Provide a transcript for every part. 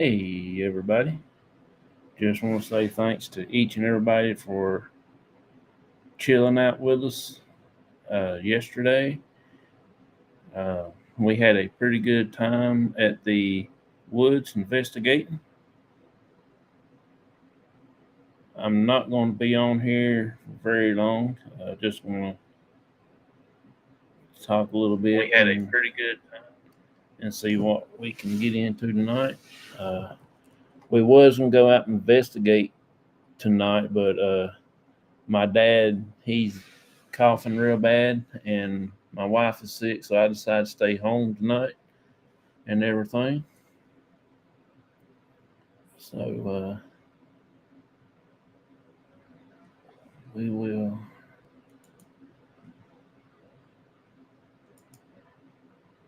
Hey, everybody. Just want to say thanks to each and everybody for chilling out with us yesterday. Uh, we had a pretty good time at the woods investigating. I'm not going to be on here very long. Just want to talk a little bit. We had a pretty good time. And see what we can get into tonight. Uh, we was going to go out and investigate tonight, but my dad, he's coughing real bad, and my wife is sick, so I decided to stay home tonight and everything. So we will.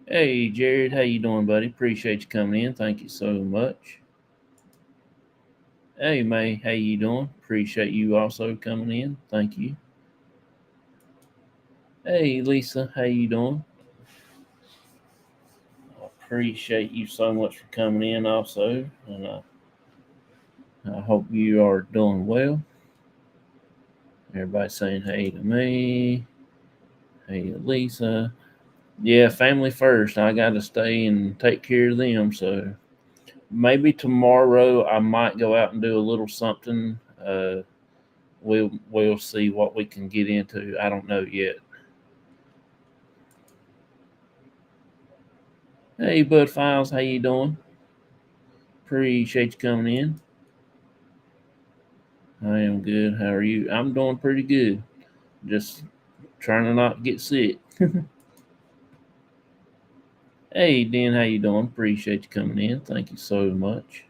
Hey, Jared, how you doing, buddy? Appreciate you coming in. Thank you so much. Hey, May, how you doing? Appreciate you also coming in. Thank you. Hey, Lisa, how you doing? Appreciate you so much for coming in also, and I hope you are doing well. Everybody saying hey to me. Hey to Lisa. Yeah, family first. I got to stay and take care of them. So maybe tomorrow I might go out and do a little something. We'll see what we can get into. I don't know yet. Hey, Bud Files, how you doing? Appreciate you coming in. I am good. How are you? I'm doing pretty good. Just trying to not get sick. Hey, Dan, how you doing? Appreciate you coming in. Thank you so much.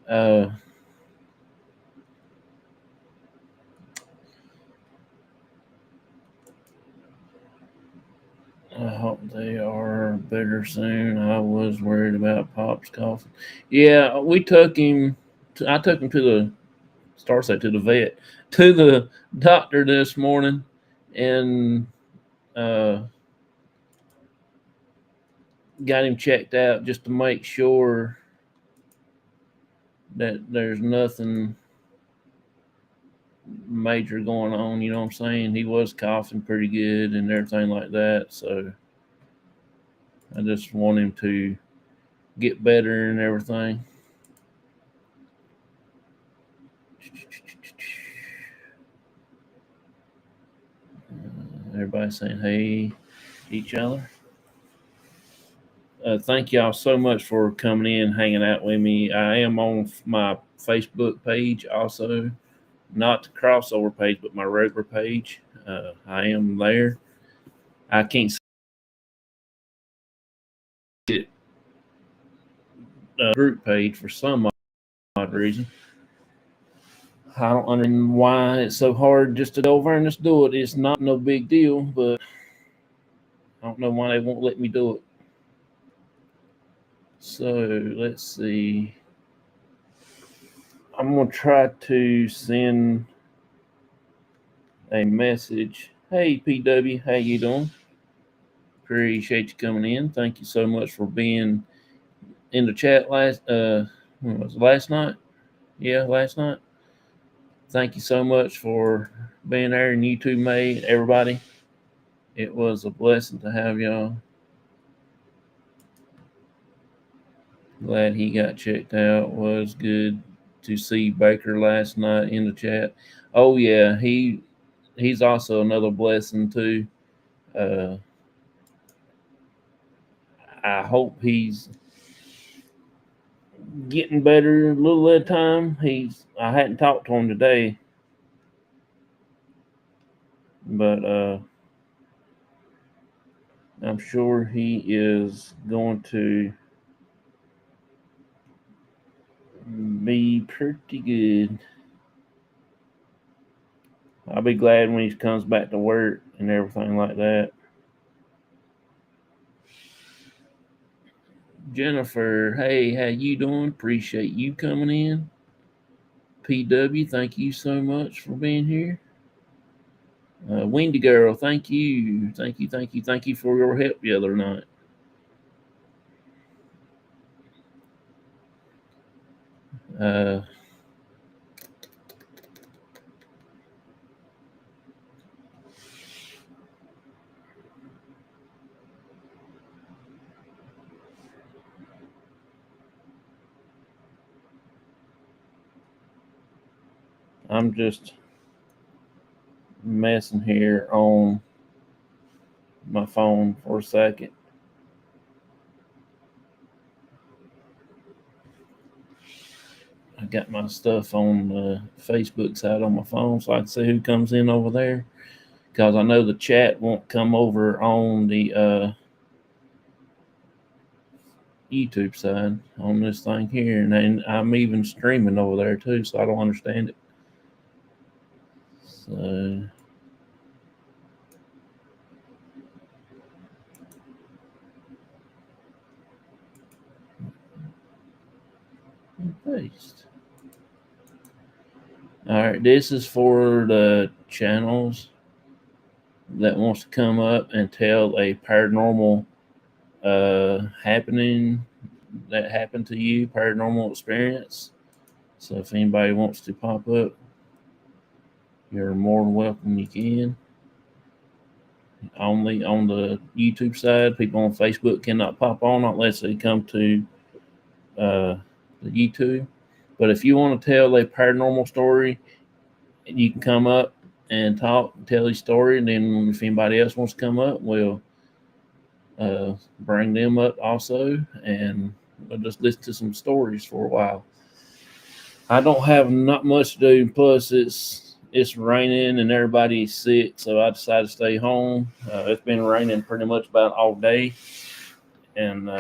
Uh, I hope they are better soon. I was worried about Pop's coughing. Yeah, we took him. I took him to the start say to the vet, to the doctor this morning, and uh, got him checked out just to make sure that there's nothing major going on. You know what I'm saying? He was coughing pretty good and everything like that. So I just want him to get better and everything. Everybody saying hey to each other. Thank y'all so much for coming in, hanging out with me. I am on my Facebook page also, not the crossover page, but my regular page. I am there. I can't see it group page for some odd reason. I don't understand why it's so hard just to go over and just do it. It's not no big deal, but I don't know why they won't let me do it. So let's see. I'm gonna try to send a message. Hey PW, how you doing? Appreciate you coming in. Thank you so much for being in the chat when was it, last night? Yeah, last night. Thank you so much for being there, and you too, May, everybody. It was a blessing to have y'all. Glad he got checked out. Was good to see Baker last night in the chat. Oh yeah, he's also another blessing too. Uh, I hope he's getting better a little at a time. I hadn't talked to him today, but I'm sure he is going to be pretty good. I'll be glad when he comes back to work and everything like that. Jennifer, hey, how you doing? Appreciate you coming in. PW, thank you so much for being here. Windy Girl, thank you. Thank you for your help the other night. Uh, I'm just messing here on my phone for a second. I got my stuff on the Facebook side on my phone so I can see who comes in over there. Because I know the chat won't come over on the YouTube side on this thing here. And then I'm even streaming over there too, so I don't understand it. So paste. All right, this is for the channels that wants to come up and tell a paranormal happening that happened to you, paranormal experience. So if anybody wants to pop up, you're more than welcome. You can. Only on the YouTube side, people on Facebook cannot pop on unless they come to uh, the YouTube. But if you want to tell a paranormal story, you can come up and talk, tell your story, and then if anybody else wants to come up, we'll bring them up also, and we'll just listen to some stories for a while. I don't have not much to do. Plus, it's raining and everybody's sick, so I decided to stay home. It's been raining pretty much about all day, and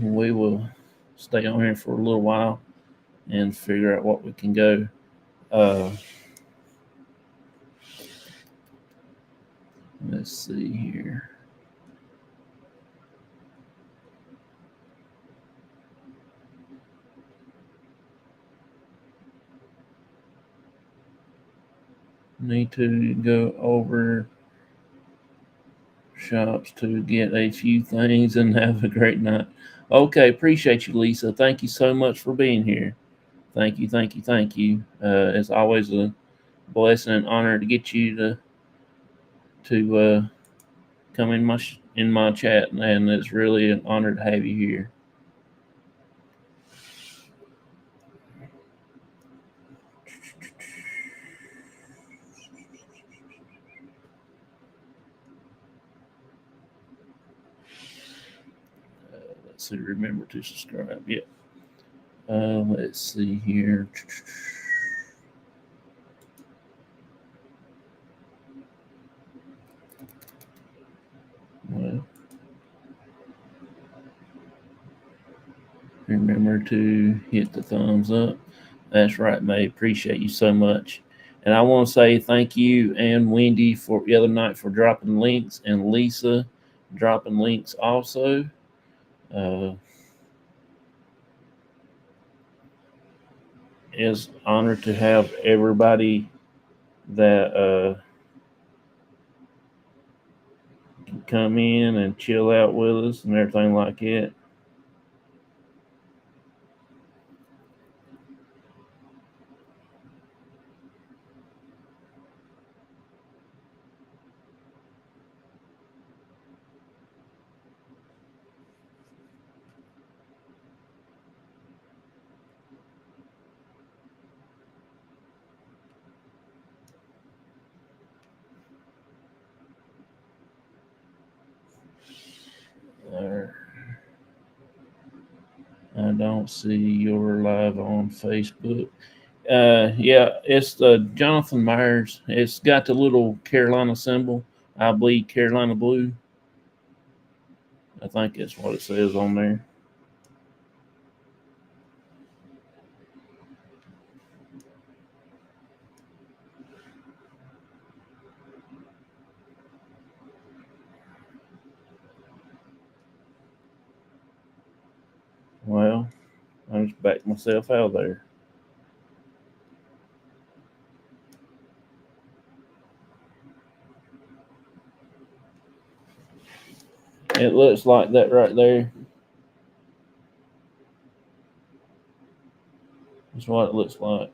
we will stay on here for a little while and figure out what we can go. Uh, let's see here. Need to go over shops to get a few things and have a great night. Okay, appreciate you, Lisa. Thank you so much for being here. Thank you, thank you, thank you. It's always a blessing and honor to get you to come in my chat, and it's really an honor to have you here. Let's see, remember to subscribe. Yeah. Let's see here. Well, remember to hit the thumbs up. That's right, May. Appreciate you so much. And I want to say thank you and Wendy for the other night for dropping links, and Lisa dropping links also. Uh, it's honored to have everybody that can come in and chill out with us and everything like it. Uh, I don't see your live on Facebook. Yeah, it's the Jonathan Myers. It's got the little Carolina symbol. I bleed Carolina blue. I think that's what it says on there. Well, I just backed myself out of there. It looks like that right there. That's what it looks like.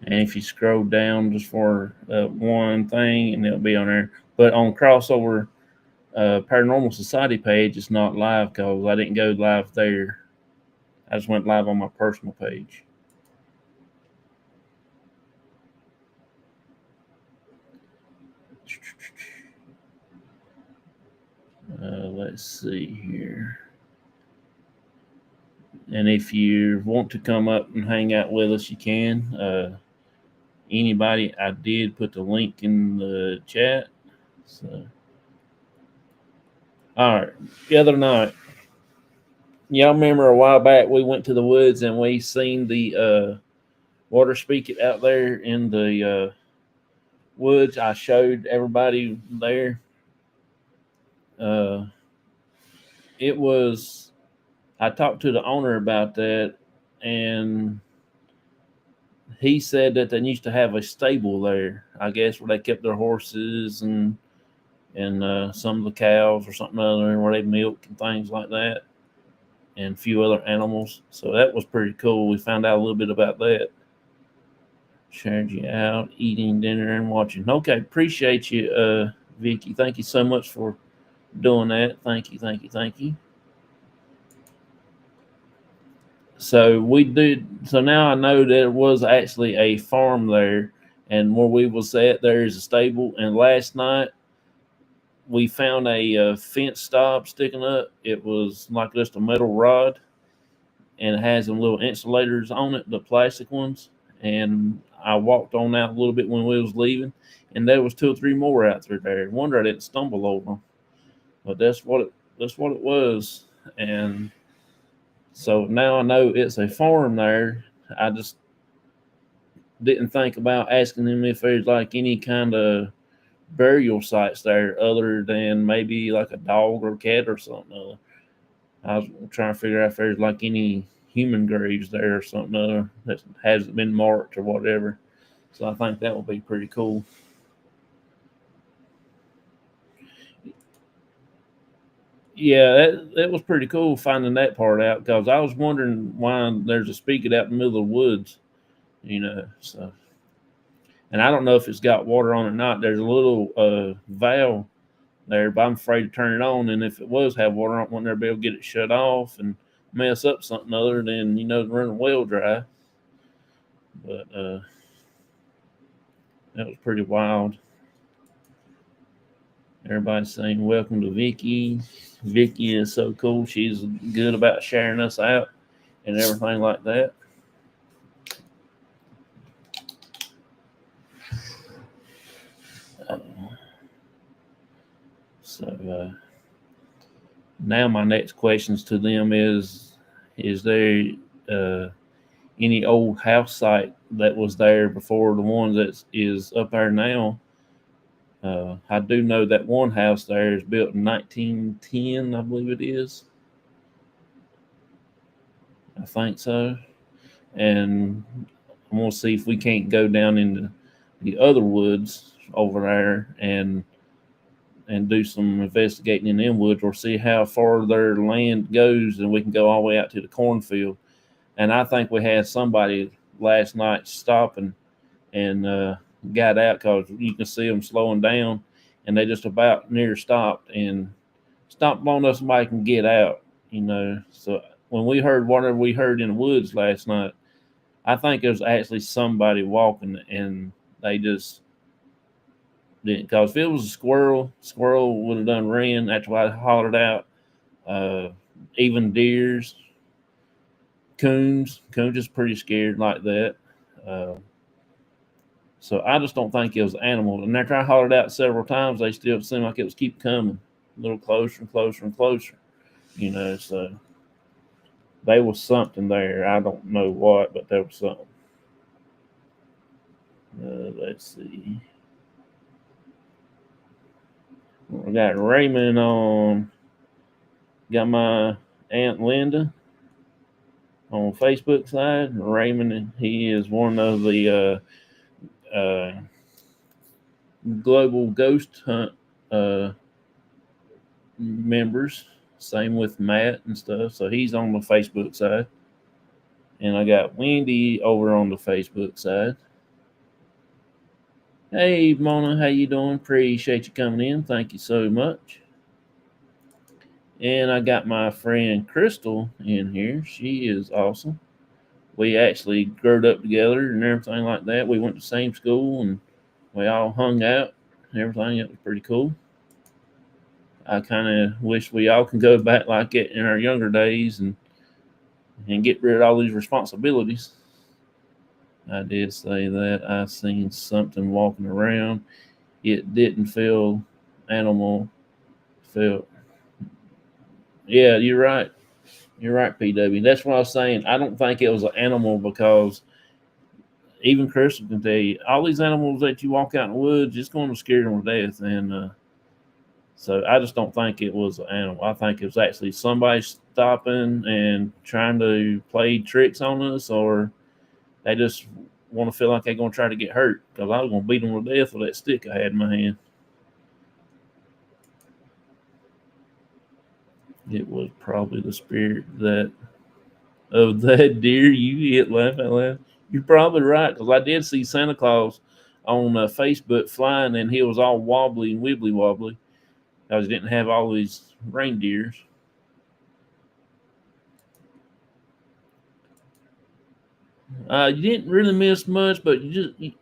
And if you scroll down just for one thing, and it'll be on there. But on Crossover Paranormal Society page, it's not live because I didn't go live there. I just went live on my personal page. Let's see here. And if you want to come up and hang out with us, you can. Anybody, I did put the link in the chat. So, all right. The other night, y'all remember a while back we went to the woods and we seen the water spigot out there in the woods. I showed everybody there. Uh, it was. I talked to the owner about that, and he said that they used to have a stable there. I guess where they kept their horses and some of the cows or something other, where they milk and things like that, and a few other animals. So that was pretty cool. We found out a little bit about that. Shared you out, eating dinner and watching. Okay, appreciate you, Vicky. Thank you so much for doing that. Thank you, thank you, thank you. So we did. So now I know there was actually a farm there, and where we was at, there is a stable. And last night we found a fence stop sticking up. It was like just a metal rod, and it has some little insulators on it, the plastic ones. And I walked on out a little bit when we was leaving, and there was two or three more out there. Wonder I didn't stumble over them, but that's what it was. And so now I know it's a farm there. I just didn't think about asking them if there's like any kind of burial sites there other than maybe like a dog or cat or something. I was trying to figure out if there's like any human graves there or something other that hasn't been marked or whatever. So I think that would be pretty cool. Yeah, that was pretty cool finding that part out because I was wondering why there's a spigot out in the middle of the woods, you know. So, and I don't know if it's got water on it or not. There's a little valve there, but I'm afraid to turn it on. And if it was have water on it, wouldn't there be able to get it shut off and mess up something other than run a well dry? But that was pretty wild. Everybody's saying welcome to Vicky. Vicky is so cool. She's good about sharing us out and everything like that. So now my next questions to them is there uh, any old house site that was there before the one that is up there now? I do know that one house there is built in 1910, I believe it is. I think so. And I'm gonna see if we can't go down into the other woods over there and do some investigating in them woods, or see how far their land goes, and we can go all the way out to the cornfield. And I think we had somebody last night stopping and got out because you can see them slowing down, and they just about near stopped and stopped long enough somebody can get out. So when we heard whatever we heard in the woods last night, I think it was actually somebody walking, and they just didn't. Because if it was a squirrel would have done ran after I hollered out. Uh, Even deers, coons is pretty scared like that. Uh, so I just don't think it was animals. And after I hollered out several times, they still seemed like it was keep coming, a little closer and closer and closer. So there was something there. I don't know what, but there was something. Let's see. We got Raymond on. Got my Aunt Linda on Facebook side. Raymond, he is one of the Global Ghost Hunt members. Same with Matt and stuff. So he's on the Facebook side. And I got Wendy over on the Facebook side. Hey Mona, how you doing? Appreciate you coming in. Thank you so much. And I got my friend Crystal in here. She is awesome. We actually grew up together and everything like that. We went to the same school and we all hung out and everything. It was pretty cool. I kind of wish we all can go back like it in our younger days and get rid of all these responsibilities. I did say that I seen something walking around. It didn't feel animal. Felt. Yeah, you're right. You're right, PW. That's what I was saying. I don't think it was an animal because even Crystal can tell you all these animals that you walk out in the woods, it's going to scare them to death. And so I just don't think it was an animal. I think it was actually somebody stopping and trying to play tricks on us, or they just want to feel like they're going to try to get hurt because I was going to beat them to death with that stick I had in my hand. It was probably the spirit that of that deer you hit. Laugh out loud. You're probably right because I did see Santa Claus on Facebook flying, and he was all wobbly and wibbly wobbly because he didn't have all these reindeers. You didn't really miss much, but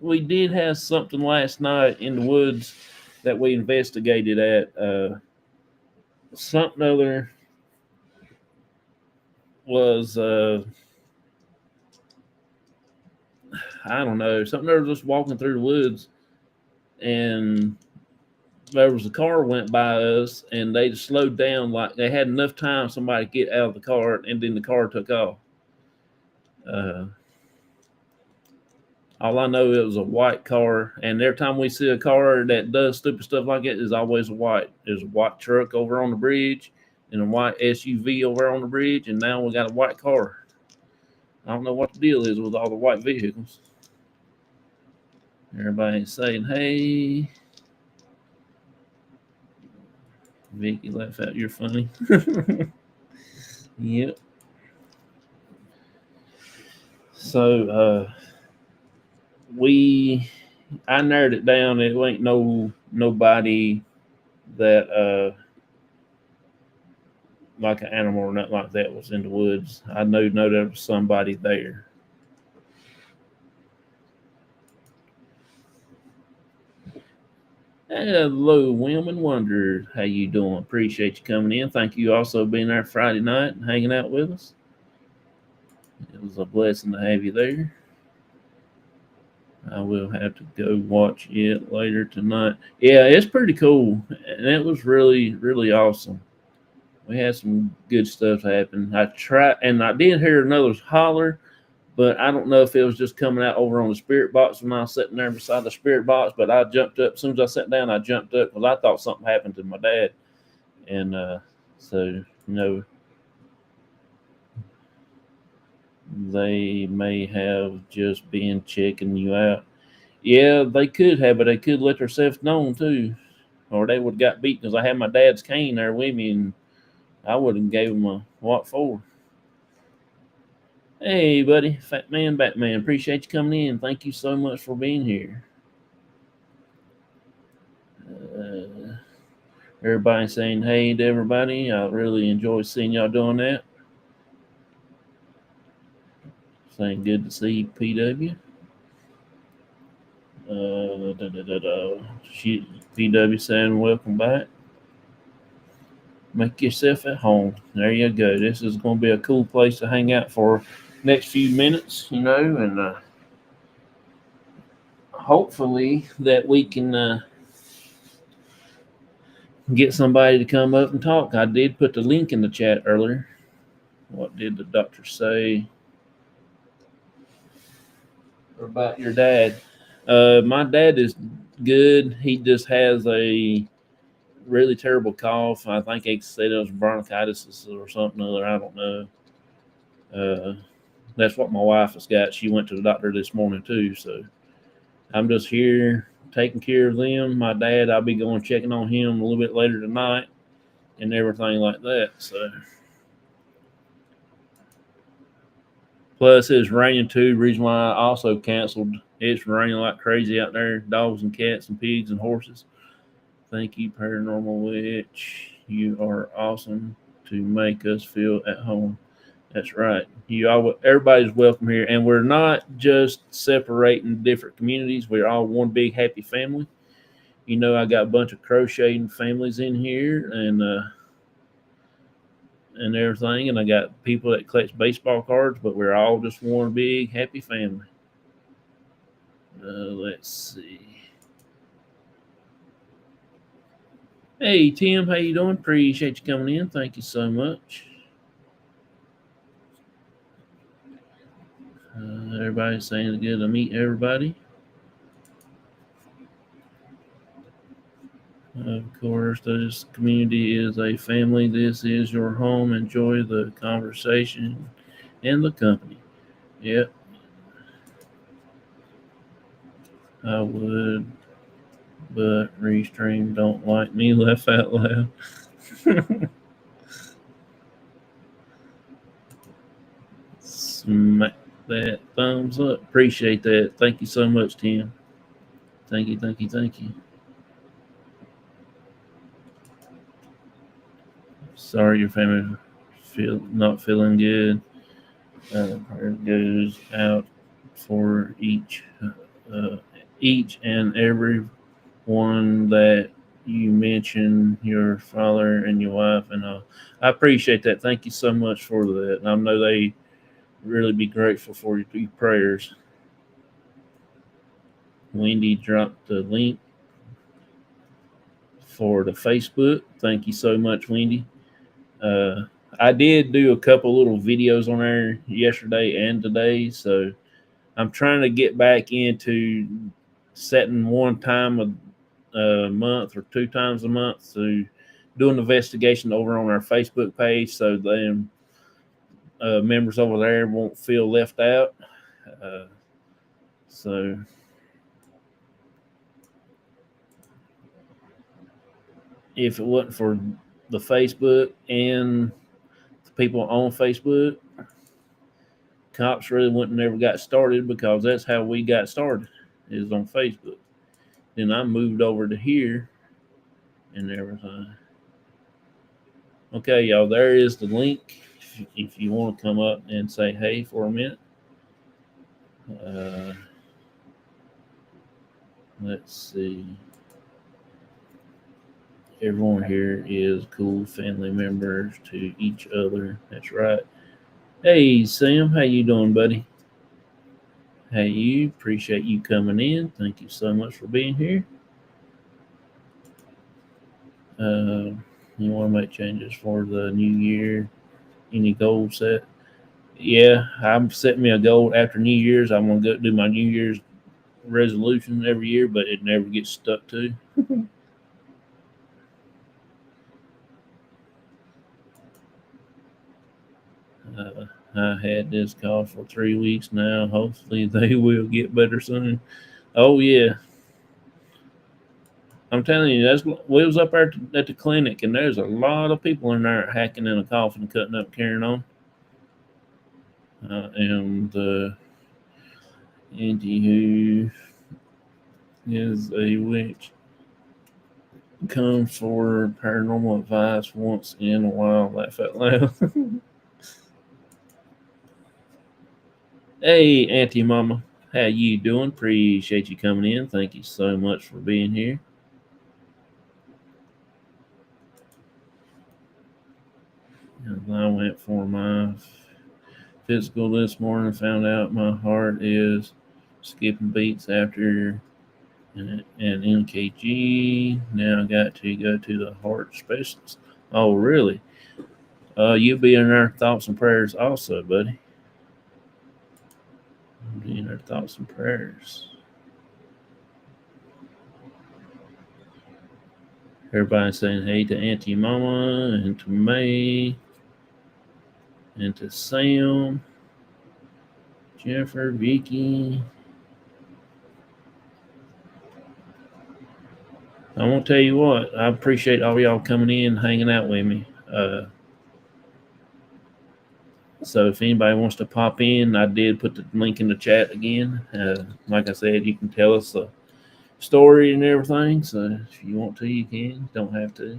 we did have something last night in the woods that we investigated at. Something other was I don't know, something other just walking through the woods, and there was a car went by us, and they just slowed down like they had enough time somebody to get out of the car, and then the car took off. Uh, All I know it was a white car, and every time we see a car that does stupid stuff like it, is always a white. There's a white truck over on the bridge, and a white SUV over on the bridge, and now we got a white car. I don't know what the deal is with all the white vehicles. Everybody's saying, "Hey, Vicky, laugh out. You're funny." Yep. So we, I narrowed it down. It ain't nobody that like an animal or nothing like that was in the woods. I know there was somebody there. Hello, Wilman Wonder. How you doing? Appreciate you coming in. Thank you also being there Friday night and hanging out with us. It was a blessing to have you there. I will have to go watch it later tonight. Yeah, it's pretty cool, and it was really, really awesome. We had some good stuff happen. I tried, and I did hear another holler, but I don't know if it was just coming out over on the spirit box when I was sitting there beside the spirit box. But I jumped up as soon as I sat down. I jumped up because I thought something happened to my dad, and so they may have just been checking you out. Yeah, they could have, but they could let themselves known too, or they would have got beat because I had my dad's cane there with me, and I would have gave him a what for. Hey, buddy, Fat Man Batman, appreciate you coming in. Thank you so much for being here. Uh, Everybody saying hey to everybody. I really enjoy seeing y'all doing that. Saying good to see PW. PW saying welcome back. Make yourself at home. There you go. This is going to be a cool place to hang out for next few minutes, and hopefully that we can get somebody to come up and talk. I did put the link in the chat earlier. What did the doctor say about your dad? My dad is good. He just has a really terrible cough. I think they said it was bronchitis or something other. I don't know. Uh, that's what my wife has got. She went to the doctor this morning too. So I'm just here taking care of them. My dad, I'll be going checking on him a little bit later tonight and everything like that. So, plus it's raining too. Reason why I also canceled. It's raining like crazy out there. Dogs and cats and pigs and horses. Thank you, Paranormal Witch. You are awesome to make us feel at home. That's right. Everybody's welcome here, and we're not just separating different communities. We're all one big happy family. You know, I got a bunch of crocheting families in here, and everything, and I got people that collect baseball cards. But we're all just one big happy family. Let's see. Hey Tim, how you doing? Appreciate you coming in. Thank you so much. Everybody's saying it's good to meet everybody. Of course, this community is a family. This is your home. Enjoy the conversation and the company. Yep, I would, but Restream don't like me. Laugh out loud. Smack that thumbs up. Appreciate that. Thank you so much, Tim. Thank you, thank you, thank you. Sorry your family feel not feeling good. Prayer goes out for uh, each and every one that you mentioned, your father and your wife, and I appreciate that. Thank you so much for that. And I know they really be grateful for your prayers. Wendy dropped the link for the Facebook. Thank you so much, Wendy. Uh, I did do a couple little videos on there yesterday and today, so I'm trying to get back into setting one time a month or two times a month to do an investigation over on our Facebook page, so them members over there won't feel left out. Uh, so if it wasn't for the Facebook and the people on Facebook, C.O.P.S really wouldn't never got started, because that's how we got started, is on Facebook. Then I moved over to here and everything. Okay, y'all, there is the link. If you want to come up and say hey for a minute. Uh, let's see. Everyone here is cool family members to each other. That's right. Hey, Sam, how you doing, buddy? Hey, you. Appreciate you coming in. Thank you so much for being here. Uh, you want to make changes for the new year? Any goal set? Yeah, I'm setting me a goal after New Year's. I'm gonna go do my New Year's resolution every year, but it never gets stuck to. I had this cough for 3 weeks now. Hopefully, they will get better soon. Oh yeah, I'm telling you, we was up there at the clinic, and there's a lot of people in there hacking and a coughing, cutting up, carrying on. And Auntie who is a witch comes for paranormal advice once in a while. Laugh out loud. Hey, Auntie Mama, how you doing? Appreciate you coming in. Thank you so much for being here. And I went for my physical this morning. Found out my heart is skipping beats after an NKG. Now I got to go to the heart specialist. Oh, really? You'll be in our thoughts and prayers also, buddy. Be in our thoughts and prayers. Everybody saying hey to Auntie Mama and to May and to Sam, Jennifer, Vicky. I won't tell you what. I appreciate all y'all coming in, hanging out with me. So if anybody wants to pop in, I did put the link in the chat again. Like I said, you can tell us a story and everything. So if you want to, you can. Don't have to.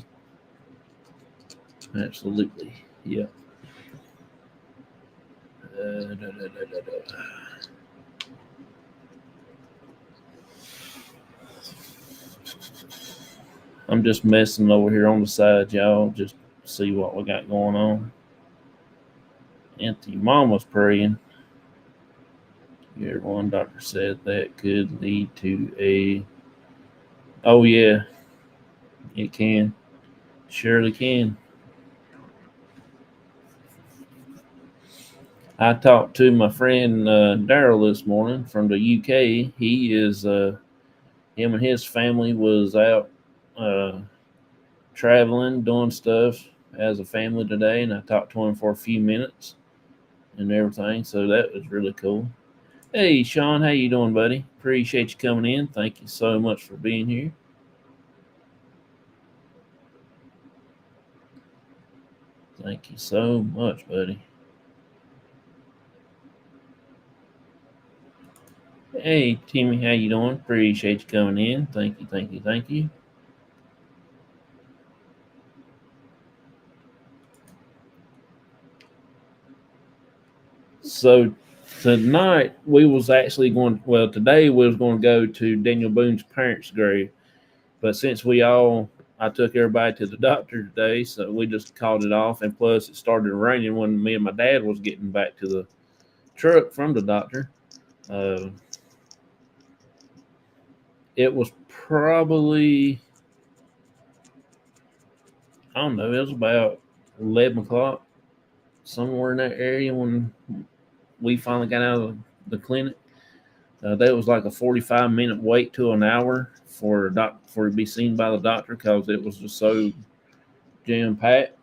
Absolutely. Yeah. Da, da, da. I'm just messing over here on the side, y'all. Just see what we got going on. Auntie Mama's praying. Here, one doctor said that could lead to a. Oh yeah, it can. Surely can. I talked to my friend Daryl this morning from the UK. He is him and his family was out uh, traveling, doing stuff as a family today, and I talked to him for a few minutes and everything. So that was really cool. Hey, Sean, how you doing, buddy? Appreciate you coming in. Thank you so much for being here. Thank you so much, buddy. Hey, Timmy, how you doing? Appreciate you coming in. Thank you, thank you, thank you. So tonight we was actually going. Well, today we was going to go to Daniel Boone's parents' grave, but since I took everybody to the doctor today, so we just called it off. And plus, it started raining when me and my dad was getting back to the truck from the doctor. Uh, it was probably, I don't know, it was about 11 o'clock, somewhere in that area when we finally got out of the clinic. That was like a 45-minute wait to an hour for to be seen by the doctor because it was just so jam packed.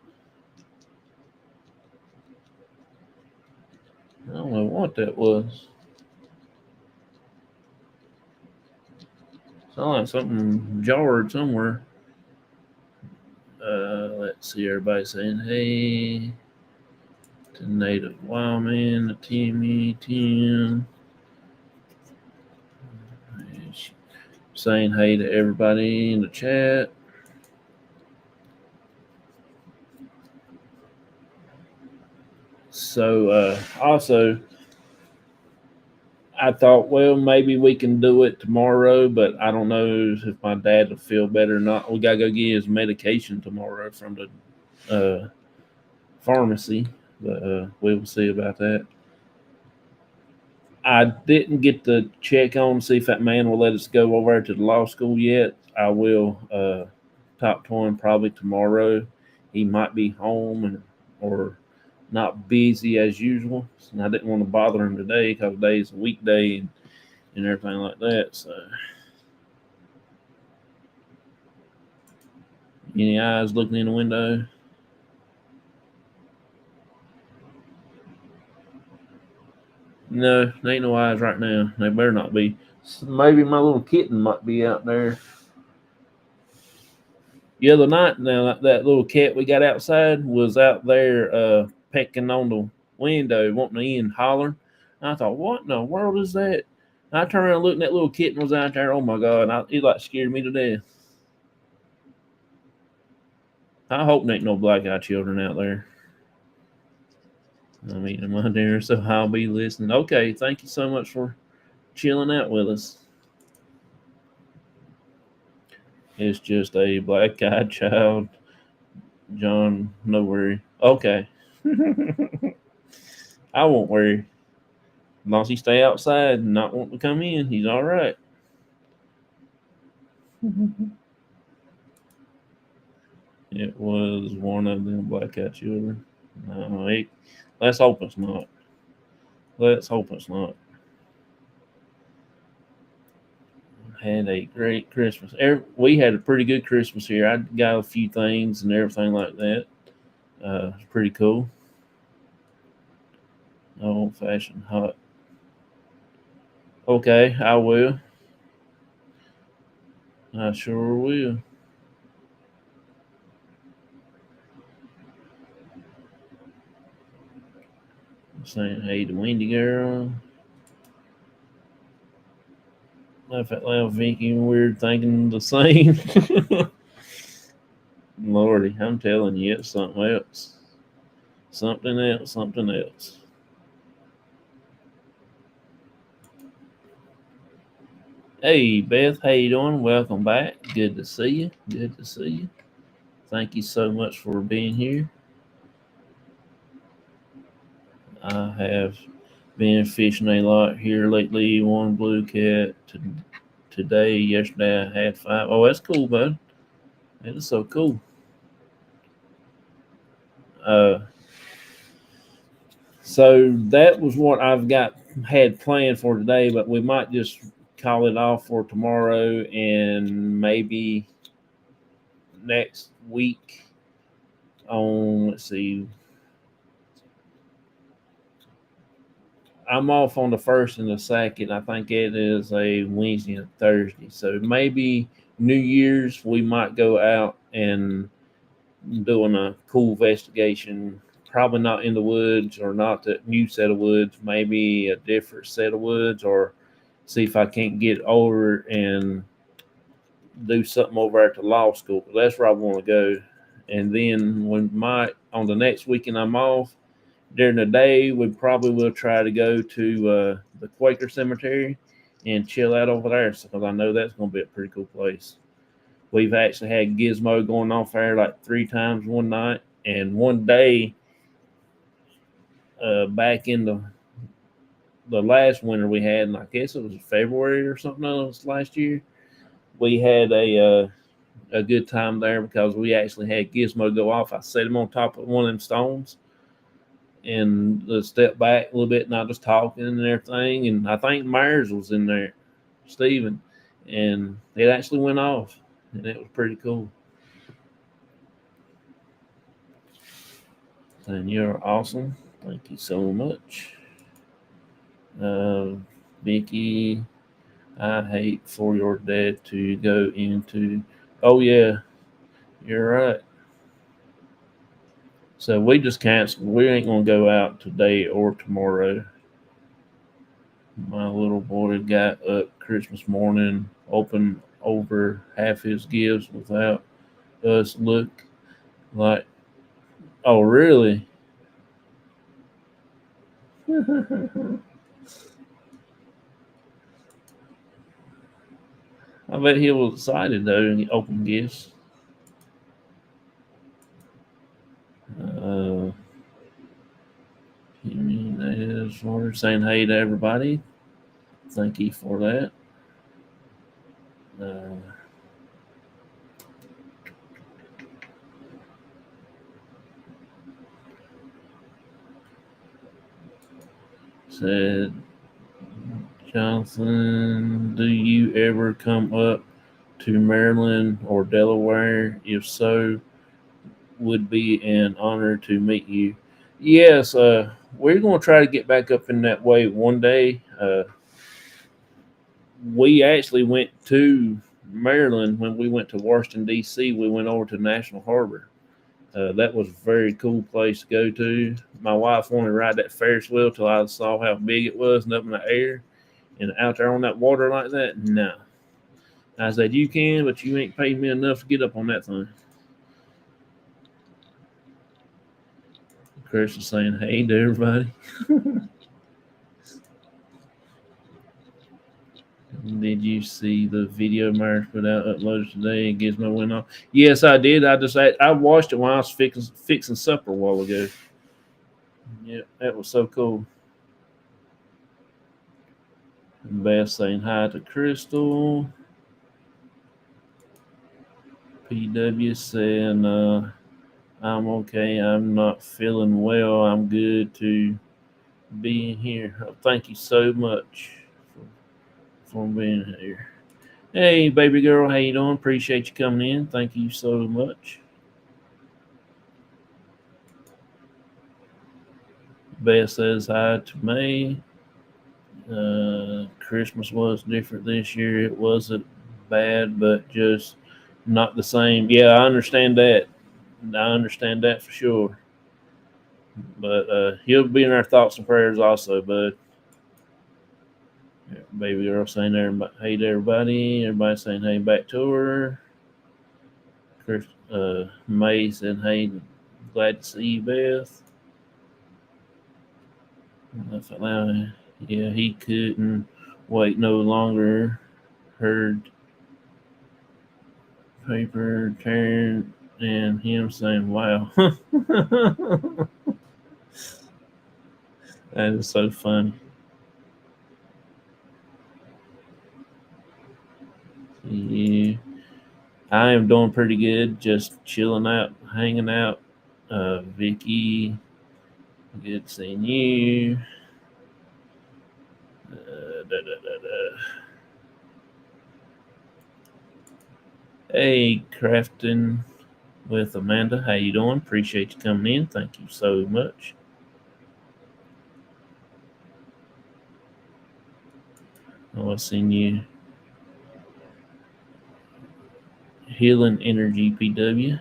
I don't know what that was. Sounded like something jarred somewhere. Let's see, everybody saying hey to Native Wildman, to Timmy, Tim. Saying hey to everybody in the chat. So also, I thought, well, maybe we can do it tomorrow, but I don't know if my dad will feel better or not. We gotta go get his medication tomorrow from the pharmacy, but we will see about that. I didn't get to check on see if that man will let us go over to the law school yet. I will talk to him probably tomorrow. He might be home or not busy as usual, and I didn't want to bother him today because today's a weekday and everything like that. So, any eyes looking in the window? No, there ain't no eyes right now. They better not be. Maybe my little kitten might be out there. The other night, now that little cat we got outside was out there pecking on the window, wanting in, hollering. And I thought, what in the world is that? And I turned around and looked, and that little kitten was out there. Oh my god! It like scared me to death. I hope there ain't no black eye children out there. I mean, I'm out there, so I'll be listening. Okay, thank you so much for chilling out with us. It's just a black eyed child, John. No worry. Okay, I won't worry. As long as he stay outside and not want to come in, he's all right. It was one of them black eyed children. No, let's hope it's not. Let's hope it's not. Had a great Christmas. We had a pretty good Christmas here. I got a few things and everything like that. It's pretty cool. Old fashioned hot. Okay, I will. I sure will. Saying hey to Wendy girl. Laugh out loud, Vicky. Weird thinking the same. Lordy, I'm telling you, it's something else. Something else. Something else. Hey Beth, how you doing? Welcome back. Good to see you. Good to see you. Thank you so much for being here. I have been fishing a lot here lately. One blue cat today. Yesterday I had five. Oh, that's cool, bud. That is so cool. Uh, so that was what I've got had planned for today, but we might just call it off for tomorrow and maybe next week on. Let's see. I'm off on the first and the second. I think it is a Wednesday and Thursday. So maybe New Year's we might go out and doing a cool investigation. Probably not in the woods or not the new set of woods. Maybe a different set of woods, or see if I can't get over and do something over at the law school. That's where I want to go. And then when my on the next weekend I'm off, during the day, we probably will try to go to the Quaker Cemetery and chill out over there because I know that's going to be a pretty cool place. We've actually had Gizmo going off there like three times one night, and one day back in the last winter we had, and I guess it was February or something else last year. We had a good time there because we actually had Gizmo go off. I set him on top of one of them stones and step back a little bit, and I was talking and everything. And I think Myers was in there, Steven, and it actually went off, and it was pretty cool. And you're awesome. Thank you so much. Uh, Vicky, I hate for your dad to go into. Oh, yeah, you're right. So we just canceled. We ain't going to go out today or tomorrow. My little boy got up Christmas morning, opened over half his gifts without us look like, oh, really? I bet he was excited though, and he opened gifts. Uh, that is for saying hey to everybody. Thank you for that. Uh, said Jonathan, do you ever come up to Maryland or Delaware? If so, would be an honor to meet you. Yes, we're going to try to get back up in that way one day. We actually went to Maryland when we went to Washington, D.C. We went over to National Harbor. That was a very cool place to go to. My wife wanted to ride that Ferris wheel till I saw how big it was and up in the air and out there on that water like that. No. I said, you can, but you ain't paid me enough to get up on that thing. Chris was saying, hey to everybody. Did you see the video Myers put out uploaded today? Gizmo went off. Yes, I did. I watched it while I was fixing supper a while ago. Yeah, that was so cool. Beth saying hi to Crystal. PW saying I'm okay. I'm not feeling well. I'm good to be here. Thank you so much for being here. Hey, baby girl, how you doing? Appreciate you coming in. Thank you so much. Beth says hi to me. Christmas was different this year. It wasn't bad, but just not the same. Yeah, I understand that. I understand that for sure. But he'll be in our thoughts and prayers also, bud. Yeah, baby girl saying everybody, hey to everybody. Everybody saying hey back to her. Chris, May said hey, glad to see you, Beth. Yeah, he couldn't wait no longer. Heard paper turn and him saying, wow. That is so funny. Yeah, I am doing pretty good. Just chilling out, hanging out. Vicky, good seeing you. Da, da, da, da. Hey, Crafton with Amanda. How you doing? Appreciate you coming in. Thank you so much. Oh, I seen you. Healing Energy PW.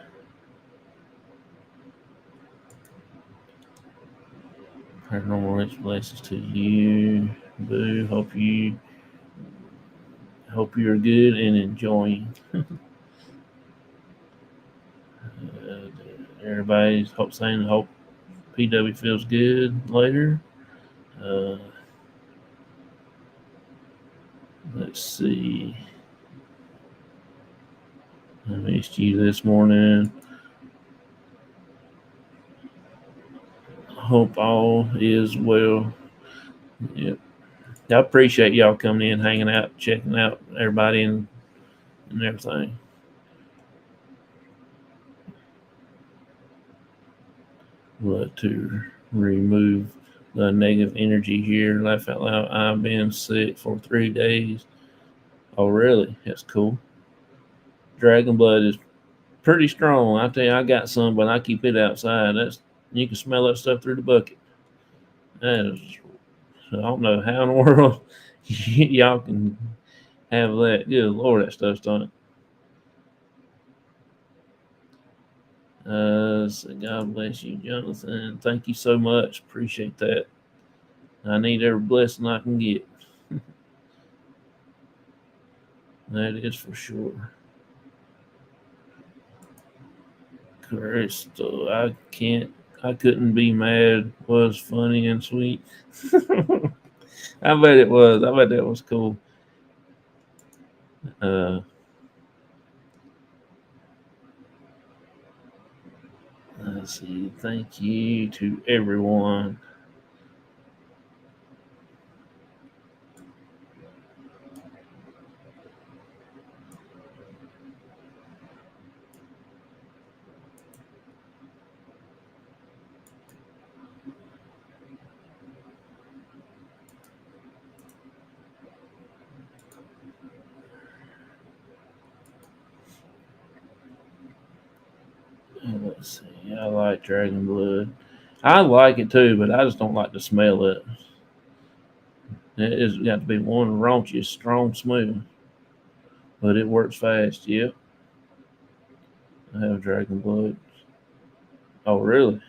Paranormal blessings to you. Boo. Hope you're good and enjoying. Everybody's hope PW feels good later. Uh, let's see. I missed you this morning. Hope all is well. Yep. I appreciate y'all coming in, hanging out, checking out everybody and everything. But to remove the negative energy here, laugh out loud. I've been sick for 3 days. Oh, really? That's cool. Dragon blood is pretty strong. I tell you, I got some, but I keep it outside. That's You can smell that stuff through the bucket. That is, I don't know how in the world y'all can have that. Good Lord, that stuff's on it. So God bless you, Jonathan. Thank you so much. Appreciate that. I need every blessing I can get. That is for sure. Crystal, I couldn't be mad. Was funny and sweet. I bet it was. I bet that was cool. Uh, let's see. Thank you to everyone. Let's see. I like Dragon Blood. I like it too, but I just don't like to smell it. It's got to be one raunchy, strong smell, but it works fast. Yep, I have Dragon Blood. Oh, really?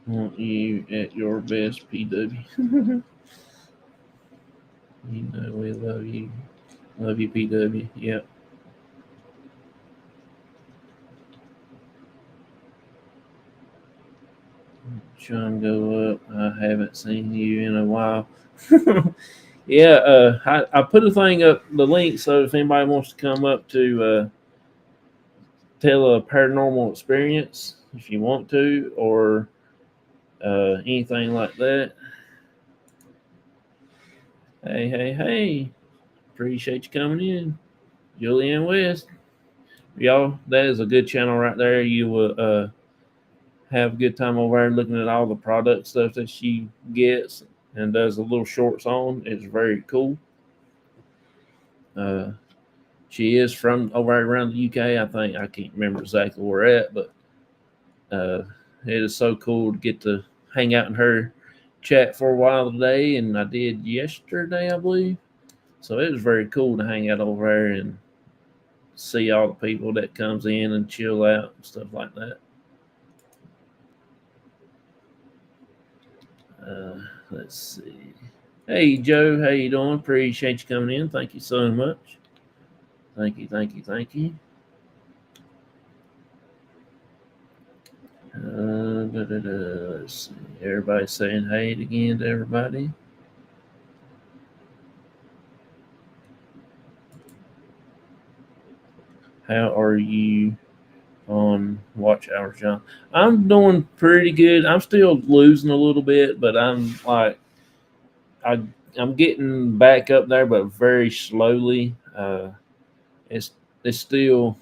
Want you at your best, PW. You know we love you. Love you, PW. Yep. Sean, go up. I haven't seen you in a while. Yeah, I put a thing up, the link, so if anybody wants to come up to tell a paranormal experience, if you want to, or anything like that. Hey, hey, hey. Appreciate you coming in. Julianne West. Y'all, that is a good channel right there. You will have a good time over there looking at all the product stuff that she gets and does a little shorts on. It's very cool. Uh, she is from over around the UK. I think I can't remember exactly where we're at, but uh, it is so cool to get to hang out in her chat for a while today. And I did yesterday, I believe. So it was very cool to hang out over there and see all the people that comes in and chill out and stuff like that. Let's see. Hey Joe, how you doing? Appreciate you coming in. Thank you so much. Thank you, thank you, thank you. Let's see. Everybody saying hey again to everybody. How are you on watch hours, John? I'm doing pretty good. I'm still losing a little bit, but I'm like I I'm getting back up there, but very slowly. It's it's still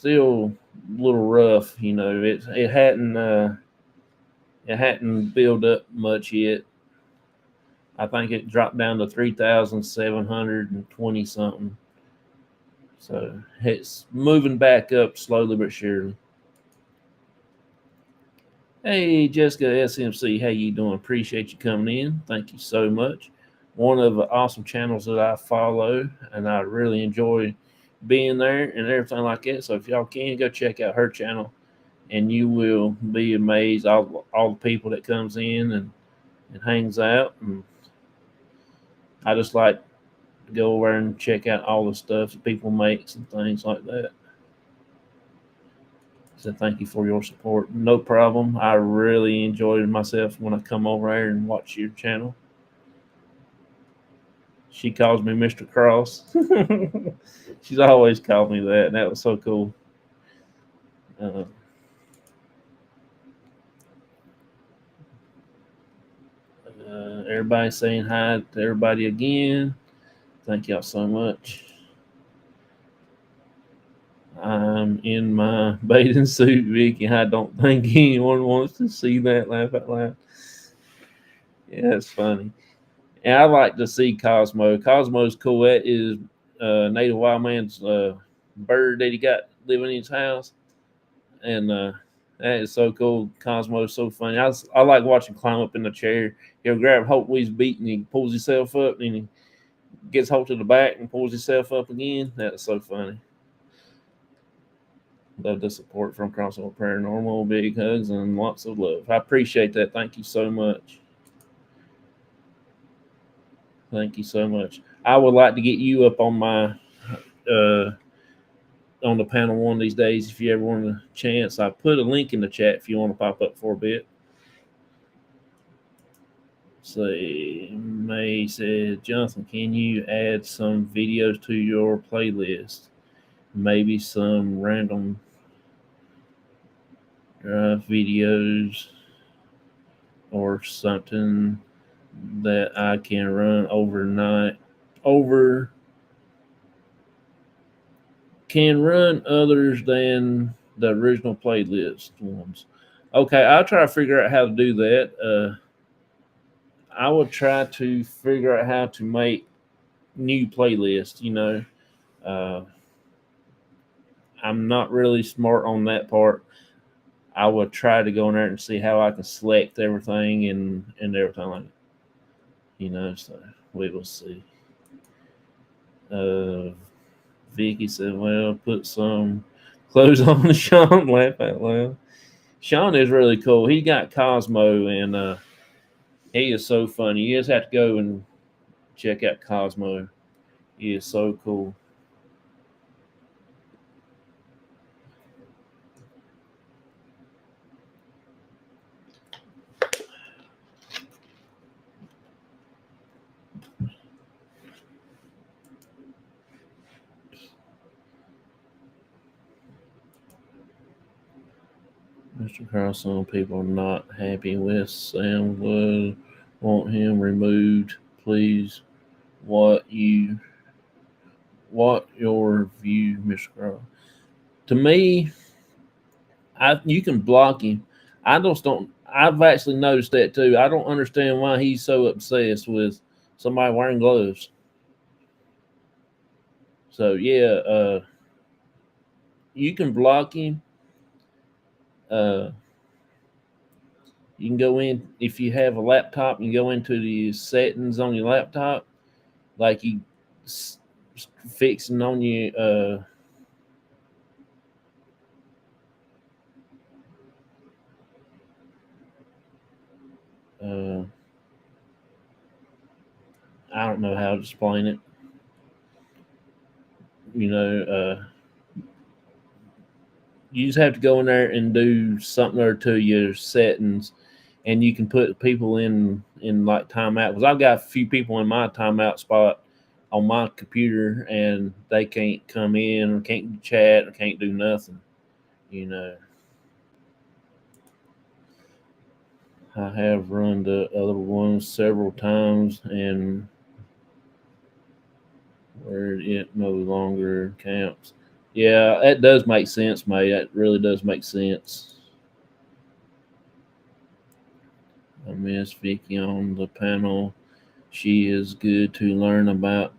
a little rough, you know. It hadn't built up much yet. I think it dropped down to 3,720 something. So it's moving back up slowly but surely. Hey Jessica SMC, how you doing? Appreciate you coming in. Thank you so much. One of the awesome channels that I follow, and I really enjoy being there and everything like that. So if y'all can go check out her channel, and you will be amazed all the people that comes in and hangs out. And I just like to go over and check out all the stuff that people makes and things like that. So thank you for your support. No problem. I really enjoyed myself when I come over there and watch your channel. She calls me Mr. Cross. She's always called me that, and that was so cool. Uh, Everybody saying hi to everybody again. Thank y'all so much. I'm in my bathing suit, Vicky. I don't think anyone wants to see that. Laugh out loud. Yeah, it's funny. And I like to see Cosmo. Cosmo's cool. That is Native Wild Man's bird that he got living in his house. And that is so cool. Cosmo's so funny. I like watching him climb up in the chair. He'll grab Holt when he's beating. He pulls himself up and he gets Holt to the back and pulls himself up again. That's so funny. Love the support from Crossover Paranormal. Big hugs and lots of love. I appreciate that. Thank you so much. Thank you so much. I would like to get you up on my uh, on the panel one of these days if you ever want a chance. I put a link in the chat if you want to pop up for a bit. Say, May said, Jonathan, can you add some videos to your playlist? Maybe some random videos or something that I can run overnight over can run others than the original playlist ones. Okay, I'll try to figure out how to do that. I will try to figure out how to make new playlists. Uh, I'm not really smart on that part. I will try to go in there and see how I can select everything and everything like that. So we will see. Uh, Vicky said, "Well, put some clothes on the Sean." Laugh out loud. Sean is really cool. He got Cosmo, and he is so funny. You just have to go and check out Cosmo. He is so cool. Mr. Carlson, people are not happy with Sam would want him removed. Please, what your view, Mr. Carlson? To me, you can block him. I just don't. I've actually noticed that too. I don't understand why he's so obsessed with somebody wearing gloves. So yeah, you can block him. Uh, you can go in if you have a laptop. You go into the settings on your laptop, like you fixing on you. I don't know how to explain it. You know, you just have to go in there and do something or two your settings, and you can put people in like timeout. Because I've got a few people in my timeout spot on my computer, and they can't come in or can't chat or can't do nothing. You know, I have run the other ones several times, and where it no longer counts. Yeah, that does make sense, mate. That really does make sense. I miss Vicky on the panel. She is good to learn about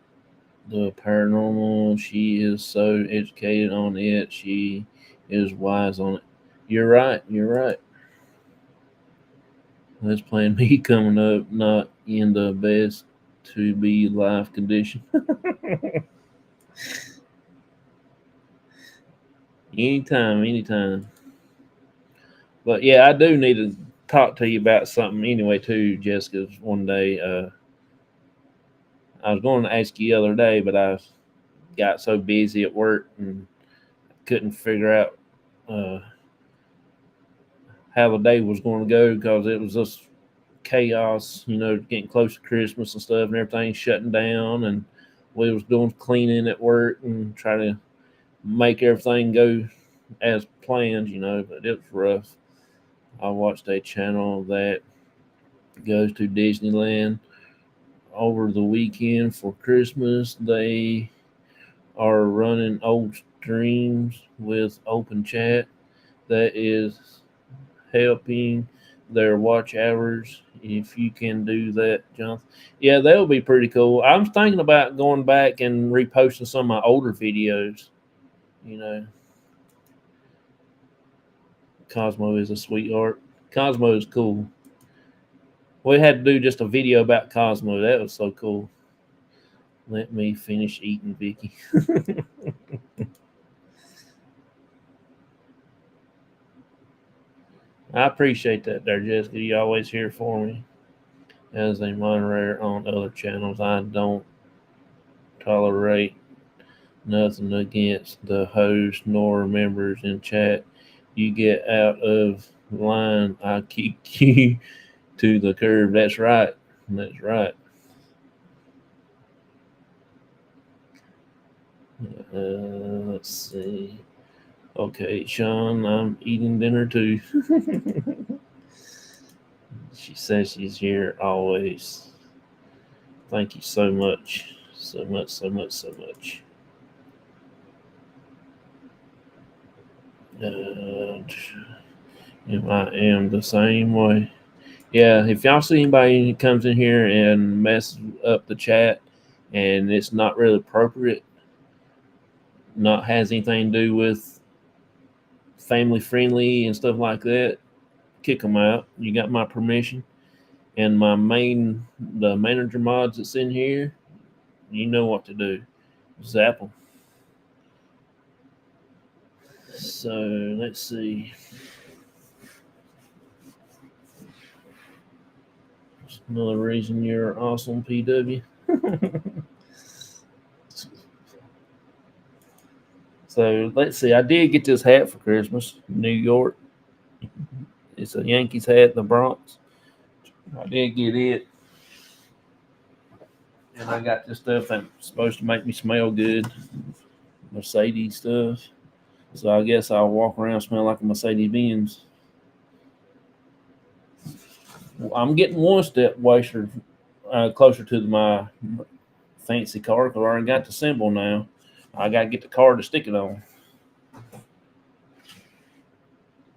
the paranormal. She is so educated on it. She is wise on it. You're right. You're right. Let's plan me coming up, not in the best to be life condition. Anytime, anytime. But yeah, I do need to talk to you about something anyway too, Jessica. One day, I was going to ask you the other day, but I got so busy at work and couldn't figure out uh, how the day was going to go because it was just chaos. You know, getting close to Christmas and stuff, and everything shutting down, and we was doing cleaning at work and trying to make everything go as planned. You know, but it was rough. I watched a channel that goes to Disneyland over the weekend for Christmas. They are running old streams with open chat that is helping their watch hours. If you can do that, Jonathan. Yeah, that would be pretty cool. I'm thinking about going back and reposting some of my older videos. You know, Cosmo is a sweetheart. Cosmo is cool. We had to do just a video about Cosmo. That was so cool. Let me finish eating, Vicky. I appreciate that there, Jessica. You always here for me. As a moderator on other channels, I don't tolerate nothing against the host nor members in chat. You get out of line, I kick you to the curb. That's right. That's right. Let's see. Okay, Sean, I'm eating dinner too. She says she's here always. Thank you so much. So much, so much, so much. Uh, and I am the same way. Yeah, if y'all see anybody who comes in here and messes up the chat and it's not really appropriate, not has anything to do with family friendly and stuff like that, kick them out. You got my permission. And the manager mods that's in here, you know what to do. Zap them. So let's see. That's another reason you're awesome, PW. So let's see. I did get this hat for Christmas, New York. It's a Yankees hat, the Bronx. I did get it, and I got this stuff that's supposed to make me smell good, Mercedes stuff. So I guess I'll walk around smelling like a Mercedes Benz. I'm getting one step closer to my fancy car because I already got the symbol now. I got to get the car to stick it on.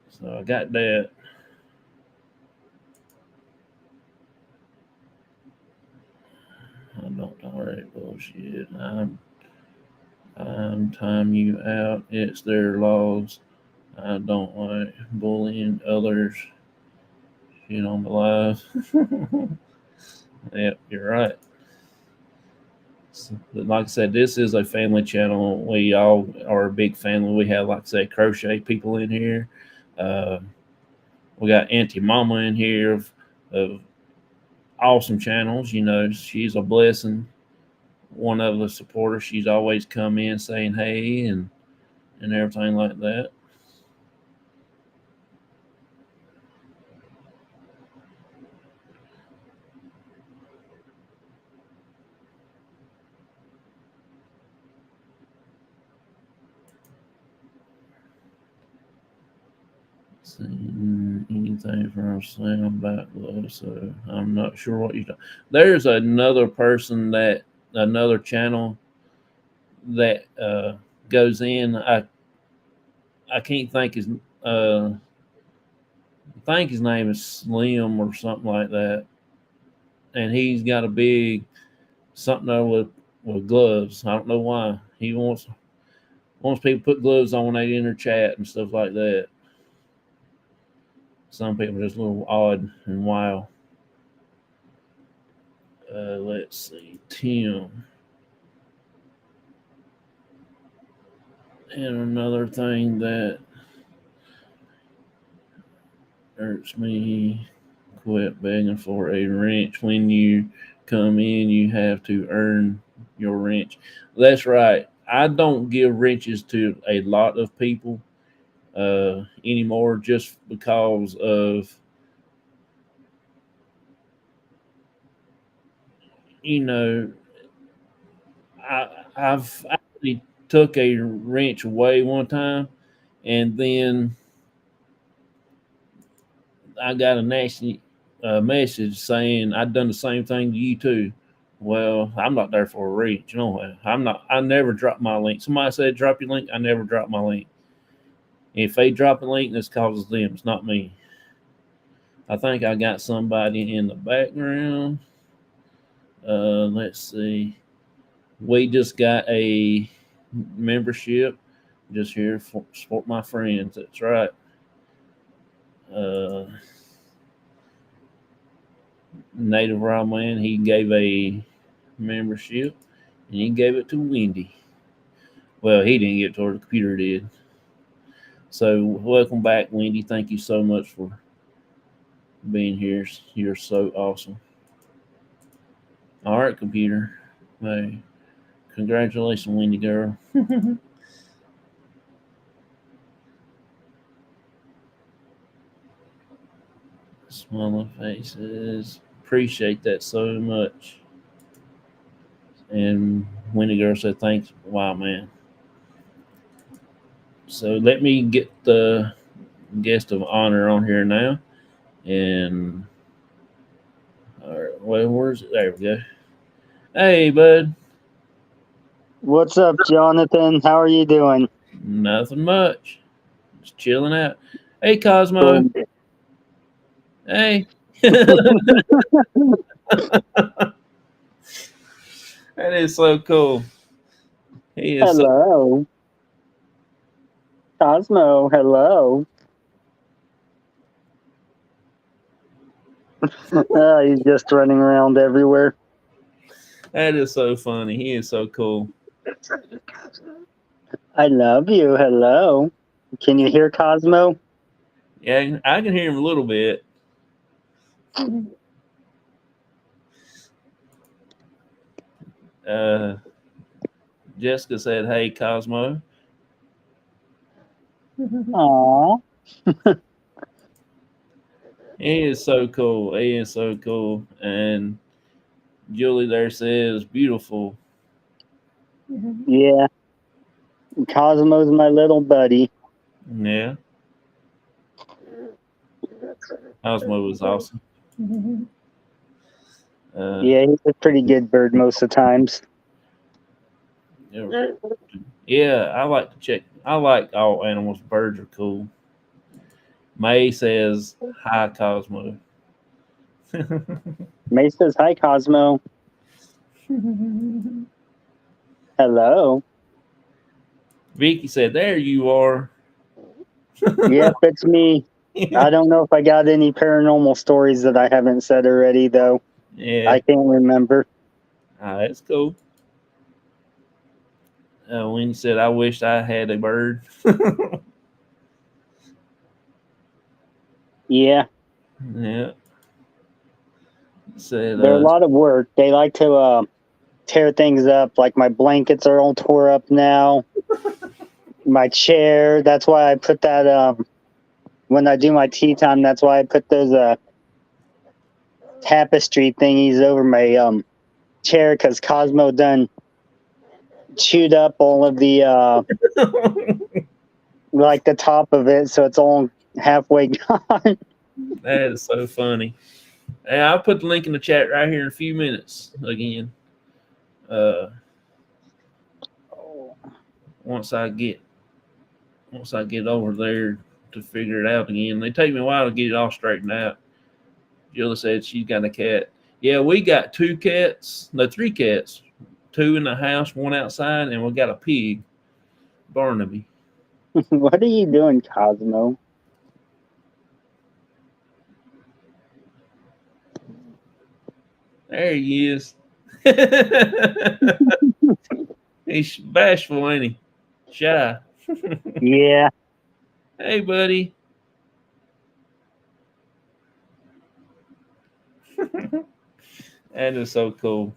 So I got that. I don't tolerate bullshit. I'm time you out. It's their laws. I don't like bullying others. Shit on the live. Yep, you're right. Like I said, this is a family channel. We all are a big family. We have, like I said, crochet people in here. Uh, we got Auntie Mama in here of awesome channels. She's a blessing. One of the supporters. She's always come in saying hey and everything like that. Seen anything from Sam about love, so I'm not sure what you. There's another channel that goes in. I can't think uh I think his name is Slim or something like that, and he's got a big something there with gloves. I don't know why he wants people to put gloves on when they enter chat and stuff like that. Some people are just a little odd and wild. Let's see, Tim. And another thing that hurts me, quit begging for a wrench. When you come in, you have to earn your wrench. That's right. I don't give wrenches to a lot of people anymore just because of, you know, I've actually took a wrench away one time, and then I got a nasty message saying I'd done the same thing to you too. Well, I'm not there for a wrench. No, I'm not. I never drop my link. Somebody said drop your link. I never drop my link. If they drop a link, this causes them. It's not me. I think I got somebody in the background. Let's see. We just got a membership just here for support my friends. That's right. Uh, Native Raw Man, he gave a membership and he gave it to Wendy. Well, he didn't give it to her, the computer did. So, welcome back, Wendy. Thank you so much for being here. You're so awesome. All right, computer. Hey, congratulations, Wendy girl. Smiling faces. Appreciate that so much. And Wendy girl said, thanks. Wow, man. So let me get the guest of honor on here now. And all right, well, where's it? There we go. Hey, bud. What's up, Jonathan? How are you doing? Nothing much. Just chilling out. Hey, Cosmo. Cool. Hey. That is so cool. He is so. Hello, Cosmo. Hello. He's just running around everywhere. That is so funny. He is so cool. I love you. Hello. Can you hear Cosmo? Yeah, I can hear him a little bit. Uh, Jessica said, "Hey, Cosmo." Aw. He is so cool. He is so cool. And Julie there says, "Beautiful." Yeah, Cosmo's my little buddy. Yeah, Cosmo was awesome. Uh, Yeah, he's a pretty good bird most of the times. yeah, yeah, I like to check. I like all animals. Birds are cool. May says, "Hi, Cosmo." May says, hi, Cosmo. Hello. Vicky said, "There you are." Yep, it's me. I don't know if I got any paranormal stories that I haven't said already, though. Yeah, I can't remember. that's cool. when he said, "I wished I had a bird." Yeah, Yeah. Said, they're a lot of work. They like to tear things up. Like my blankets are all tore up now. My chair. That's why I put that. When I do my tea time, that's why I put those tapestry thingies over my chair, because Cosmo done chewed up all of the like the top of it, so it's all halfway gone. that is so funny. Hey, I'll put the link in the chat right here in a few minutes again. Uh, once I get over there to figure it out again. They take me a while to get it all straightened out. Jill said she's got a cat. Yeah, we got 2 cats. No, 3 cats. 2 in the house, 1 outside, and we got a pig, Barnaby. What are you doing, Cosmo? There he is. He's bashful, ain't he? Shy. Yeah. Hey, buddy. That is so cool.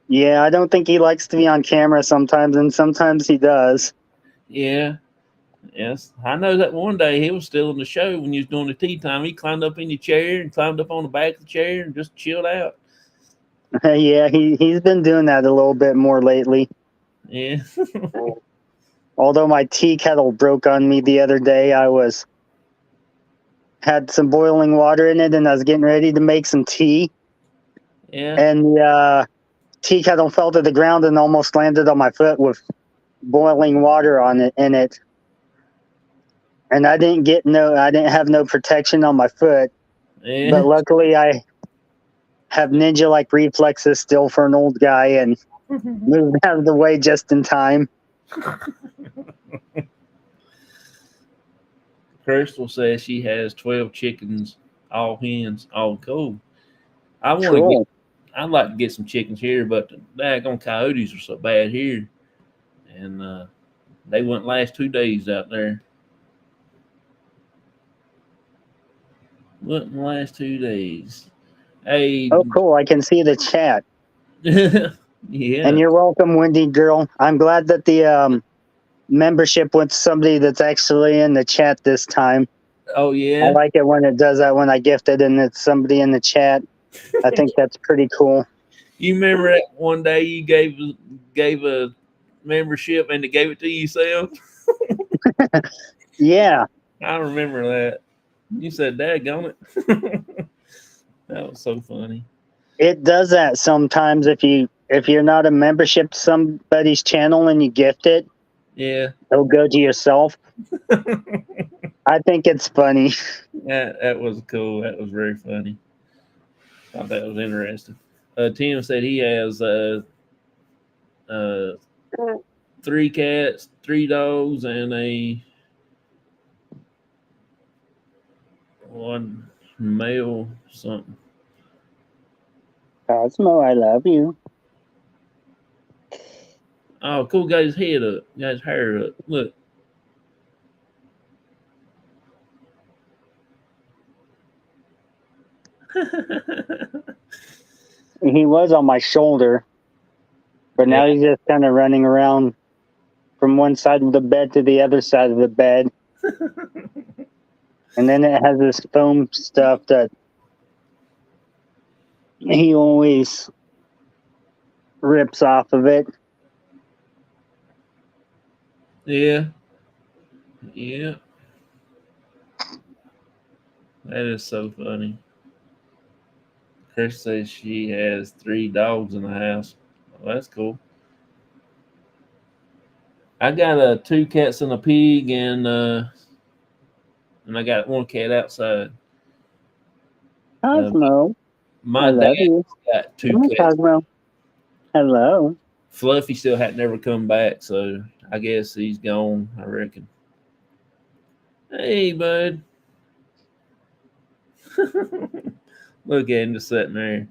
Yeah, I don't think he likes to be on camera sometimes, and sometimes he does. Yeah. Yes. I know that one day he was still in the show when you was doing the tea time. He climbed up in your chair and climbed up on the back of the chair and just chilled out. Yeah, he's been doing that a little bit more lately. Yeah. Although my tea kettle broke on me the other day, had some boiling water in it, and I was getting ready to make some tea. Yeah. And the tea kettle fell to the ground and almost landed on my foot with boiling water on it in it. And I didn't have no protection on my foot. Yeah. But luckily I have ninja-like reflexes still for an old guy, and moved out of the way just in time. Crystal says she has 12 chickens, all hens, all cool. I'd like to get some chickens here, but the daggone coyotes are so bad here. And they wouldn't last 2 days out there. Wouldn't last 2 days. Hey. Oh, cool. I can see the chat. Yeah. And you're welcome, Wendy girl. I'm glad that the membership went to somebody that's actually in the chat this time. Oh, yeah. I like it when it does that, when I gift it and it's somebody in the chat. I think that's pretty cool. You remember that one day you gave a membership and they gave it to yourself? Yeah. I remember that. You said, "Daggone it." That was so funny. It does that sometimes if you're not a membership to somebody's channel and you gift it. Yeah. It'll go to yourself. I think it's funny. That was cool. That was very funny. Thought that was interesting. Tim said he has 3 cats, 3 dogs, and a 1 male something. Cosmo, I love you. Oh, cool. Got his head up. Got his hair up. Look. He was on my shoulder, but now he's just kind of running around from one side of the bed to the other side of the bed. And then it has this foam stuff that he always rips off of it. Yeah. Yeah. That is so funny. Chris says she has 3 dogs in the house. Well, that's cool. I got 2 cats and a pig, and I got 1 cat outside. Cosmo, My I love dad you. got 2 Come on, cats. Cosmo. Hello. Fluffy still had never come back, so I guess he's gone, I reckon. Hey, bud. Look at him just sitting there.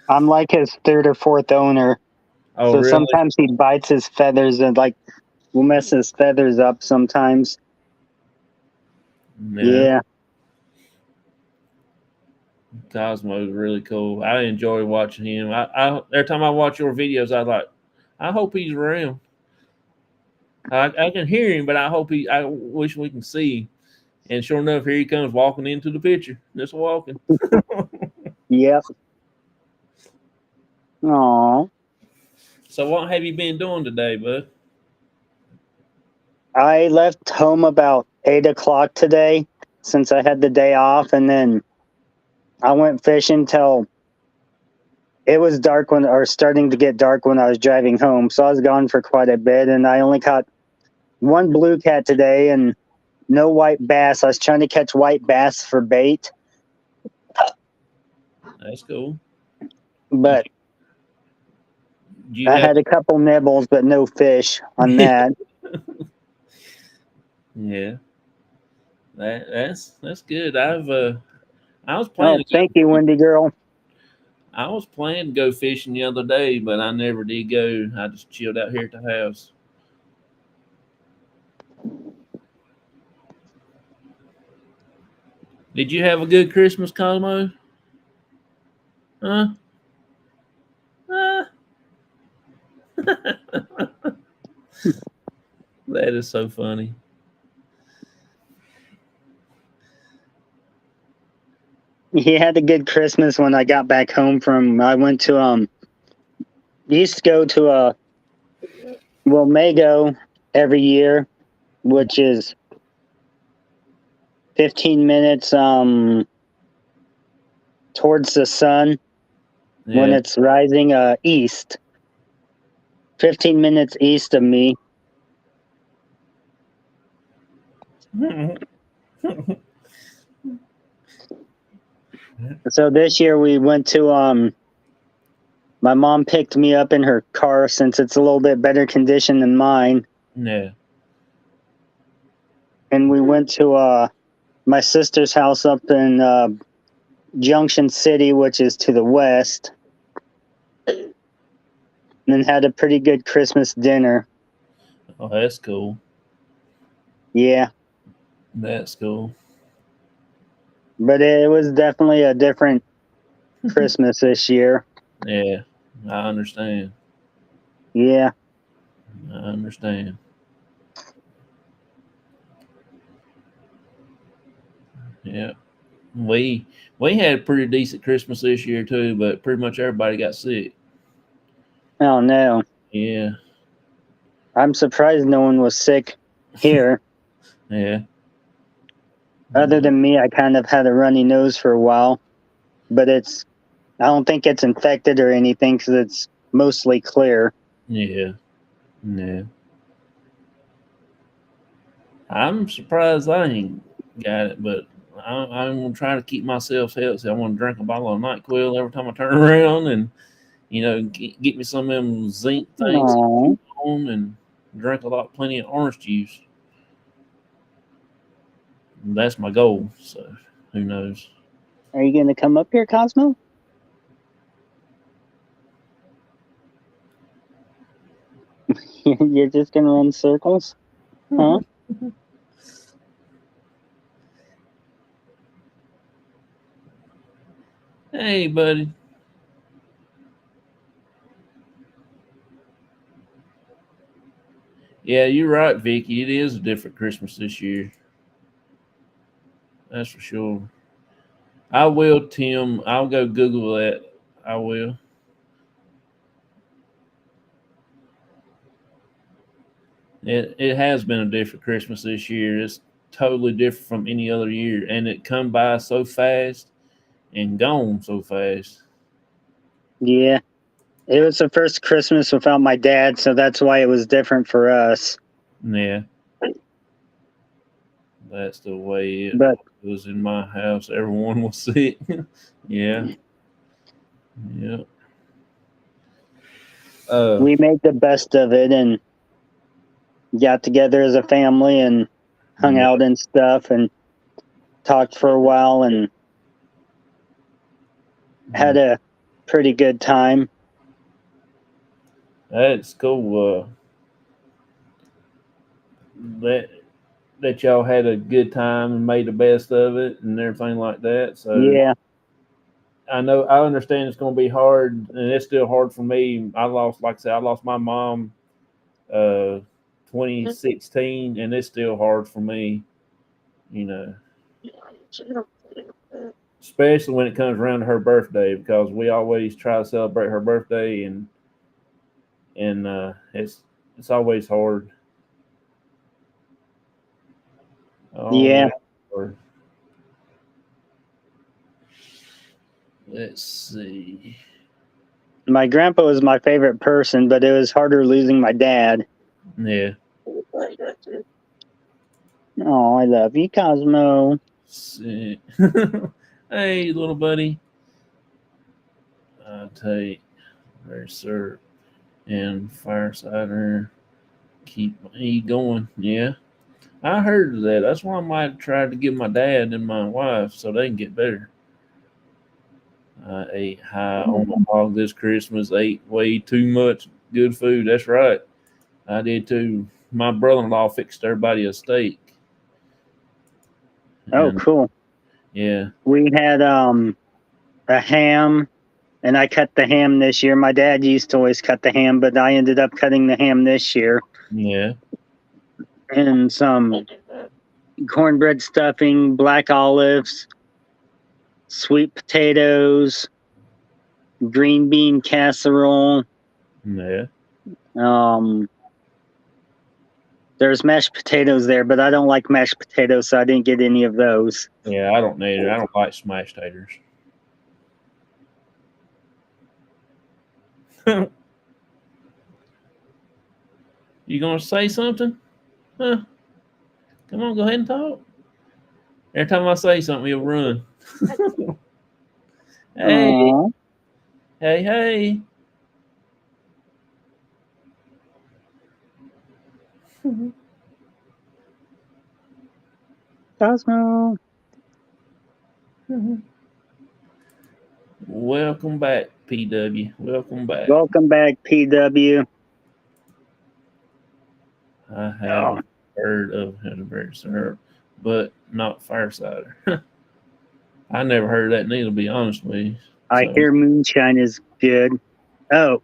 I'm like his third or fourth owner. Oh, So really? sometimes he bites his feathers and like will mess his feathers up sometimes. Yeah. Cosmo's really cool. I enjoy watching him. I every time I watch your videos, I like. I hope he's around. I can hear him, but I hope he. I wish we can see. And sure enough, here he comes walking into the picture. Just walking. Yep. Aw. So, what have you been doing today, bud? I left home about 8 o'clock today since I had the day off, and then I went fishing till it was dark or starting to get dark when I was driving home. So I was gone for quite a bit, and I only caught one blue cat today and no white bass. I was trying to catch white bass for bait, That's cool. but Do you I have? had a couple nibbles, but no fish on that. Yeah, that's good. I was Oh, planning to thank you, go. Wendy girl. I was planning to go fishing the other day, but I never did go. I just chilled out here at the house. Did you have a good Christmas, Cosmo? Huh? Huh? That is so funny. He had a good Christmas when I got back home from. I went to used to go to Mago every year, which is 15 minutes towards the sun when Yeah. it's rising east. 15 minutes east of me. So this year we went to my mom picked me up in her car since it's a little bit better condition than mine, Yeah. and we went to my sister's house up in Junction City, which is to the west, and then had a pretty good Christmas dinner. Oh, that's cool. Yeah, That's cool. but it was definitely a different Christmas this year. Yeah, I understand. Yeah. I understand. Yeah. We we had a pretty decent Christmas this year too, but pretty much everybody got sick. Oh no. Yeah. I'm surprised no one was sick here. Yeah. Other Yeah. than me, I kind of had a runny nose for a while, but I don't think it's infected or anything because it's mostly clear. Yeah. Yeah. I'm surprised I ain't got it, but I'm gonna try to keep myself healthy. I want to drink a bottle of NyQuil every time I turn around, and get me some of them zinc things Oh, on, and drink plenty of orange juice. That's my goal. So who knows? are you going to come up here, Cosmo? You're just going to run circles? Huh? Hey, buddy. Yeah, you're right, Vicky. It is a different Christmas this year. That's for sure. I will, Tim. I'll go Google that. I will. It has been a different Christmas this year. It's totally different from any other year, and it come by so fast and gone so fast. Yeah. It was the first Christmas without my dad, so that's why it was different for us. Yeah, that's the way it But was in my house. Everyone was sick. Yeah, yeah. Uh, we made the best of it and got together as a family and hung yeah, out and stuff and talked for a while and had yeah. a pretty good time. That's cool. That y'all had a good time and made the best of it and everything like that. So Yeah. I understand it's going to be hard, and it's still hard for me. Like I said, I lost my mom, 2016, and it's still hard for me. You know, especially when it comes around to her birthday, because we always try to celebrate her birthday, and it's always hard. Yeah. Always hard. Let's see. My grandpa was my favorite person, but it was harder losing my dad. Yeah. Oh, I love you, Cosmo. See. Hey, little buddy. I take very syrup and firesider. Keep me going. Yeah. I heard of that. That's why I might try to give my dad and my wife so they can get better. I ate high on the hog this Christmas. Ate way too much good food. That's right. I did too. My brother-in-law fixed everybody a steak, Oh, and cool. yeah, We had a ham, and I cut the ham this year. My dad used to always cut the ham, but I ended up cutting the ham this year. yeah, And some cornbread stuffing, black olives, sweet potatoes, green bean casserole. yeah, Um, there's mashed potatoes there, but I don't like mashed potatoes, so I didn't get any of those. yeah. I don't need it. I don't like smashed taters. You gonna say something? Huh? Come on, go ahead and talk. Every time I say something, you'll run. Hey, Aww. hey, hey. Cosmo. Welcome back, PW. Welcome back. Welcome back, PW. I Oh, have heard of Heidelberg syrup, but not Firesider. I never heard of that neither, to be honest with you. I So, hear moonshine is good. Oh,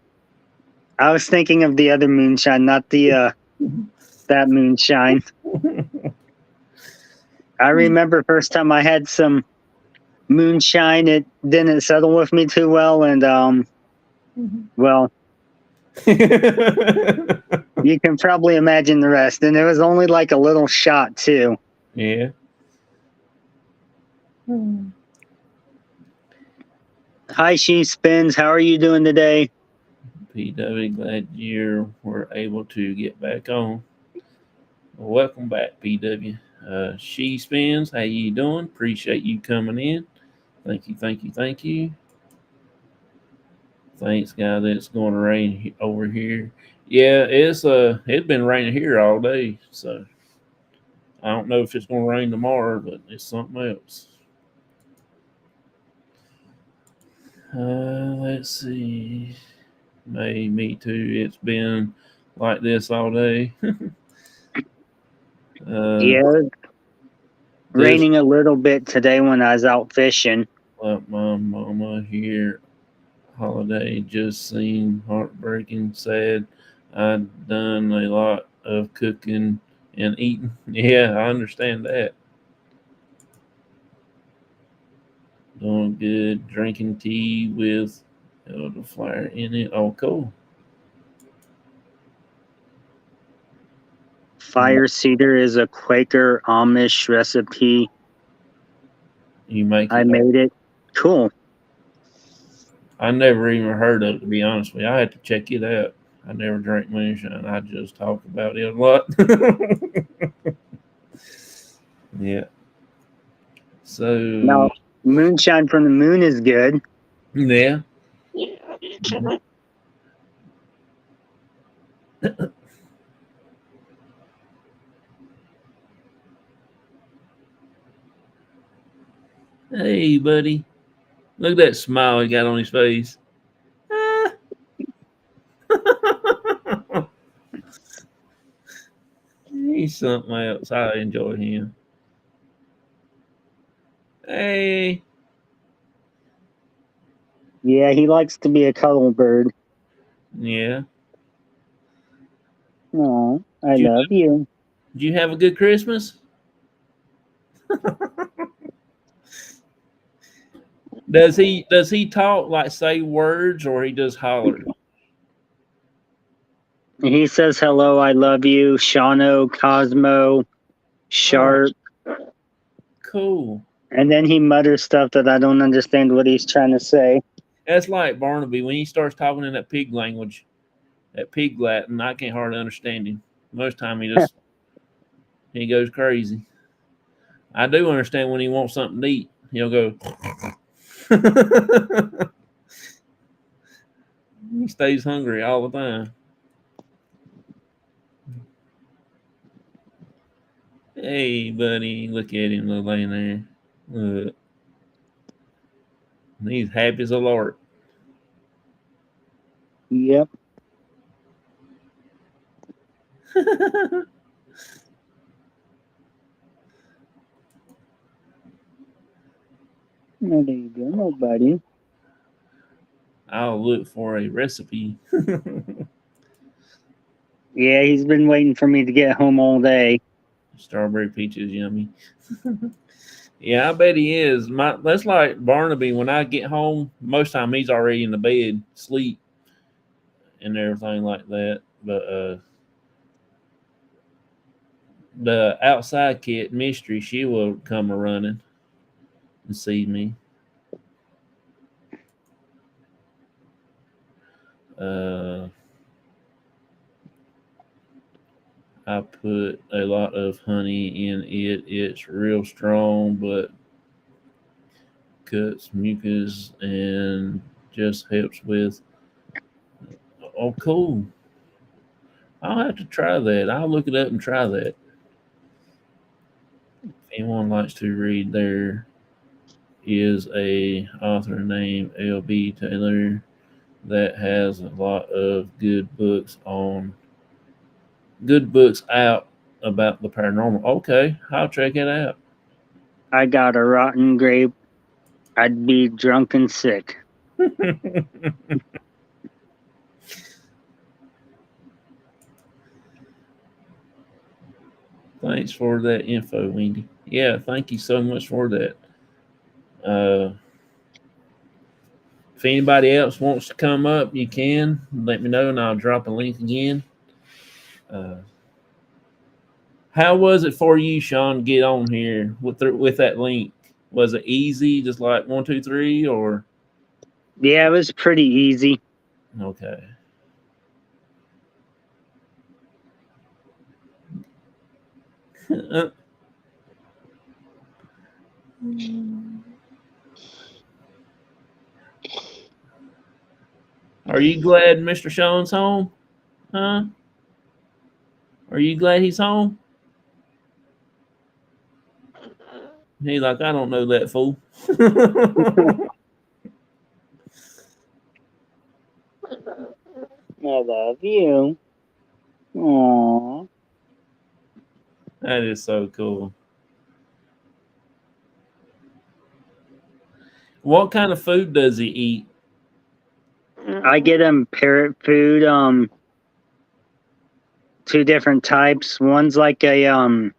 I was thinking of the other moonshine, not the that moonshine. I remember first time I had some moonshine, it didn't settle with me too well, and well, you can probably imagine the rest. And it was only like a little shot too. yeah. Hi, She Spins. How are you doing today? PW, glad you were able to get back on. Welcome back, PW. She Spins, how you doing? Appreciate you coming in. Thank you, thank you, thank you. Thanks, guys. It's going to rain over here. Yeah, it's been raining here all day, so I don't know if it's going to rain tomorrow, but it's something else. Let's see. Me too. It's been like this all day. uh, Yeah, this raining a little bit today when I was out fishing. my mama here holiday just seemed heartbreaking, sad. I'd done a lot of cooking and eating. Yeah, I understand that. Doing good, drinking tea with elderflower in it. Oh, cool. Fire cedar is a Quaker Amish recipe. You make I it. made it. Cool. I never even heard of it, to be honest with you. I had to check it out. I never drank moonshine. I just talk about it a lot. Yeah. So, Now, moonshine from the moon is good. yeah. Hey, buddy. Look at that smile he got on his face. He's something else. I enjoy him. Hey. Yeah, he likes to be a cuddle bird. Yeah. Oh, I Did you, love you. did you have a good Christmas? Does he talk like say words or he just holler? He says hello, I love you, Shano, Cosmo, Oh, Sharp, cool. and then he mutters stuff that I don't understand what he's trying to say. That's like Barnaby when he starts talking in that pig language, that pig Latin. I can't hardly understand him. Most time he goes crazy. I do understand when he wants something to eat. He'll go. He stays hungry all the time. Hey, buddy, look at him laying there. Look, he's happy as a lark. Yep. Oh, there you go, nobody. I'll look for a recipe. Yeah, he's been waiting for me to get home all day. Strawberry peaches, yummy. Yeah, I bet he is. That's like Barnaby. When I get home, most time he's already in the bed, sleep, and everything like that. But the outside kid, Mystery, she will come a running and see me. Uh, I put a lot of honey in it. It's real strong, but cuts mucus and just helps with. Oh, cool. I'll have to try that. I'll look it up and try that. If anyone likes to read, there is a author named L.B. Taylor that has a lot of good books out about the paranormal. Okay, I'll check it out. I got a rotten grape. I'd be drunk and sick. Thanks for that info, Wendy. Yeah, thank you so much for that. Uh, if anybody else wants to come up, you can let me know, and I'll drop a link again. Uh, how was it for you, Sean, to get on here with that link? Was it easy, just like 1, 2, 3, or Yeah, it was pretty easy. okay? Are you glad Mr. Sean's home? Huh? Are you glad he's home? He's like, I don't know that fool. I love you. Aww. That is so cool. What kind of food does he eat? I get him parrot food. Two different types. One's like a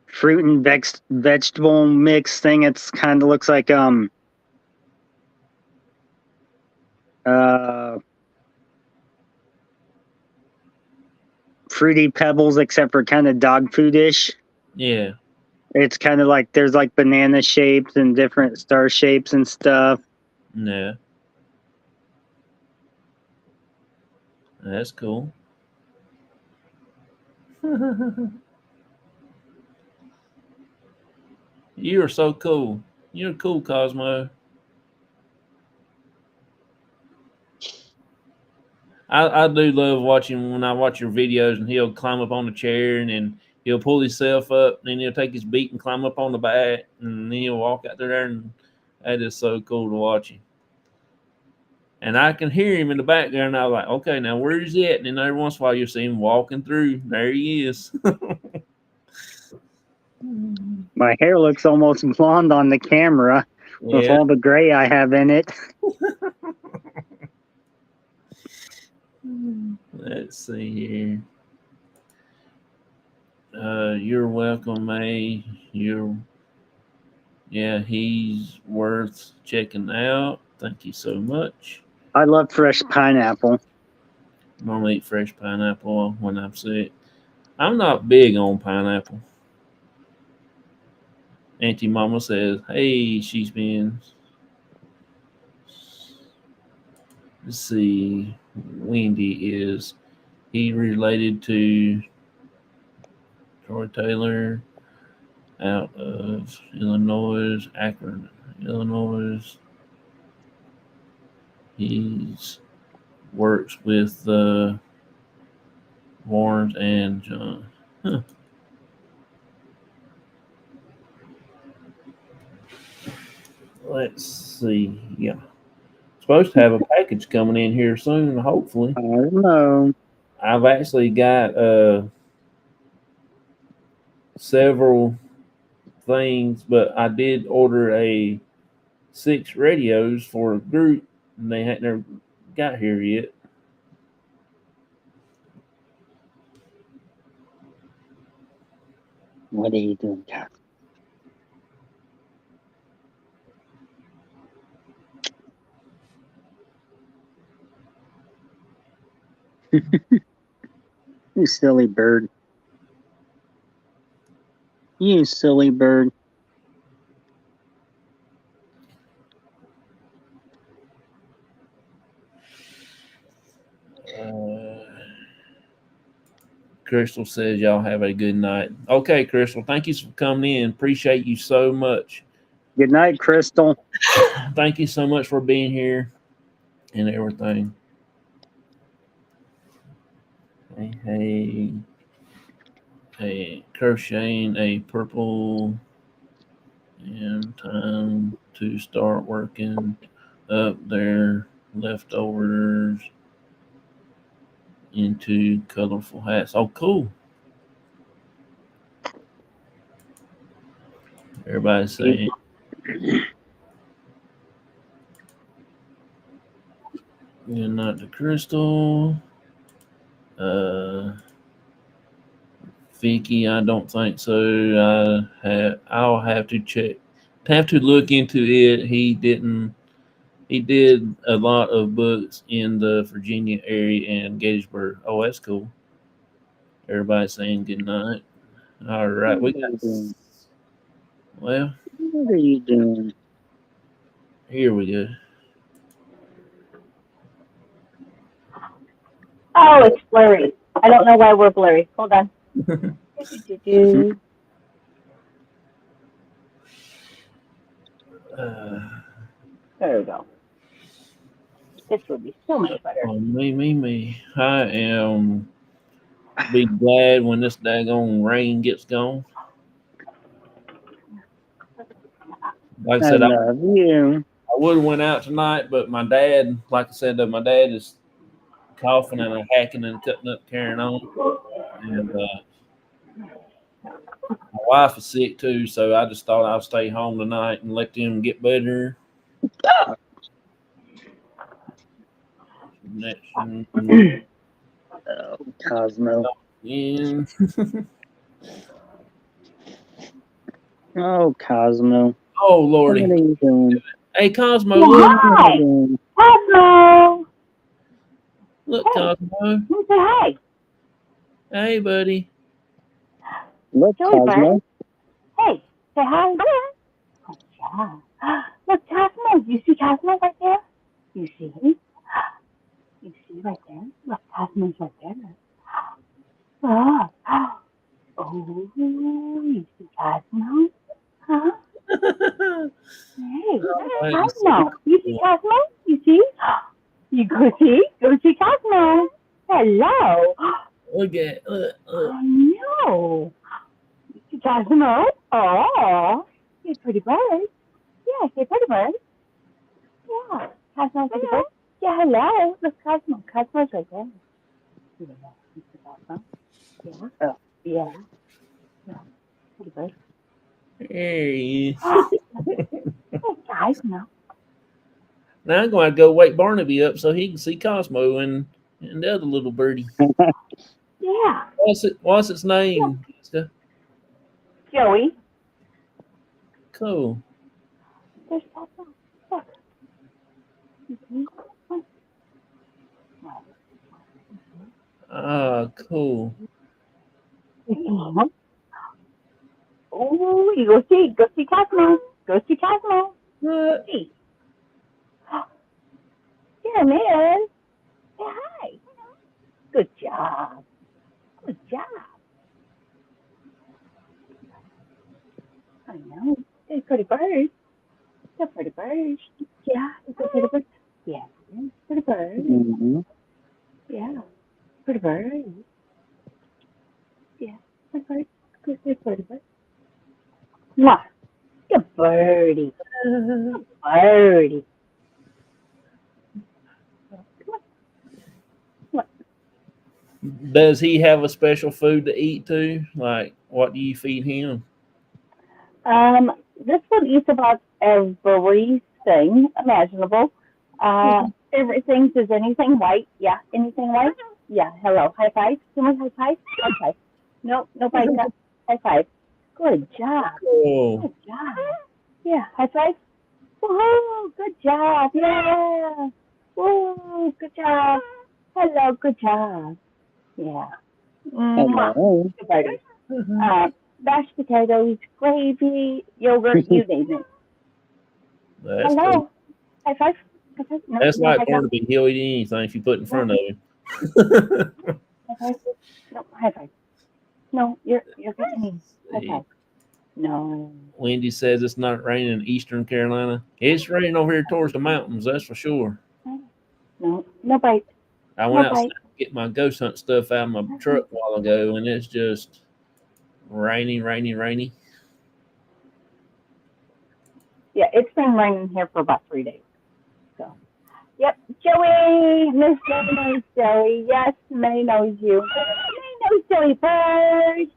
fruit and vegetable mix thing. It's kind of looks like uh fruity pebbles, except for kind of dog foodish. Yeah, It's kind of like there's like banana shapes and different star shapes and stuff. yeah, that's cool. You are so cool. You're cool, Cosmo. I do love watching when I watch your videos and he'll climb up on the chair and then he'll pull himself up and then he'll take his beak and climb up on the back and then he'll walk out there and that is so cool to watch him. And I can hear him in the background. I was like, okay, now where is he at? And then every once in a while you'll see him walking through. There he is. My hair looks almost blonde on the camera with Yeah. all the gray I have in it. Let's see here. You're welcome, May. He's worth checking out. Thank you so much. I love fresh pineapple. Normally eat fresh pineapple when I'm sick. I'm not big on pineapple. Auntie Mama says, hey, she's been. Let's see. Wendy is he related to Troy Taylor out of Illinois, Akron, Illinois. He's works with Warren and John. Huh. Let's see. Yeah. Supposed to have a package coming in here soon, hopefully. I don't know. I've actually got several things, but I did order 6 radios for a group, and they hadn't never got here yet. What are you doing, Cat? You silly bird. You silly bird. Crystal says y'all have a good night. Okay, Crystal, thank you for coming in. Appreciate you so much. Good night, Crystal. Thank you so much for being here and everything. Hey, crocheting a purple and time to start working up their leftovers into colorful hats. Oh, cool. Everybody's saying good night to Crystal. Vicky, I don't think so. I'll have to check. Have to look into it. He didn't. He did a lot of books in the Virginia area and Gettysburg. Oh, that's cool. Everybody's saying good night. All right, we got. Well, What are you doing? here we go. Oh, it's blurry. I don't know why we're blurry. Hold on. There we go. This would be so much better. Oh, me. I am be glad when this daggone rain gets gone. Like I said, I love you. would have went out tonight, but my dad, like I said, my dad is coughing and hacking and cutting up, carrying on, and my wife is sick too. So I just thought I'd stay home tonight and let them get better. Connection. Oh, Cosmo. In. Oh, Cosmo. Oh, Lordy. What are you doing? Hey, Cosmo. Hi. Cosmo. Look, Hey. Cosmo. Say hi. Hey, buddy. Look, Joey Cosmo. Bird. Hey, say hi. Oh, yeah. Look, Cosmo. You see Cosmo right there? You see him? You see right there? Look, Cosmo's right there. Oh, oh, you see Cosmo? Huh? Hey, Cosmo. You see Cosmo? You see? You go see Cosmo. Hello. Look at I know. You see Cosmo? Oh, you pretty bird. Yeah, you pretty bird. Yeah, Cosmo, pretty bird. Yeah, hello. Look, Cosmo. Cosmo's right there. Yeah, you see Cosmo? Yeah. Oh, yeah. Yeah, pretty bird. Hey. Oh, guys, no. Now I'm going to go wake Barnaby up so he can see Cosmo and the other little birdie. Yeah. What's its name? Joey. Cool. There's Cosmo. Look. Mhm. Cool. Mhm. Oh, you go see. Go see Cosmo. Go see Cosmo. What? See. Here, man. Say hi. Good job. Good job. I know. They're pretty birds. They're pretty birds. Yeah, they're pretty birds. Yeah, pretty birds. Mm-hmm. Yeah, pretty birds. Yeah, pretty birds. Good, good pretty birds. Mwah. Good birdie. Good birdie. Come Does he have a special food to eat too? Like, what do you feed him? on. This one eats about everything imaginable. Favorite things is anything white. Yeah, anything white. Yeah, hello. High five. Come on, high five. High five. No, no bite. High five. Good job. Oh, Good job. Yeah, high five. Woohoo! Good job. Yeah. Woo! Good job. Hello. Good job. Yeah. Mwah. Hello. Good birdie. Mashed potatoes, gravy, yogurt, you name it. that's cool. Hello. High five. High five. No, That's no like high five. Barnaby. He'll eat anything if you put in No, front of him. high five. No, high five. No, you're getting me. High five. No. Wendy says it's not raining in Eastern Carolina. It's raining over here towards the mountains, that's for sure. No, no bite. I No went outside bite. to get my ghost hunt stuff out of my truck a while ago, and it's just rainy, rainy, rainy. Yeah, it's been raining here for about 3 days. So, yep, Joey, Miss May knows Joey. Yes, May knows you. May knows Joey first.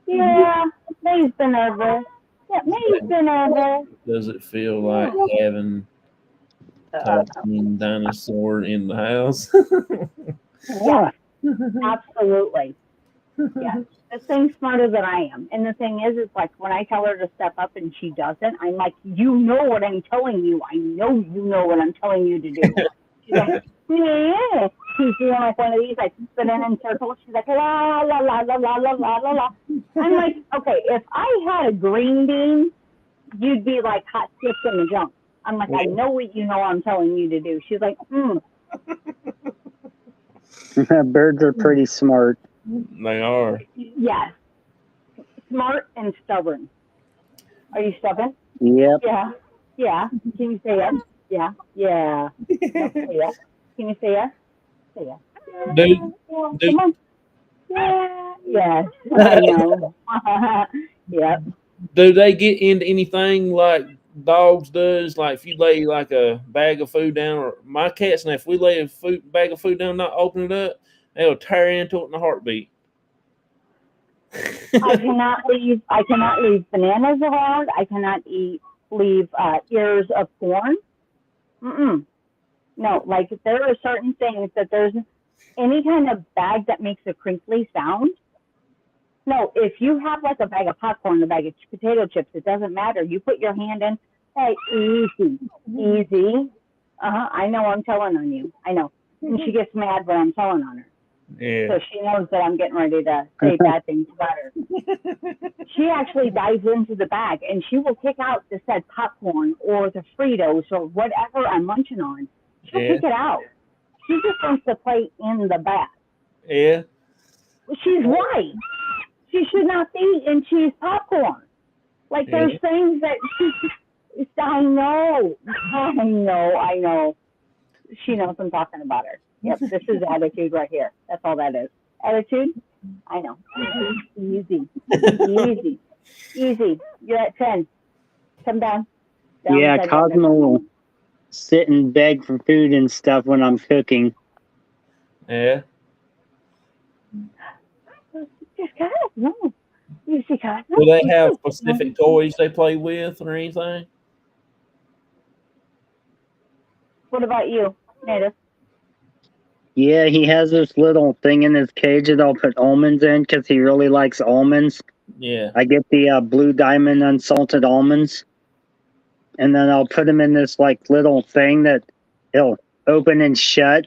Yeah, May's been over. Yeah, May's been over. Does it feel like having talking dinosaur in the house? Yes, absolutely. Yes. This thing's smarter than I am. And the thing is like when I tell her to step up and she doesn't, I'm like, you know what I'm telling you. I know you know what I'm telling you to do. She's like, yeah. She's doing like one of these, like spinning in circles. She's like, la, la, la, la, la, la, la, la, la. I'm like, okay, if I had a green bean, you'd be like hot skips in the junk. I'm like, I know what you know I'm telling you to do. She's like, Birds are pretty smart. They are. yes. Smart and stubborn. Are you stubborn? Yep. Yeah. Yeah. Can you say yes? Yeah. Yeah. No, say yes. Can you say yes? Say yes. Dude, Come on. Yeah. Yes. I know. Yep. do they get into anything like dogs does? Like if you lay like a bag of food down, or my cats, now if we lay a bag of food down, not open it up, they'll tear into it in a heartbeat. I cannot leave bananas around. I cannot leave ears of corn. No, like there are certain things that there's any kind of bag that makes a crinkly sound. No, if you have like a bag of popcorn, a bag of potato chips, it doesn't matter. You put your hand in, hey, easy, easy. I know I'm telling on you. I know. And she gets mad when I'm telling on her. Yeah. So she knows that I'm getting ready to say bad things about her. She actually dives into the bag and she will pick out the said popcorn or the Fritos or whatever I'm munching on. She'll pick it out. She just wants to play in the bag. Yeah. She's right. She should not be in cheese popcorn. Like there's things that I know. She knows I'm talking about her. Yep, this is attitude right here. That's all that is. Attitude? I know. Easy. Easy. Easy. You're at 10. Come down. Yeah, Cosmo will sit and beg for food and stuff when I'm cooking. Yeah. Just kind of no. You see Cosmo? Do they have specific toys they play with or anything? What about you, Native? Yeah, he has this little thing in his cage that I'll put almonds in because he really likes almonds. Yeah. I get the blue diamond unsalted almonds, and then I'll put him in this like little thing that he'll open and shut,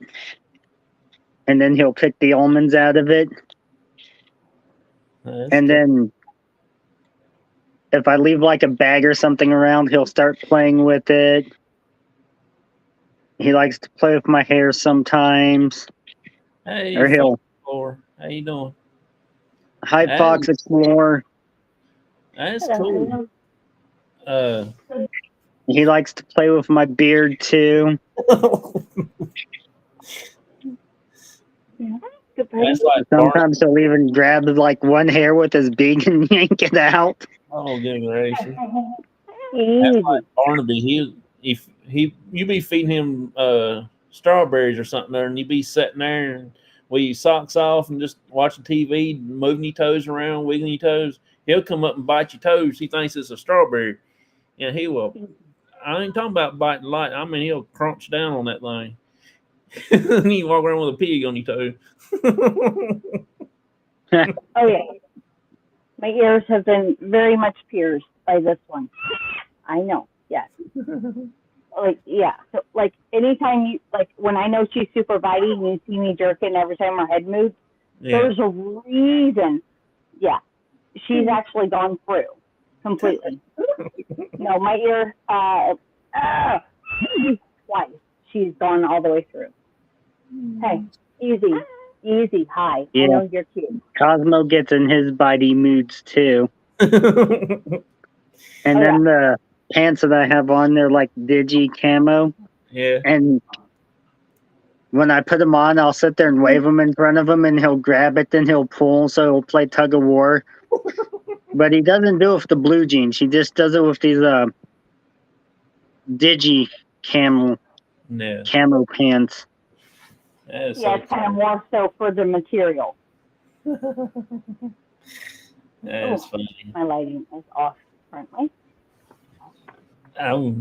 and then he'll pick the almonds out of it. That's And cool. then if I leave like a bag or something around, he'll start playing with it. He likes to play with my hair sometimes, Hey, or he'll Fox, how you doing? Hi That Fox is, Explorer. that's Hello. cool. He likes to play with my beard too. Yeah, good buddy. That's like Sometimes he'll even grab like one hair with his beak and yank it out. oh, good gracious. That's Easy. like Barnaby. You be feeding him strawberries or something there, and you be sitting there and with your socks off and just watching TV, moving your toes around, wiggling your toes. He'll come up and bite your toes. He thinks it's a strawberry, and he will. I ain't talking about biting light. I mean, he'll crunch down on that thing. And you walk around with a pig on your toe. Oh yeah. My ears have been very much pierced by this one. I know. Yes. Like yeah. So like anytime you like when I know she's super bitey and you see me jerking every time her head moves, Yeah. there's a reason. Yeah. She's actually gone through completely. No, my ear twice. She's gone all the way through. Hey, easy, hi. Yeah. I know you're cute. Cosmo gets in his bitey moods too. And Oh, then the pants that I have on, they're like digi camo. Yeah. And when I put them on, I'll sit there and wave them in front of him, and he'll grab it, then he'll pull, so he'll play tug of war. But he doesn't do it with the blue jeans. He just does it with these digi camo pants. That's yeah, so it's kind of more so for the material. That's funny. My lighting is off currently. I'll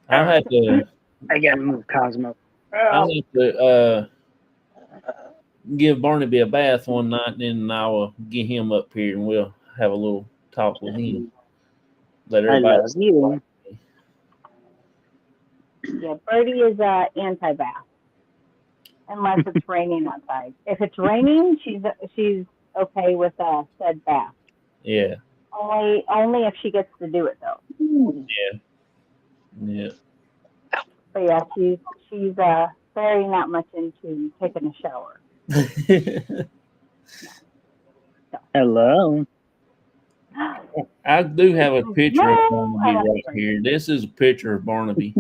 have to. I gotta move Cosmo. I'll have to give Barnaby a bath one night, and then I will get him up here, and we'll have a little talk with him. Let I everybody. love you. Yeah, Birdie is anti-bath unless it's raining outside. If it's raining, she's okay with said bath. Yeah. Only if she gets to do it though. Yeah. But yeah, she's very not much into taking a shower. Hello. I do have a picture of Barnaby right here. This is a picture of Barnaby.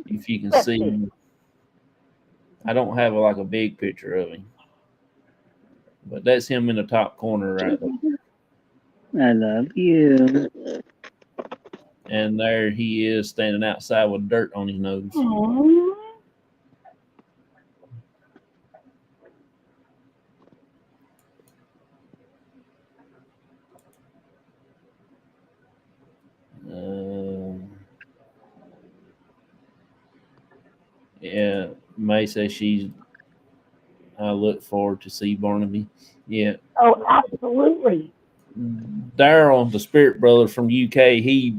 If you can see him. I don't have like a big picture of him. But that's him in the top corner right there. I love you. And there he is standing outside with dirt on his nose. Yeah, May says I look forward to see Barnaby. Yeah. Oh, absolutely. Daryl, the spirit brother from UK, he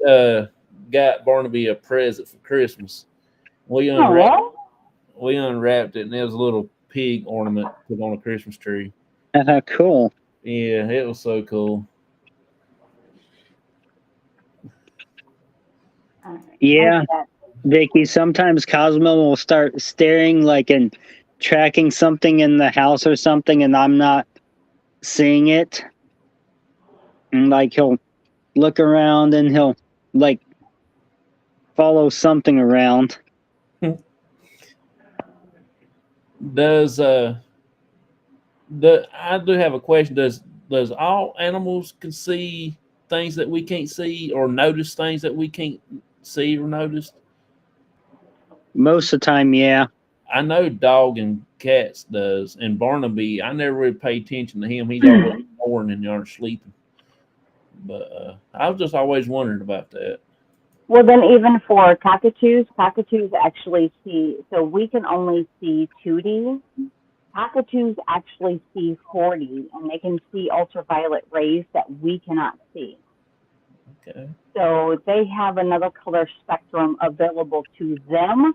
got Barnaby a present for Christmas. We unwrapped it, and there was a little pig ornament put on a Christmas tree. Cool. Yeah, it was so cool. Yeah, Vicky, sometimes Cosmo will start staring like and tracking something in the house or something, and I'm not seeing it. And like he'll look around and he'll like follow something around. Does I do have a question. Does all animals can see things that we can't see, or notice things that we can't see or notice? Most of the time, yeah. I know dog and cats does, and Barnaby, I never really pay attention to him. He's always snoring and you're sleeping. But I was just always wondering about that. Well, then even for cockatoos actually see, so we can only see 2D. Cockatoos actually see 4D, and they can see ultraviolet rays that we cannot see. Okay. So they have another color spectrum available to them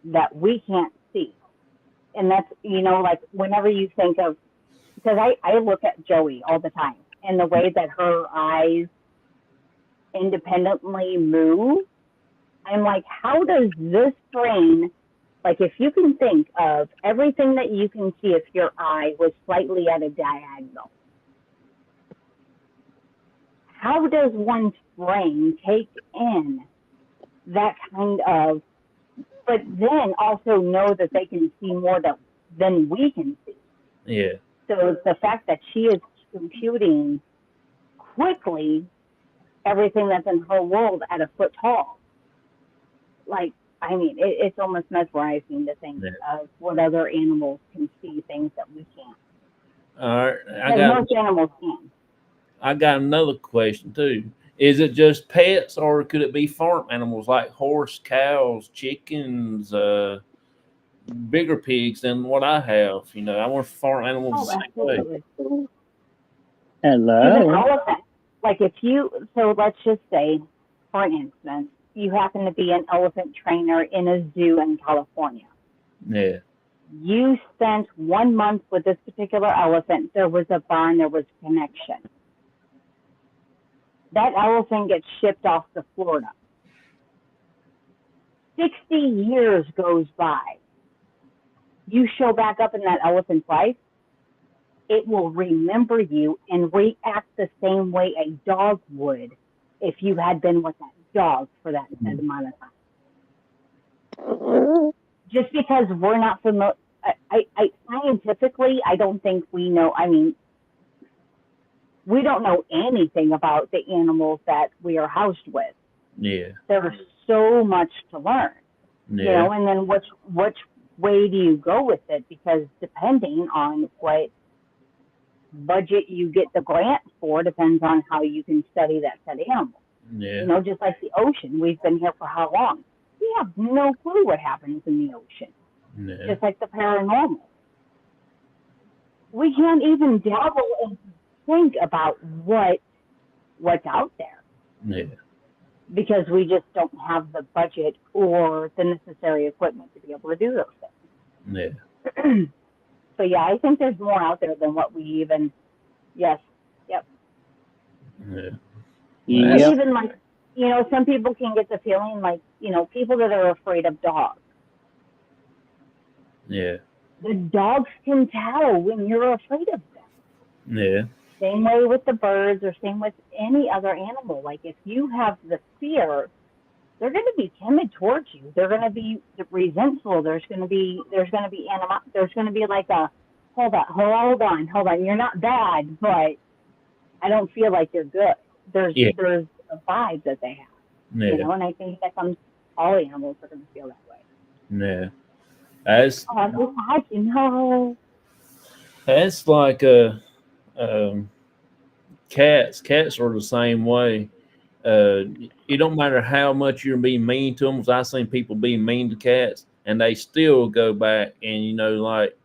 that we can't see. And that's, like whenever you think of, because I look at Joey all the time and the way that her eyes independently move, I'm like, how does this brain, like if you can think of everything that you can see if your eye was slightly at a diagonal, how does one's brain take in that kind of, but then also know that they can see more than we can see? Yeah. So the fact that she is computing quickly everything that's in her world at a foot tall, like, I mean, it's almost mesmerizing to think of what other animals can see things that we can't. All right. Most animals can. I got another question too. Is it just pets, or could it be farm animals like horse, cows, chickens, bigger pigs than what I have? I want farm animals the same way. Absolutely. Hello. Even elephants. Like so let's just say, for instance, you happen to be an elephant trainer in a zoo in California. Yeah. You spent 1 month with this particular elephant. There was a bond, there was a connection. That elephant gets shipped off to Florida. 60 years goes by. You show back up in that elephant's life, it will remember you and react the same way a dog would if you had been with that dog for that amount of time. Just because we're not familiar, scientifically, I don't think we know. I mean, we don't know anything about the animals that we are housed with. Yeah. There's so much to learn. Yeah. And then which way do you go with it? Because depending on what budget you get the grant for depends on how you can study that set of animals. Yeah. Just like the ocean, we've been here for how long? We have no clue what happens in the ocean. Yeah. Just like the paranormal. We can't even dabble and think about what's out there. Yeah. Because we just don't have the budget or the necessary equipment to be able to do those things. Yeah. So yeah, I think there's more out there than what we even. Yes. Yep. Yeah. Yep. Even like, some people can get the feeling like, people that are afraid of dogs. Yeah. The dogs can tell when you're afraid of them. Yeah. Same way with the birds, or same with any other animal. Like if you have the fear, they're going to be timid towards you. They're going to be resentful. There's going to be there's going to be like a hold on. You're not bad, but I don't feel like you're good. There's a vibe that they have. Yeah. And I think that all animals are going to feel that way. Yeah. That's that's like cats. Cats are the same way. It don't matter how much you're being mean to them. 'Cause I've seen people being mean to cats, and they still go back and like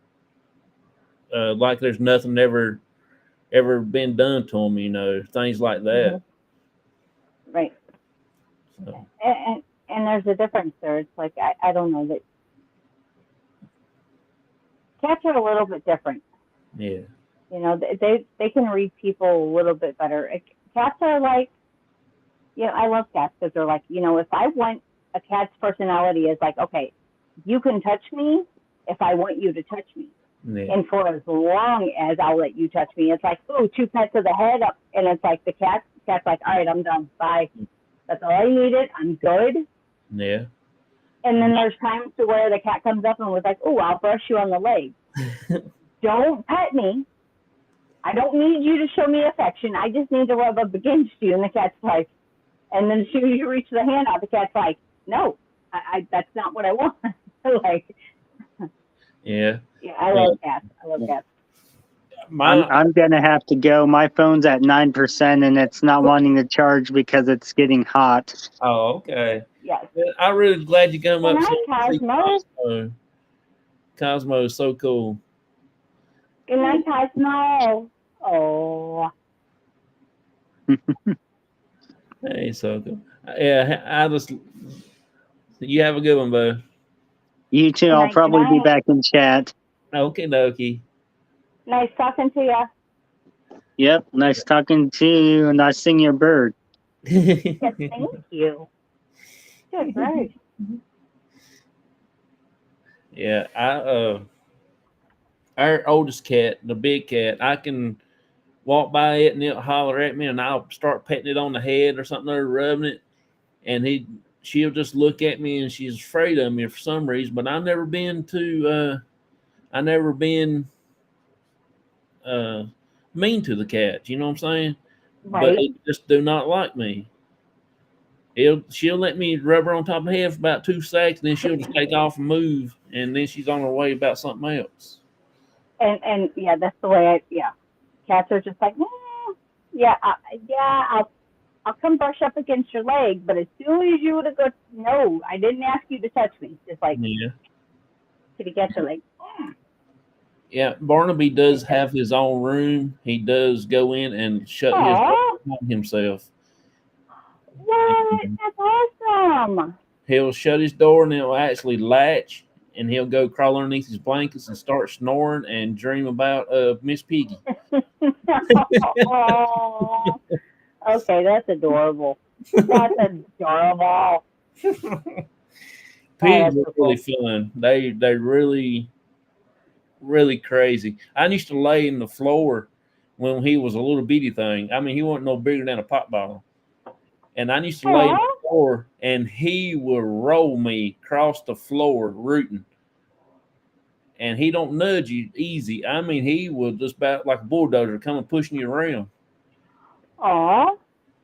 there's nothing ever been done to them. Things like that. Mm-hmm. Right. So. And there's a difference there. It's like I don't know that cats are a little bit different. Yeah. They can read people a little bit better. Cats are like, I love cats because they're like, if I want a cat's personality is like, okay, you can touch me if I want you to touch me. Yeah. And for as long as I'll let you touch me, it's like, ooh, 2 pets to the head, and it's like the cat's like, all right, I'm done. Bye. That's all I needed. I'm good. Yeah. And then there's times to where the cat comes up and was like, ooh, I'll brush you on the leg. Don't pet me. I don't need you to show me affection. I just need to rub up against you. And the cat's like, and then you reach the hand out. The cat's like, no, that's not what I want. Yeah. Yeah, I love cats. I'm gonna have to go. My phone's at 9% and it's not wanting to charge because it's getting hot. Oh, okay. Yes. I'm really glad you come Good up night, here to see Cosmo. Cosmo. Cosmo is so cool. Good night, Cosmo. Oh. Hey, so cool. Yeah, I just you have a good one, Bo. You too. Good I'll night, good probably be night. back in chat. Okie dokie. Nice talking to you. Yep. Nice talking to you, and I sing your bird. Yes, thank you. Good bird. Yeah, our oldest cat, the big cat, I can walk by it and it'll holler at me, and I'll start petting it on the head or something, or rubbing it, and she'll just look at me, and she's afraid of me for some reason. But I never been uh, mean to the cat. You know what I'm saying? But Right. it just do not like me. She'll let me rub her on top of the head for about 2 seconds, then she'll just take off and move, and then she's on her way about something else. And yeah, that's the way cats are just like, yeah, I'll come brush up against your leg, but as soon as you would have go, no, I didn't ask you to touch me. Just like, Yeah. kitty cats are like, Yeah, Barnaby does have his own room. He does go in and shut his door aw, on himself. what? And That's awesome. he'll shut his door and it'll actually latch, and he'll go crawl underneath his blankets and start snoring and dream about Miss Piggy. Oh, okay, that's adorable. That's adorable. Pigs That's are so really cool. fun. They really really crazy. I used to lay in the floor when he was a little bitty thing. I mean, he wasn't no bigger than a pop bottle. And I used to lay in Aw, the floor, and he would roll me across the floor rooting. And he don't nudge you easy. I mean, he was just about like a bulldozer coming pushing you around. aw.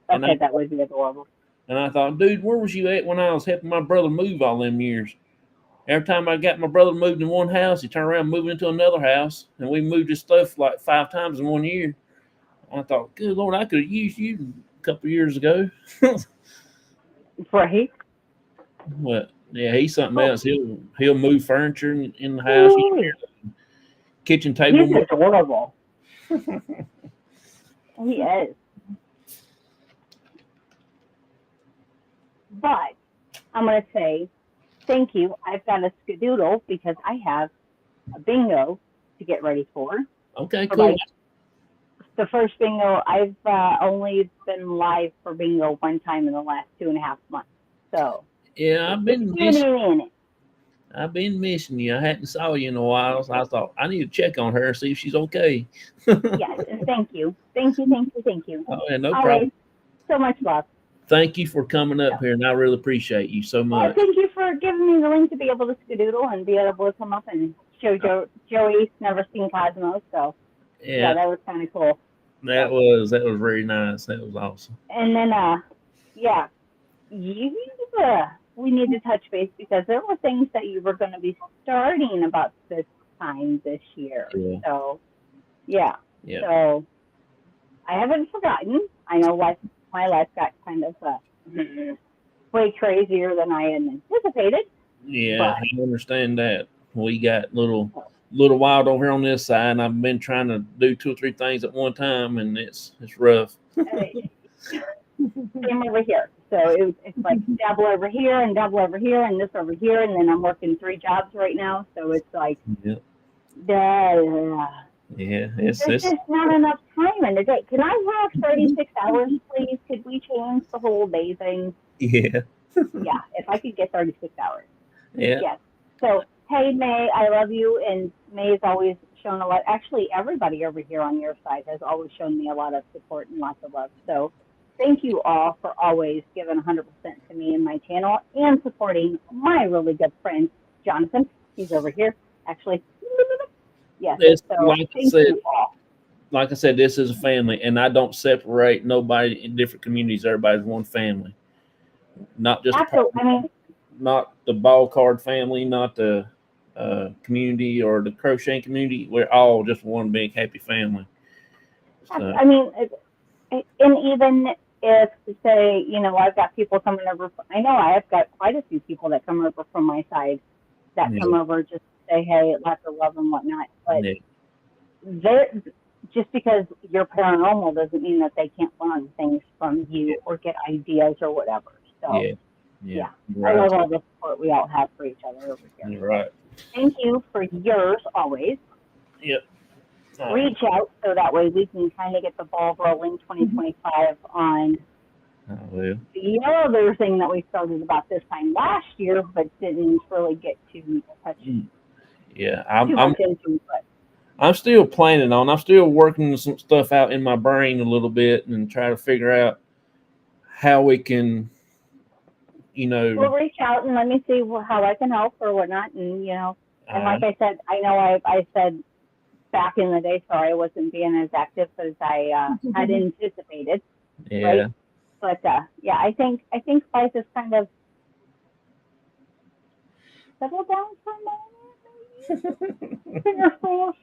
And I Okay, that would be adorable. and I thought, dude, where was you at when I was helping my brother move all them years? Every time I got my brother moved in one house, he turned around and moved into another house, and we moved his stuff like 5 times in 1 year. I thought, good Lord, I could have used you a couple of years ago. Right? But yeah, he's something Oh, else. He'll move furniture in the house, ooh, kitchen table. he's adorable. He is. But I'm going to say thank you. I've got a skadoodle because I have a bingo to get ready for. Okay, For cool. the first bingo, I've only been live for bingo one time in the last 2.5 months. So Yeah, it's just in it. I've been missing you. I hadn't saw you in a while, so I thought I need to check on her, see if she's okay. Yes, and thank you. Thank you, thank you, thank you. Oh, yeah, no Always problem. so much love. Thank you for coming So, up here, and I really appreciate you so much. thank you for giving me the link to be able to skadoodle and be able to come up and show Joey's never seen Cosmo. So, yeah, Yeah, that was kind of cool. that So, was very nice. That was awesome. and then, yeah, you, we need to touch base because there were things that you were going to be starting about this time this year. Yeah, So, yeah. yeah, So, I haven't forgotten. I know my life got kind of way crazier than I had anticipated, yeah. but I understand that. We got little wild over here on this side, and I've been trying to do 2 or 3 things at one time, and it's rough. same over here. So it's like double over here and double over here and this over here, and then I'm working 3 jobs right now. So it's like, Yeah, duh. yeah. There's It's just not enough time in the day. Can I have 36 hours, please? Could we change the whole day thing? yeah, Yeah, if I could get 36 hours. yeah, Yes. So, hey, May, I love you. And May has always shown a lot. Actually, everybody over here on your side has always shown me a lot of support and lots of love. So, thank you all for always giving 100% to me and my channel and supporting my really good friend, Jonathan. He's over here, actually. Yes. it's So, thank you all. like I said, this is a family, and I don't separate nobody in different communities. Everybody's one family, not just Absolutely. I mean, not the ball card family, not the community or the crocheting community. We're all just one big happy family. So, I mean, and even if, say, I've got people coming over, I know I have got quite a few people that come over from my side that yeah, come over just to say, hey, lots of love and whatnot. But yeah, they're, just because you're paranormal doesn't mean that they can't learn things from you or get ideas or whatever. So, yeah, yeah. yeah, I Right. love all the support we all have for each other over here. You're So, right. thank you for yours always. Yep. Reach out so that way we can kind of get the ball rolling 2025 on I will. the other thing that we started about this time last year, but didn't really get to touch Yeah, too much into. But I'm still planning on. I'm still working some stuff out in my brain a little bit and try to figure out how we can, we'll reach out and let me see how I can help or whatnot. And and like I said, I know I said back in the day, sorry I wasn't being as active as I had anticipated, yeah, right? But yeah, I think life is kind of settled down for a moment. Fingers crossed.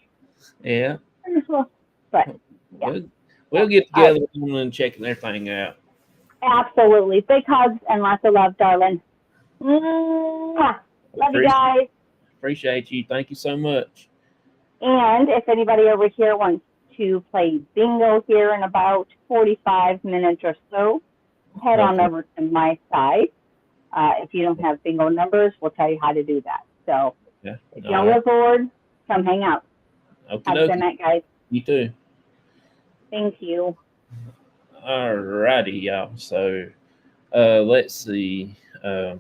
yeah. Fingers crossed. But yeah, We'll get together and checking everything out. absolutely. Big hugs and lots of love, darling. Mwah. Love you guys. Appreciate you. Thank you so much. And if anybody over here wants to play bingo here in about 45 minutes or so, head on over to my side. If you don't have bingo numbers, we'll tell you how to do that. So if you don't get bored, come hang out. Have a good night, guys. You too. Thank you. All righty, y'all. So let's see. I'm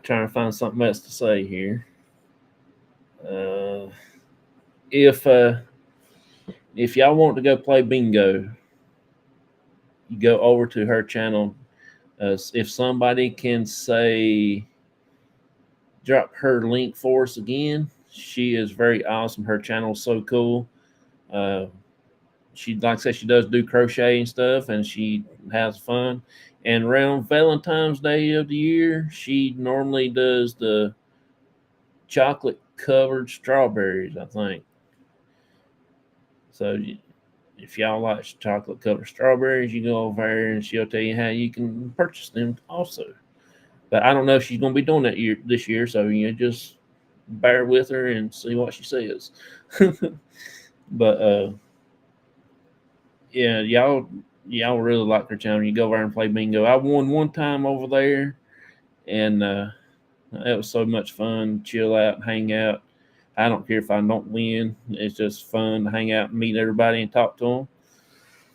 trying to find something else to say here. If y'all want to go play bingo, you go over to her channel. If somebody can say, drop her link for us again, she is very awesome. Her channel's so cool. She, like I said, she does do crochet and stuff, and she has fun. And around Valentine's Day of the year, she normally does the chocolate covered strawberries, I think. So if y'all like chocolate covered strawberries, you go over there and she'll tell you how you can purchase them also. But I don't know if she's going to be doing that this year, so just bear with her and see what she says. But yeah, y'all really like her channel. You go over and play bingo. I won one time over there, and it was so much fun. Chill out, hang out. I don't care if I don't win. It's just fun to hang out and meet everybody and talk to them.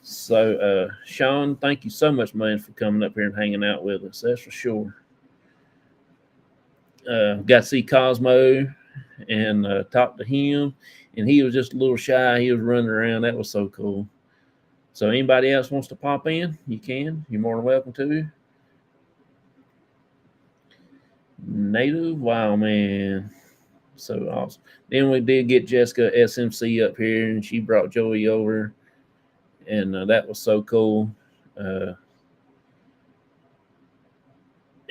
So, Sean, thank you so much, man, for coming up here and hanging out with us. That's for sure. Got to see Cosmo and talk to him, and he was just a little shy. He was running around. That was so cool. So anybody else wants to pop in, you can. You're more than welcome to. Native, wow, man. So awesome. Then we did get Jessica SMC up here, and she brought Joey over, and that was so cool. It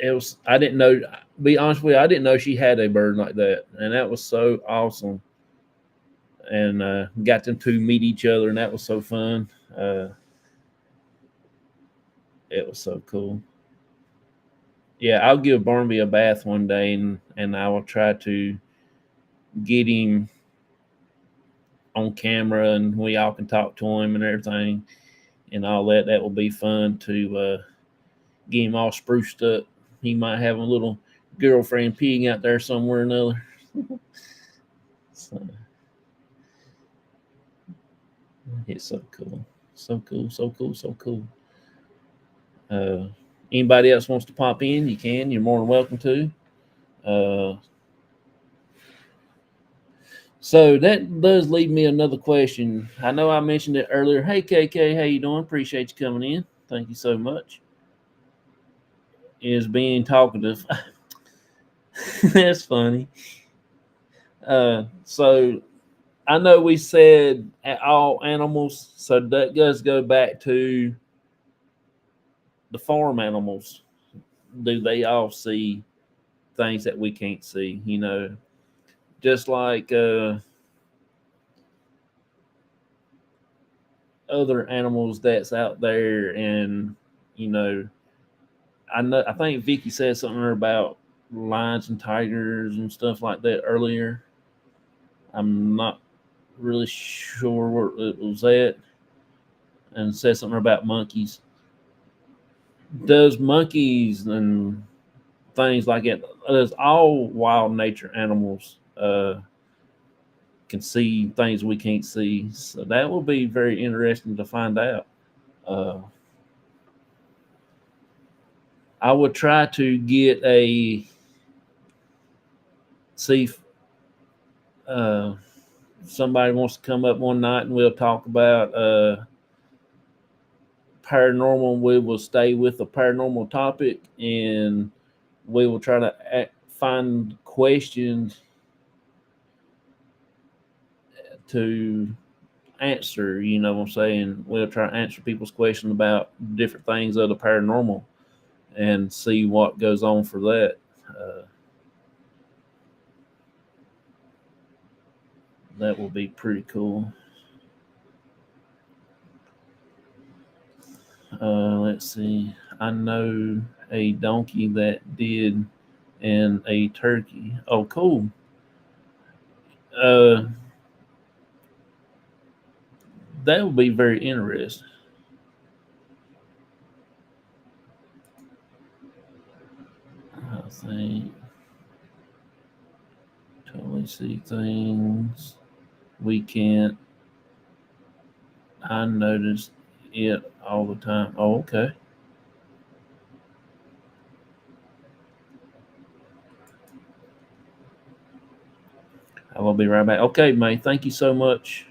was, I didn't know, be honest with you, I didn't know she had a bird like that, and that was so awesome. And got them to meet each other, and that was so fun. It was so cool. Yeah, I'll give Barnaby a bath one day, and I will try to get him on camera, and we all can talk to him and everything, and all that. That will be fun to get him all spruced up. He might have a little girlfriend peeing out there somewhere or another. So, it's so cool. So cool, so cool, so cool. Anybody else wants to pop in, you can. You're more than welcome to. So that does leave me another question. I know I mentioned it earlier. Hey, KK, how you doing? Appreciate you coming in. Thank you so much. Is being talkative. That's funny. So I know we said all animals, so that does go back to the farm animals. Do they all see things that we can't see, you know, just like other animals that's out there. And, you know, I think Vicky said something about lions and tigers and stuff like that earlier. I'm not really sure where it was at, and said something about monkeys. Does monkeys and things like that, does all wild nature animals can see things we can't see? So that will be very interesting to find out. Uh, I would try to get a see if uh, somebody wants to come up one night and we'll talk about paranormal. We will stay with the paranormal topic, and we will try to find questions to answer. You know what I'm saying? We'll try to answer people's questions about different things of the paranormal and see what goes on for that. That will be pretty cool. Let's see. I know a donkey that did, and a turkey. Oh, cool. Uh, that would be very interesting. I think totally see things we can't. I notice it all the time. Oh, okay. I will be right back. Okay, May. Thank you so much.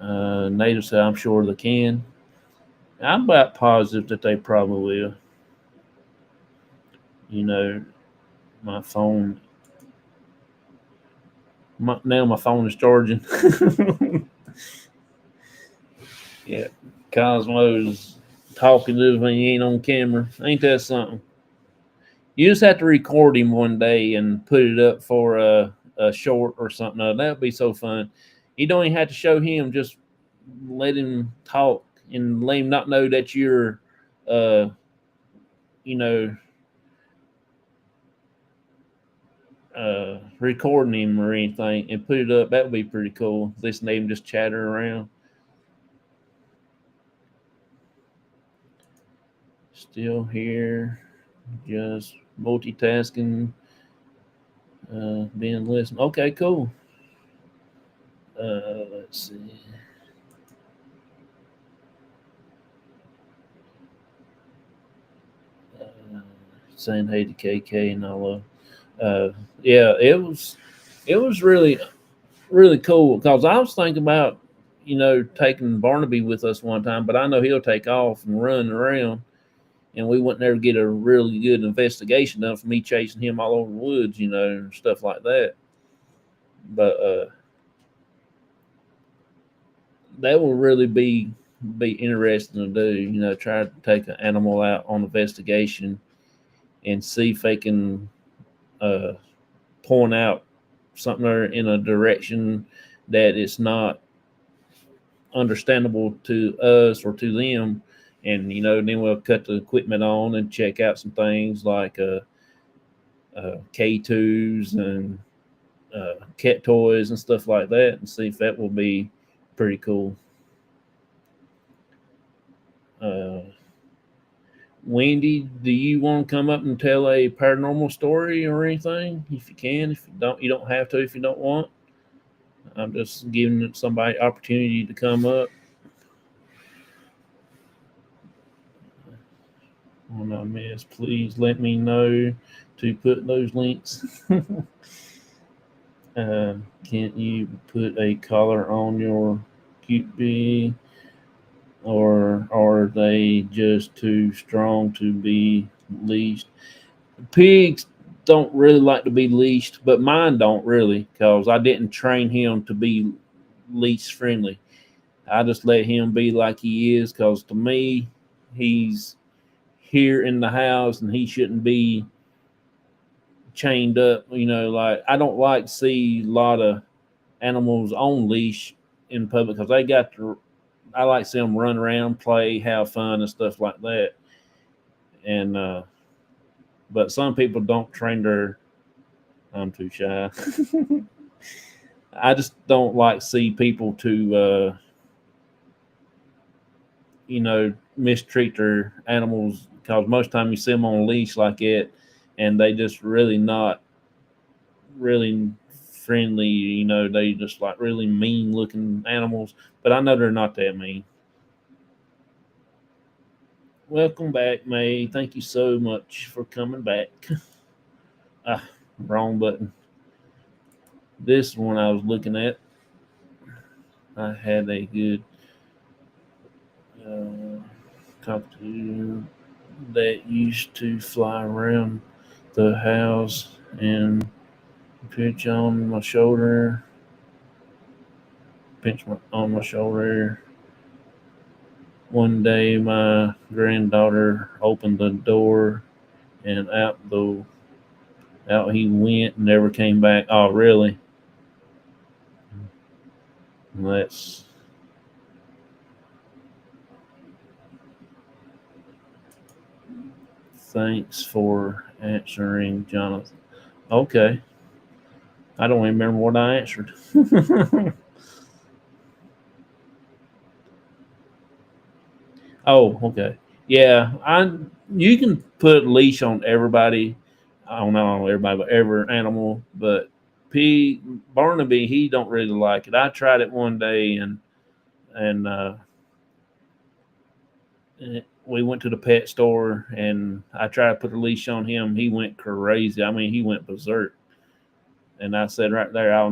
Native said, I'm sure they can. I'm about positive that they probably will. You know, my phone. Now my phone is charging. Yeah, Cosmo's talking to me. He ain't on camera. Ain't that something? You just have to record him one day and put it up for a short or something. That'd be so fun. You don't even have to show him. Just let him talk and let him not know that you're, uh, you know, recording him or anything, and put it up. That would be pretty cool. Listen to him just chatter around. Still here, just multitasking, being listened. Okay, cool. Let's see. Saying hey to KK and all yeah, it was really cool because I was thinking about, you know, taking Barnaby with us one time, but I know he'll take off and run around, and we wouldn't ever get a really good investigation done for me chasing him all over the woods, you know, and stuff like that. But that will really be interesting to do. You know, try to take an animal out on investigation and see if they can uh, point out something in a direction that it's not understandable to us or to them. And, you know, then we'll cut the equipment on and check out some things like K2s and cat toys and stuff like that, and see if that will be pretty cool. Uh, Wendy, do you want to come up and tell a paranormal story or anything? If you can, if you don't have to. If you don't want, I'm just giving somebody opportunity to come up. When I miss, please let me know to put those links. Can't you put a collar on your QB, or are they just too strong to be leashed? Pigs don't really like to be leashed, but mine don't really, because I didn't train him to be leash friendly. I just let him be like he is, because to me, he's here in the house and he shouldn't be chained up. Like I don't like to see a lot of animals on leash in public because they got to. I like to see them run around, play, have fun, and stuff like that. And but some people don't train their. I'm too shy. I just don't like to see people to mistreat their animals because most time you see them on a leash like it, and they just really not really friendly. They just like really mean looking animals. But I know they're not that mean. Welcome back, May. Thank you so much for coming back. ah, Wrong button. This one I was looking at. I had a good cockatoo that used to fly around the house and pinch on my shoulder, on my shoulder. One day, my granddaughter opened the door, and out he went, and never came back. Oh, really? That's Thanks for answering, Jonathan. Okay, I don't even remember what I answered. Oh, okay. Yeah, you can put leash on everybody. I don't know on everybody, but every animal. But P Barnaby, he don't really like it. I tried it one day, and we went to the pet store, and I tried to put a leash on him. He went crazy. I mean, he went berserk. And I said right there, I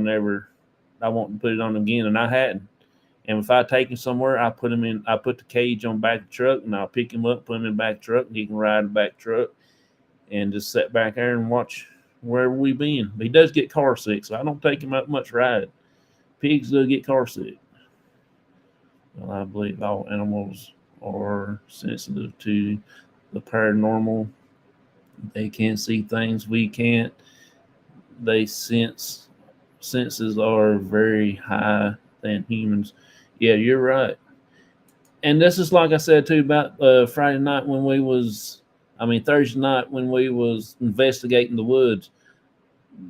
won't put it on again, and I hadn't. And if I take him somewhere, I put the cage on the back of the truck, and I'll pick him up, put him in the back of the truck, and he can ride the back truck and just sit back there and watch wherever we been. But he does get car sick, so I don't take him out much riding. Pigs do get car sick. Well, I believe all animals are sensitive to the paranormal. They can see things we can't. They senses are very high than humans. Yeah, you're right. And this is like I said too about Friday night when Thursday night when we was investigating the woods.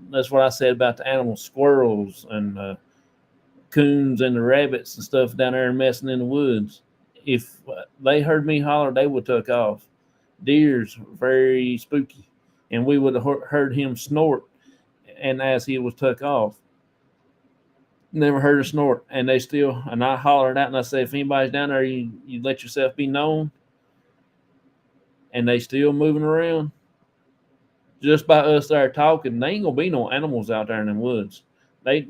That's what I said about the animals, squirrels and coons and the rabbits and stuff down there messing in the woods. If they heard me holler, they would took off. Deer's very spooky, and we would have heard him snort, and as he was took off. Never heard a snort, and I hollered out and I said, if anybody's down there, you let yourself be known, and they still moving around. Just by us there talking, they ain't gonna be no animals out there in the woods.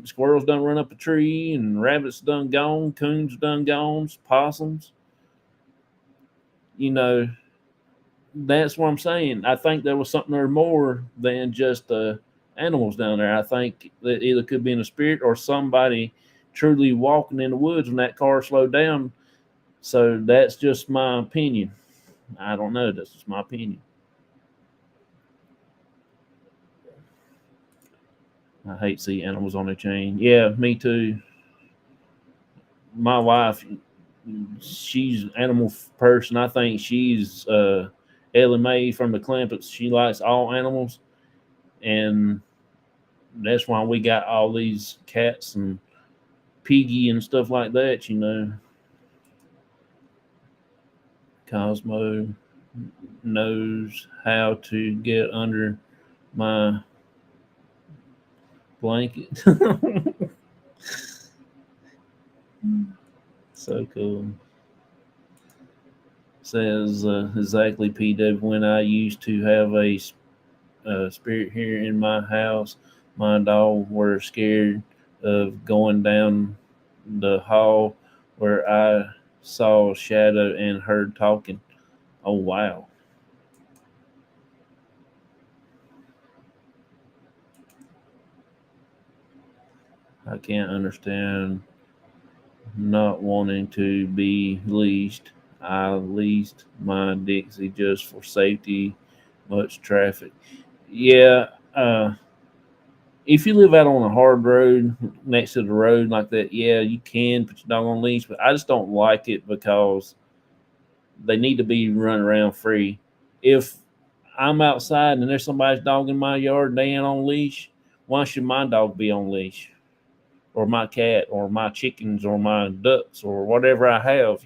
Squirrels done run up a tree, and rabbits done gone, coons done gone, possums. You know, that's what I'm saying. I think there was something there more than just animals down there. I think that either could be in a spirit or somebody truly walking in the woods when that car slowed down. So that's just my opinion. I don't know. That's just my opinion. I hate to see animals on a chain. Yeah, me too. My wife, she's an animal person. I think she's Ellie Mae from the Clampets. She likes all animals, and that's why we got all these cats and piggy and stuff like that. Cosmo knows how to get under my blanket. So cool. Says exactly, PW. When I used to have a spirit here in my house, my dog were scared of going down the hall where I saw a shadow and heard talking. Oh, wow. I can't understand not wanting to be leashed. I leased my Dixie just for safety, much traffic. Yeah, if you live out on a hard road next to the road like that, yeah, you can put your dog on leash, but I just don't like it because they need to be running around free. If I'm outside and there's somebody's dog in my yard and they ain't on leash, why should my dog be on leash? Or my cat or my chickens or my ducks or whatever I have,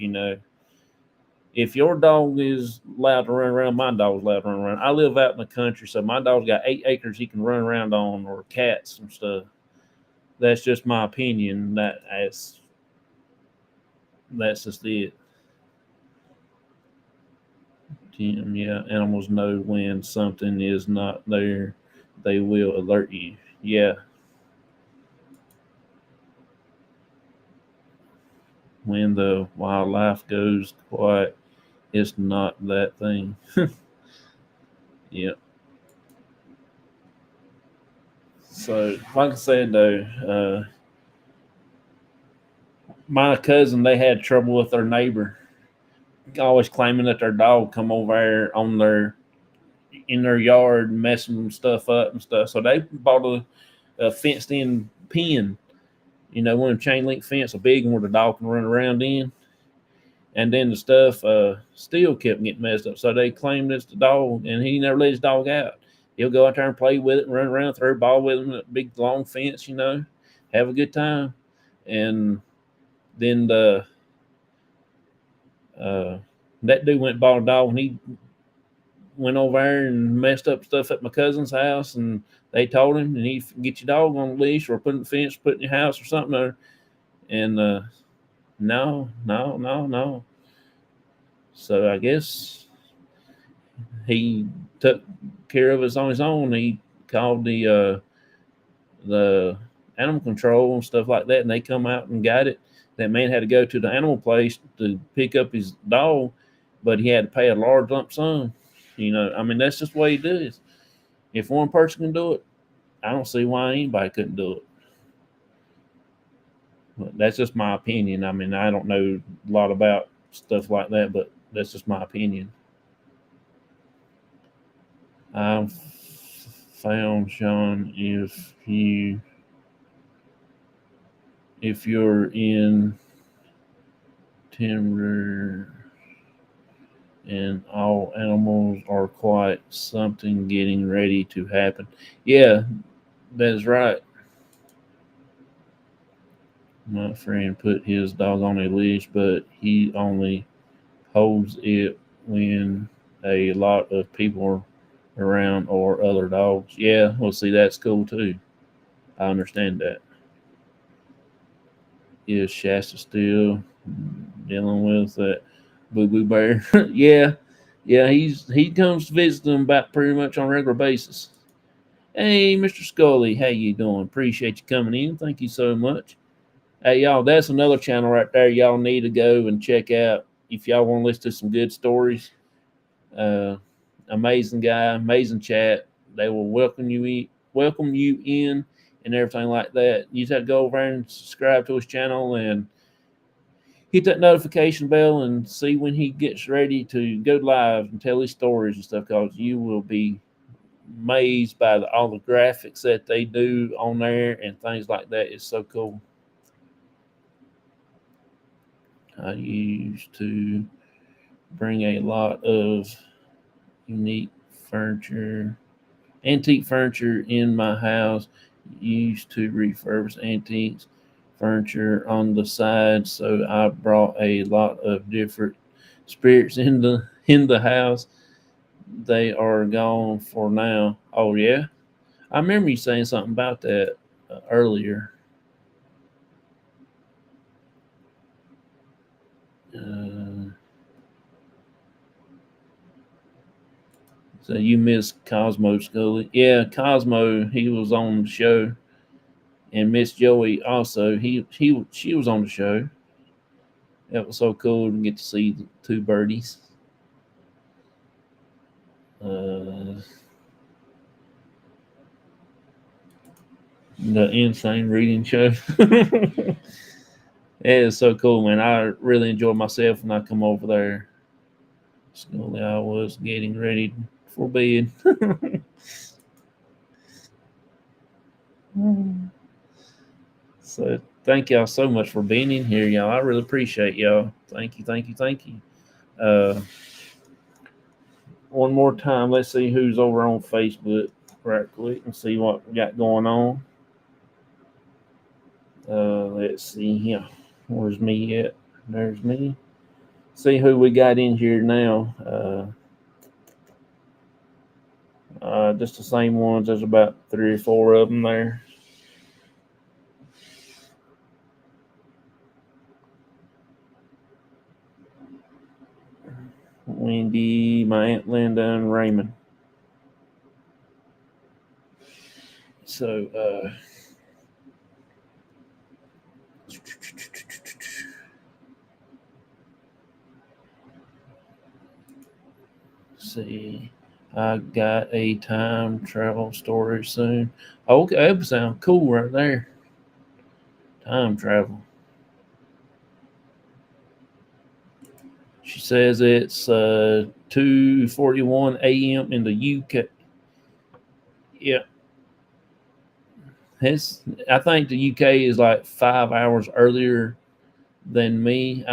If your dog is allowed to run around, my dog's allowed to run around. I live out in the country, so my dog's got 8 acres he can run around on, or cats and stuff. That's just my opinion. That's just it. Tim, yeah, animals know when something is not there. They will alert you. Yeah, when the wildlife goes quiet, it's not that thing. Yeah. So, like I said, though, my cousin, they had trouble with their neighbor, always claiming that their dog come over there on their in their yard messing stuff up and stuff. So they bought a fenced in pen, one of them chain link fence, a big one where the dog can run around in. And then the stuff still kept getting messed up. So they claimed it's the dog, and he never let his dog out. He'll go out there and play with it and run around, throw a ball with him, a big long fence, have a good time. And then uh, that dude went and bought a dog, and he went over there and messed up stuff at my cousin's house, and they told him, and he get your dog on a leash or put in the fence, put in your house or something. And no, no, no, no. So I guess he took care of us on his own. He called the animal control and stuff like that, and they come out and got it. That man had to go to the animal place to pick up his dog, but he had to pay a large lump sum. I mean, that's just the way he does. If one person can do it, I don't see why anybody couldn't do it. But that's just my opinion. I mean, I don't know a lot about stuff like that, but that's just my opinion. I've found, Sean, if you're in timber and all animals are quiet, something getting ready to happen. Yeah, that's right. My friend put his dog on a leash, but he only holds it when a lot of people are around or other dogs. Yeah, well, see, that's cool too. I understand that. Is Shasta still dealing with that boo boo bear? Yeah, yeah, he comes to visit them about pretty much on a regular basis. Hey, Mr. Scully, how you doing? Appreciate you coming in. Thank you so much. Hey, y'all, that's another channel right there. Y'all need to go and check out if y'all want to listen to some good stories. Uh, Amazing guy, amazing chat. They will welcome you in, and everything like that. You just have to go over and subscribe to his channel and hit that notification bell and see when he gets ready to go live and tell his stories and stuff. Because you will be amazed by all the graphics that they do on there and things like that. It's so cool. I used to bring a lot of unique furniture, antique furniture in my house. Used to refurbish antiques furniture on the side, so I brought a lot of different spirits in the house. They are gone for now. Oh yeah, I remember you saying something about that earlier. Uh, so you miss Cosmo Scully? Yeah, Cosmo. He was on the show, and Miss Joey also. She was on the show. That was so cool to get to see the two birdies. Uh, the insane reading show. It is so cool, man. I really enjoy myself when I come over there. Slowly, I was getting ready for bed. So thank y'all so much for being in here, y'all. I really appreciate y'all. Thank you, thank you, thank you. One more time, let's see who's over on Facebook right quick and see what we got going on. Let's see here. Where's me at? There's me. See who we got in here now. Just the same ones. There's about 3 or 4 of them there. Wendy, my Aunt Linda, and Raymond. So, see. I got a time travel story soon. Okay, that would sound cool right there. Time travel. She says it's 2:41 a.m. in the UK. Yeah. I think the UK is like 5 hours earlier than me.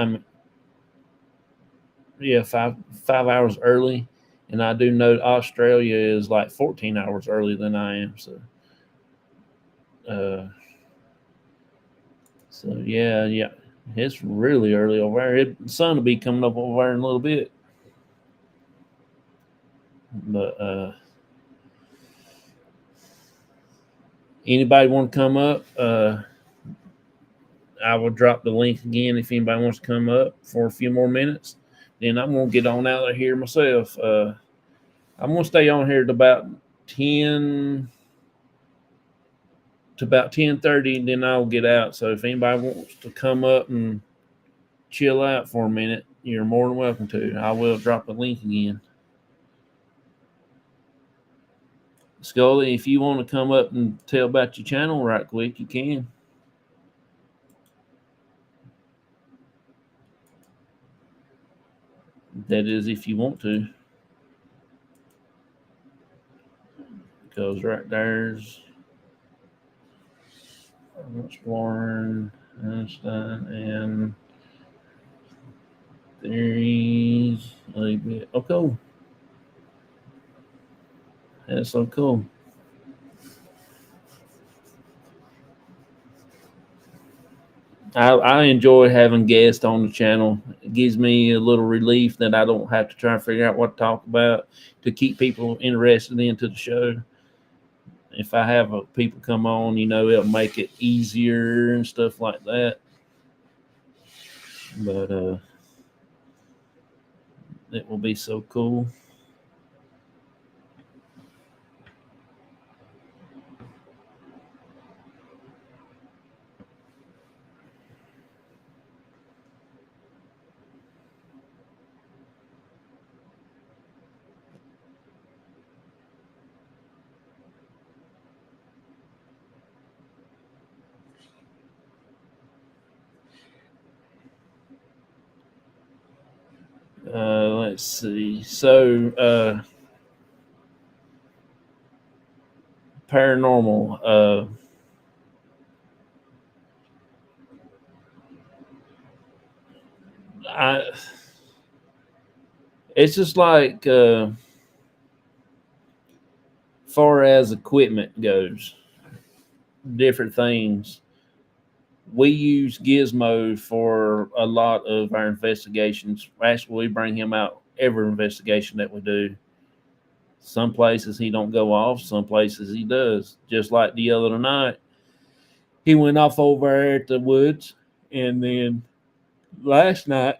Yeah, five hours early, and I do know Australia is like 14 hours earlier than I am. Uh, so yeah, it's really early over there. The sun will be coming up over there in a little bit, but anybody want to come up? I will drop the link again if anybody wants to come up for a few more minutes. Then I'm gonna get on out of here myself. I'm gonna stay on here to about 10:30, and then I'll get out. So if anybody wants to come up and chill out for a minute, you're more than welcome to. I will drop the link again. Scully, if you want to come up and tell about your channel right quick, you can. That is if you want to. Because right there's Warren, Einstein, and theories a little bit. Oh, cool. That's so cool. I enjoy having guests on the channel. It gives me a little relief that I don't have to try and figure out what to talk about to keep people interested into the show. If I have people come on, it'll make it easier and stuff like that. But it will be so cool. Let's see. So, paranormal. It's just like far as equipment goes, different things. We use Gizmo for a lot of our investigations. Actually, we bring him out every investigation that we do. Some places he don't go off, some places he does. Just like the other night, he went off over at the woods, and then last night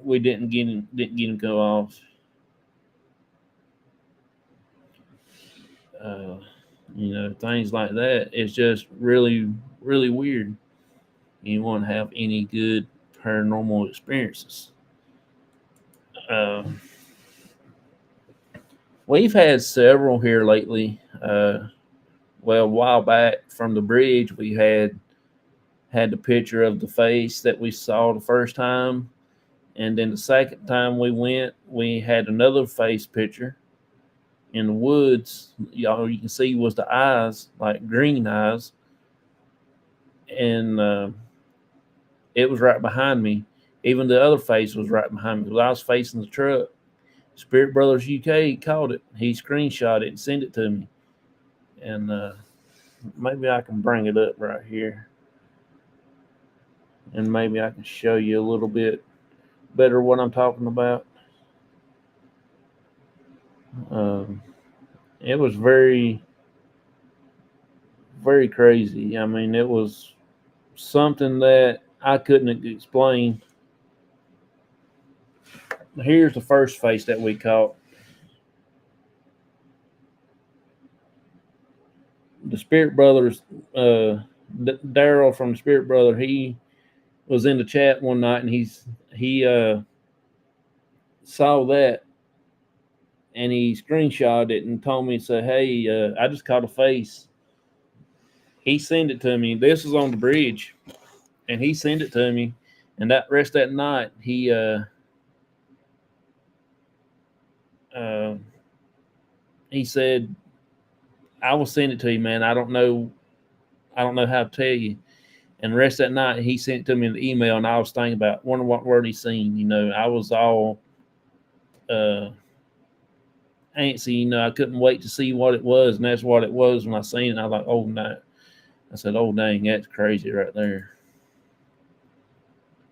we didn't get him go off. Things like that. It's just really, really weird. You want to have any good paranormal experiences. We've had several here lately. A while back from the bridge, we had had the picture of the face that we saw the first time. And then the second time we went, we had another face picture in the woods. Y'all, you can see was the eyes, like green eyes. And it was right behind me. Even the other face was right behind me because I was facing the truck. Spirit Brothers UK caught it. He screenshot it and sent it to me. And maybe I can bring it up right here. And maybe I can show you a little bit better what I'm talking about. It was very, very crazy. I mean, it was something that I couldn't explain. Here's the first face that we caught. The Spirit Brothers, Daryl from the Spirit Brother, he was in the chat one night and he saw that and he screenshotted it and told me, said, "Hey, I just caught a face." He sent it to me. This was on the bridge, and he sent it to me. And that rest that night, he said, "I will send it to you, man. I don't know how to tell you." And the rest that night, he sent it to me in the email, and I was thinking about, wonder what word he seen. You know, I was all antsy. You know, I couldn't wait to see what it was, and that's what it was. When I seen it, I was like, "Oh no!" I said, "Oh dang, that's crazy right there."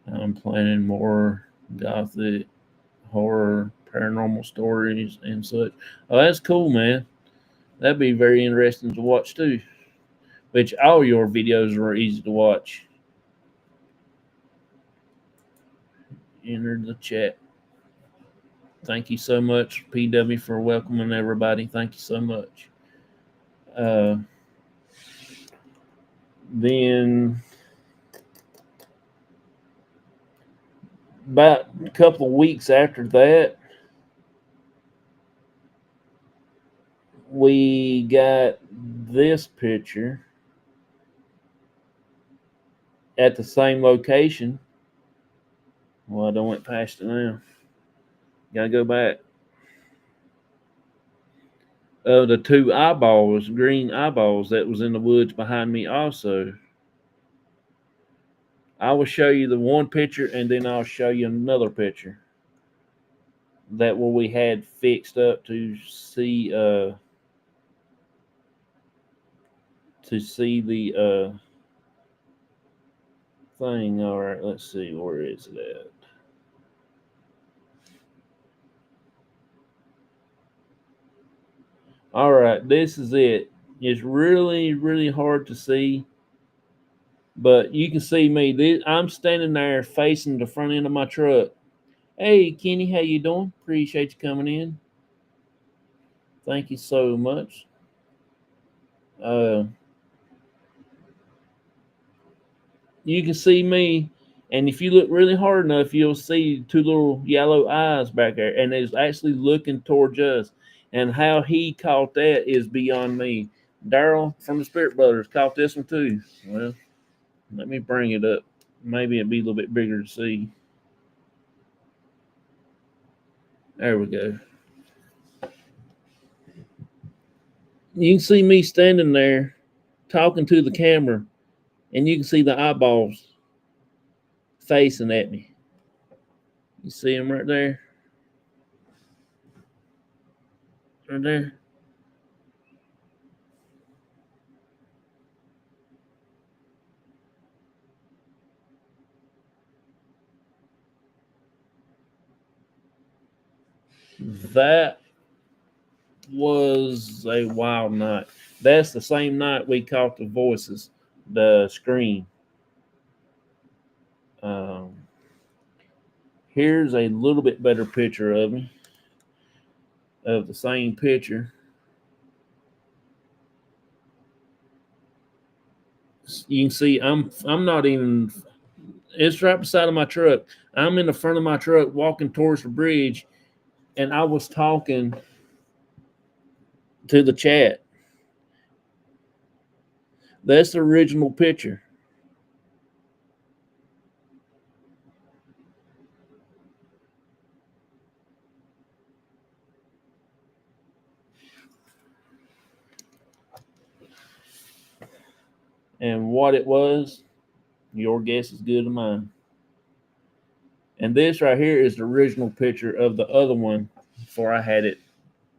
I'm planning more gothic horror, paranormal stories, and such. Oh, that's cool, man. That'd be very interesting to watch too. Which all your videos are easy to watch. Enter the chat. Thank you so much, PW, for welcoming everybody. Thank you so much. Then about a couple of weeks after that, we got this picture at the same location. Well, I don't went past it now. Gotta go back. The two eyeballs, green eyeballs that was in the woods behind me also. I will show you the one picture and then I'll show you another picture. That what we had fixed up to see the thing. All right, let's see, where is it at? All right, this is it. It's really, really hard to see, but you can see me. I'm standing there facing the front end of my truck. Hey, Kenny, how you doing? Appreciate you coming in. Thank you so much. You can see me, and if you look really hard enough, you'll see two little yellow eyes back there, and it's actually looking towards us. And how he caught that is beyond me. Daryl from the Spirit Brothers caught this one too. Well, let me bring it up. Maybe it'd be a little bit bigger to see. There we go. You can see me standing there talking to the camera, and you can see the eyeballs facing at me. You see them right there? Right there? That was a wild night. That's the same night we caught the voices, the scream. Here's a little bit better picture of me, of the same picture. You can see I'm not even. It's right beside of my truck. I'm in the front of my truck walking towards the bridge, and I was talking to the chat. That's the original picture. And what it was, your guess is good as mine. And this right here is the original picture of the other one before I had it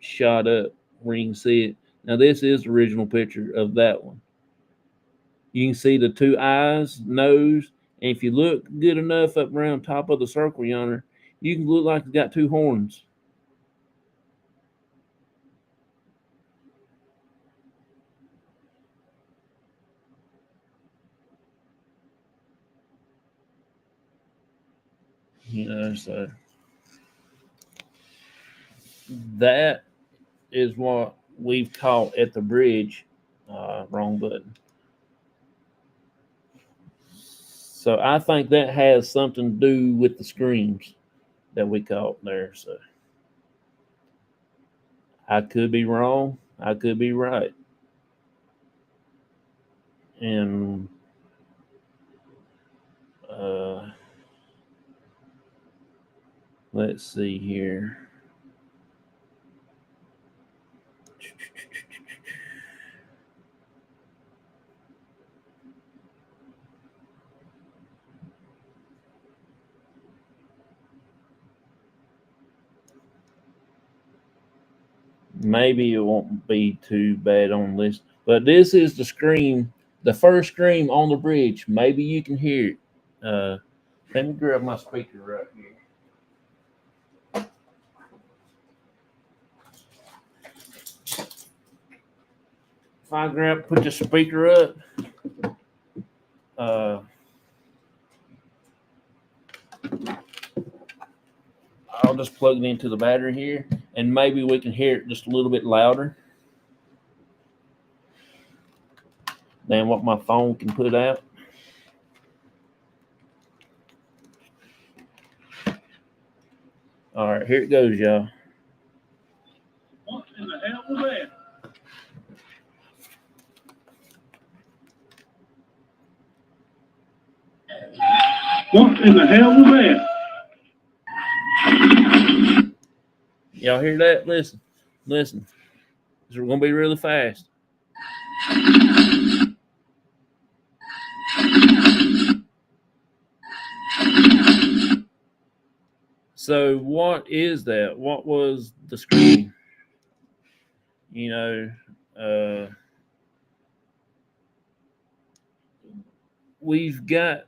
shot up where you can see it. Now this is the original picture of that one. You can see the two eyes, nose, and if you look good enough up around top of the circle yonder, you can look like it's got two horns. You know, so that is what we've caught at the bridge. Wrong button. So I think that has something to do with the screams that we caught there. So I could be wrong. I could be right. And let's see here. Maybe it won't be too bad on this, but this is the scream, the first scream on the bridge. Maybe you can hear it. Let me grab my speaker right here. If I put the speaker up, I'll just plug it into the battery here, and maybe we can hear it just a little bit louder than what my phone can put out. All right, here it goes, y'all. What in the hell was that? What in the hell was that? Y'all hear that? Listen. This is going to be really fast. So what is that? What was the scream? You know, we've got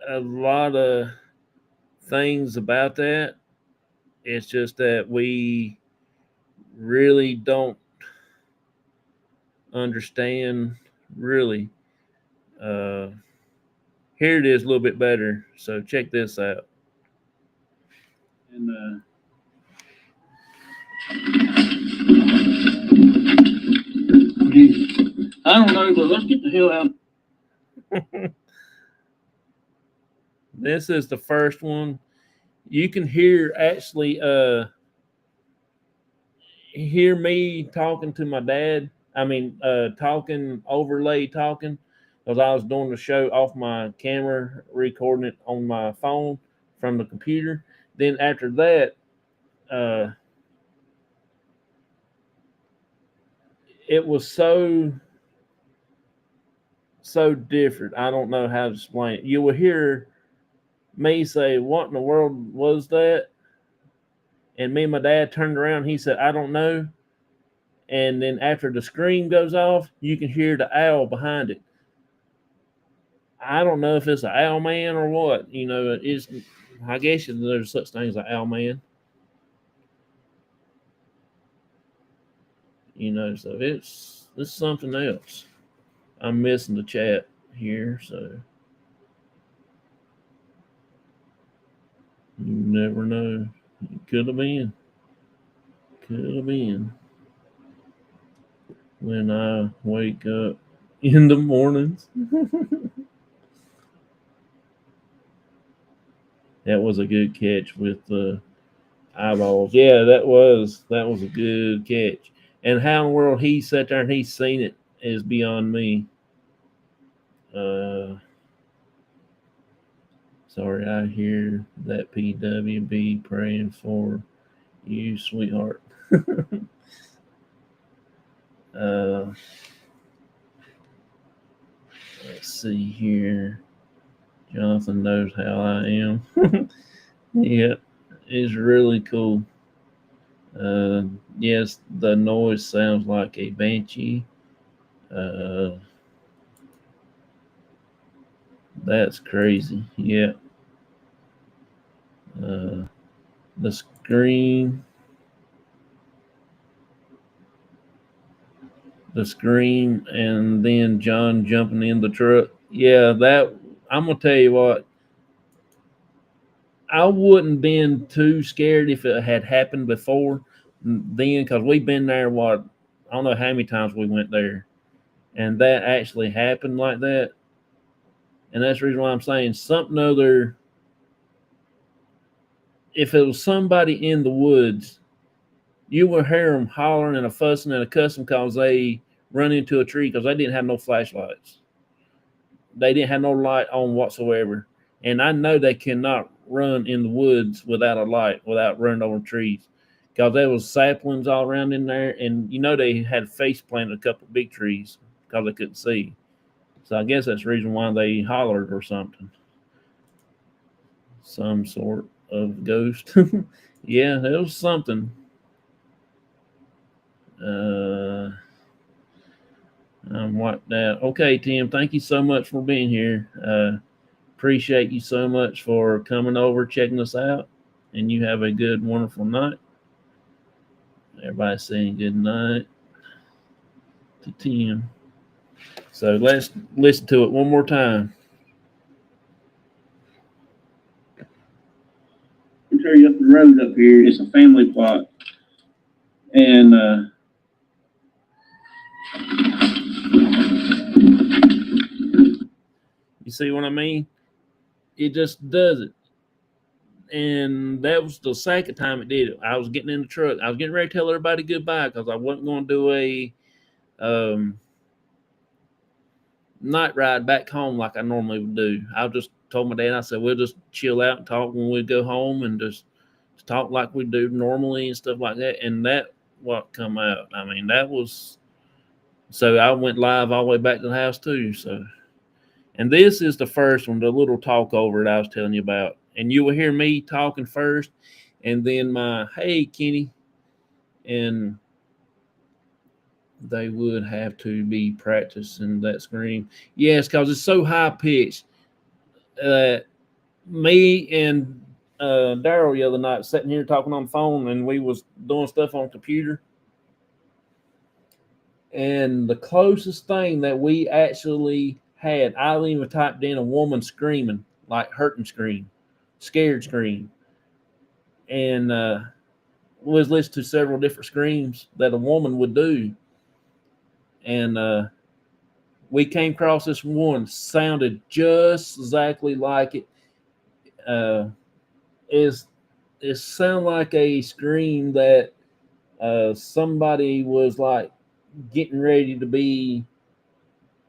a lot of things about that. It's just that we really don't understand really. Here it is a little bit better. So check this out. And I don't know, but let's get the hell out. This is the first one. You can hear actually hear me talking to my dad. I mean, talking, because I was doing the show off my camera, recording it on my phone from the computer. Then after that, it was so different. I don't know how to explain it. You will hear me say, "What in the world was that?" And me and my dad turned around. He said, "I don't know." And then after the scream goes off, you can hear the owl behind it. I don't know if it's an owl man or what. You know, it's. I guess there's such things as an owl man. You know, so it's something else. I'm missing the chat here, so you never know. It could have been. Could have been. When I wake up in the mornings. That was a good catch with the eyeballs. Yeah, that was a good catch. And how in the world he sat there and he's seen it is beyond me. Sorry, I hear that PWB praying for you, sweetheart. Let's see here. Jonathan knows how I am. Yeah, it's really cool. Yes, the noise sounds like a banshee. Uh, that's crazy. Yeah. Uh, the scream, and then John jumping in the truck. Yeah, that I'm gonna tell you what. I wouldn't been too scared if it had happened before then, because we've been there. What, I don't know how many times we went there, and that actually happened like that. And that's the reason why I'm saying something other. If it was somebody in the woods, you would hear them hollering and a fussing and a cussing because they run into a tree because they didn't have no flashlights. They didn't have no light on whatsoever. And I know they cannot run in the woods without a light, without running over trees. Because there was saplings all around in there, and you know they had face planted a couple of big trees because they couldn't see. So I guess that's the reason why they hollered or something. Some sort of ghost. Yeah, it was something. Uh, I'm wiped out. Okay, Tim, thank you so much for being here. Appreciate you so much for coming over, checking us out, and you have a good, wonderful night. Everybody saying good night to Tim. So let's listen to it one more time. Tell you up the road up here, it's a family plot, and You see what I mean? It just does it. And that was the second time it did it. I was getting in the truck. I was getting ready to tell everybody goodbye because I wasn't going to do a um, night ride back home like I normally would do. I just told my dad, I said, we'll just chill out and talk when we go home and just talk like we do normally and stuff like that. And that what come out. I mean, that was so I went live all the way back to the house too. So, and this is the first one, the little talk over that I was telling you about. And you will hear me talking first, and then my hey Kenny, and they would have to be practicing that scream. Yes, because it's so high pitched. Me and Daryl the other night sitting here talking on the phone, and we was doing stuff on the computer. And the closest thing that we actually had, I even typed in a woman screaming, like hurting scream, scared scream, and was listening to several different screams that a woman would do, and we came across this one sounded just exactly like it. Uh, is it sound like a scream that somebody was like getting ready to be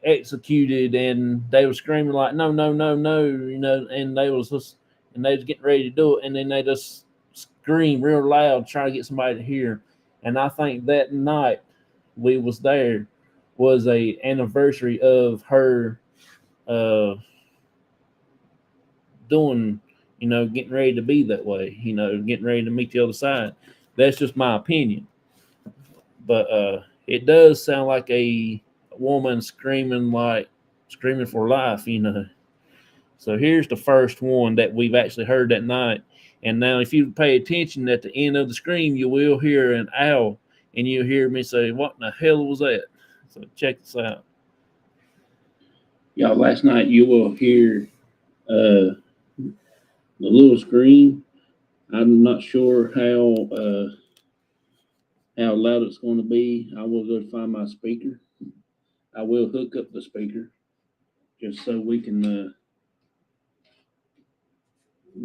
executed, and they were screaming like no, no, no, no, and they was just and they was getting ready to do it, and then they just scream real loud trying to get somebody to hear. And I think that night we was there was a anniversary of her uh doing, getting ready to be that way, getting ready to meet the other side. That's just my opinion. But it does sound like a woman screaming for life. So here's the first one that we've actually heard that night. And now, if you pay attention at the end of the scream, you will hear an owl, and you'll hear me say, "What in the hell was that?" So check this out. y'all, last night you will hear the little scream. I'm not sure how loud it's going to be. I will go find my speaker. I will hook up the speaker just so we can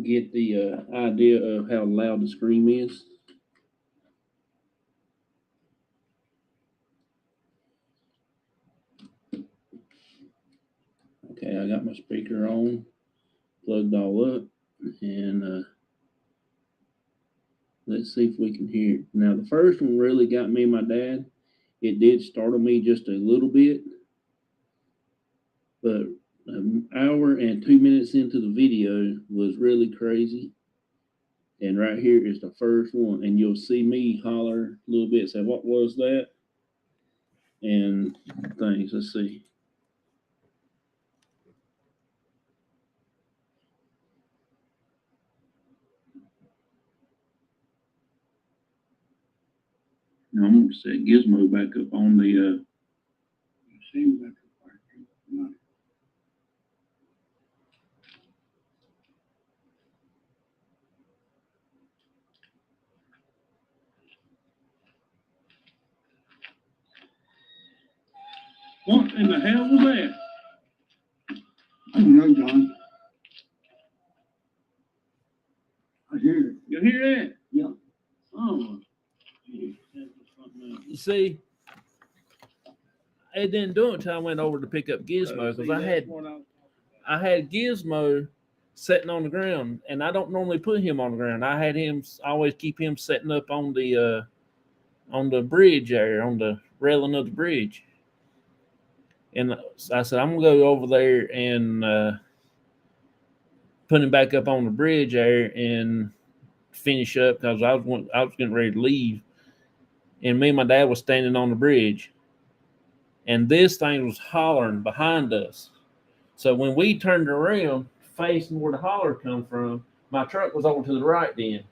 get the idea of how loud the scream is. Okay, I got my speaker on, plugged all up, and let's see if we can hear it. Now, the first one really got me and my dad. It did startle me just a little bit, but an hour and 2 minutes into the video was really crazy. And right here is the first one, and you'll see me holler a little bit, say, "What was that?" And things. Let's see. Now I'm going to set Gizmo back up on the. Back up. What in the hell was that? I don't know, John. I hear it. You hear that? Yeah. Oh. You see, it didn't do it until I went over to pick up Gizmo because I had Gizmo sitting on the ground, and I don't normally put him on the ground. I had him always keep him setting up on the bridge there, on the railing of the bridge. And I said, I'm gonna go over there and put him back up on the bridge there and finish up because I was getting ready to leave. And me and my dad was standing on the bridge, and this thing was hollering behind us. So when we turned around, facing where the holler come from, my truck was over to the right then.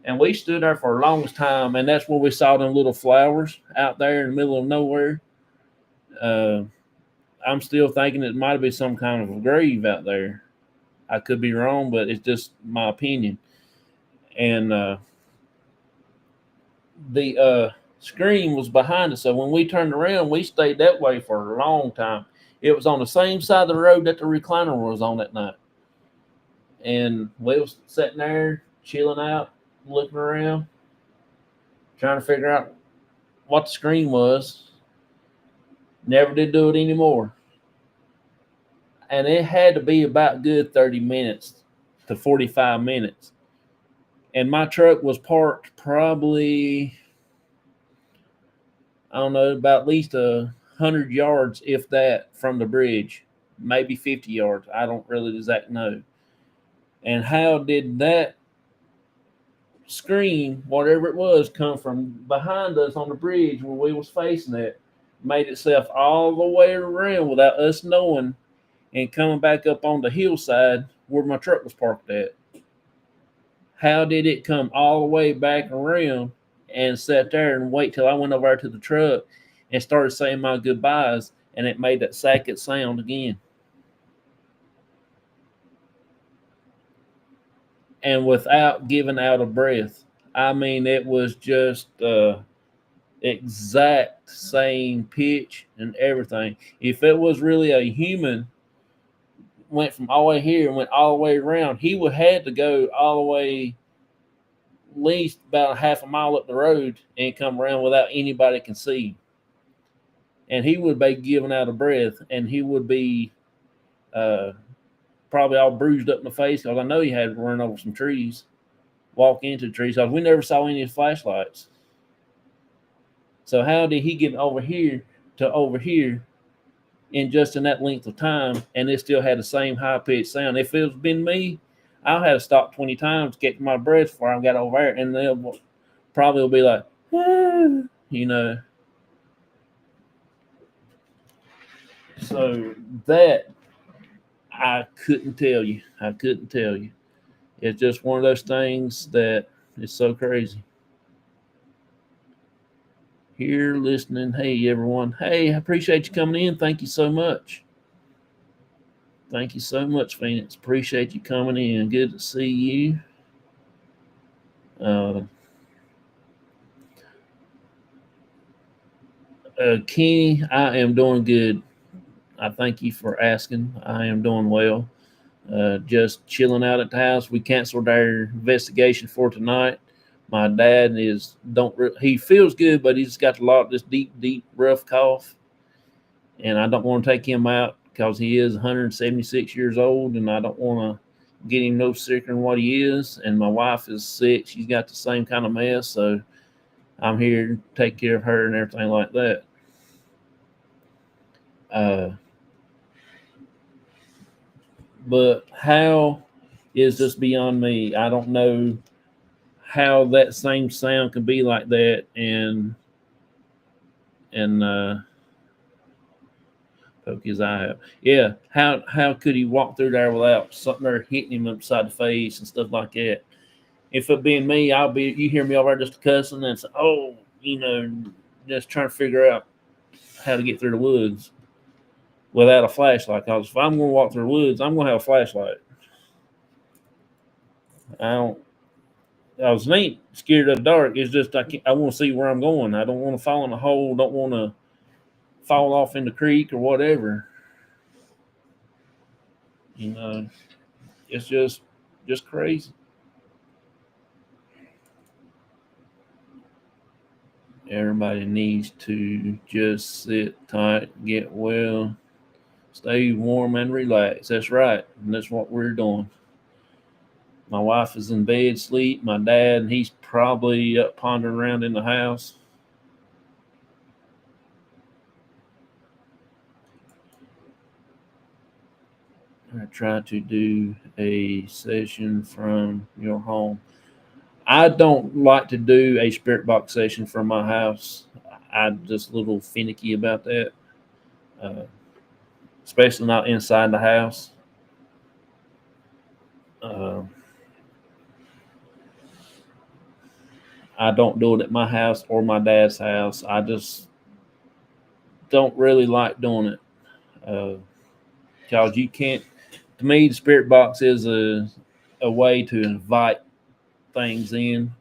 And we stood there for the longest time, and that's where we saw them little flowers out there in the middle of nowhere. I'm still thinking it might be some kind of a grave out there. I could be wrong, but it's just my opinion. And the screen was behind us. So when we turned around, we stayed that way for a long time. It was on the same side of the road that the recliner was on that night. And we was sitting there, chilling out, looking around, trying to figure out what the screen was. Never did do it anymore. And it had to be about good 30 minutes to 45 minutes. And my truck was parked probably, I don't know, about at least 100 yards, if that, from the bridge, maybe 50 yards. I don't really exactly know. And how did that screen, whatever it was, come from behind us on the bridge where we was facing it, made itself all the way around without us knowing, and coming back up on the hillside where my truck was parked at? How did it come all the way back around and sat there and wait till I went over to the truck and started saying my goodbyes, and it made that second sound again? And without giving out a breath. I mean, it was just exact same pitch and everything. If it was really a human, went from all the way here and went all the way around, he would have had to go all the way at least about half a mile up the road and come around without anybody can see. And he would be giving out a breath, and he would be probably all bruised up in the face because I know he had to run over some trees, walk into the trees, because we never saw any flashlights. So how did he get over here to over here in just in that length of time, and it still had the same high-pitched sound? If it was been me, I'll have to stop 20 times to catch my breath before I got over there, and they'll probably will be like, ah, you know. So that I couldn't tell you. I couldn't tell you. It's just one of those things that is so crazy. Here listening. Hey, everyone. Hey, I appreciate you coming in. Thank you so much. Thank you so much, Phoenix. Appreciate you coming in. Good to see you. Kenny, I am doing good. I thank you for asking. I am doing well. Just chilling out at the house. We canceled our investigation for tonight. My dad he feels good, but he's got this deep, rough cough. And I don't want to take him out because he is 176 years old, and I don't want to get him no sicker than what he is. And my wife is sick. She's got the same kind of mess. So I'm here to take care of her and everything like that. But how is just beyond me. I don't know how that same sound can be like that and poke his eye out. Yeah, how could he walk through there without something there hitting him upside the face and stuff like that? If it being me, I'll be, you hear me over there just cussing and say, oh, just trying to figure out how to get through the woods without a flashlight. Because if I'm going to walk through the woods, I'm going to have a flashlight. I was neat, scared of the dark. It's just I want to see where I'm going. I don't want to fall in a hole. Don't want to fall off in the creek or whatever. It's just crazy. Everybody needs to just sit tight, get well, stay warm, and relax. That's right, and that's what we're doing. My wife is in bed, asleep. My dad, he's probably up pondering around in the house. I try to do a session from your home. I don't like to do a spirit box session from my house. I'm just a little finicky about that, especially not inside the house. Uh, I don't do it at my house or my dad's house. I just don't really like doing it because you can't. To me, the spirit box is a way to invite things in.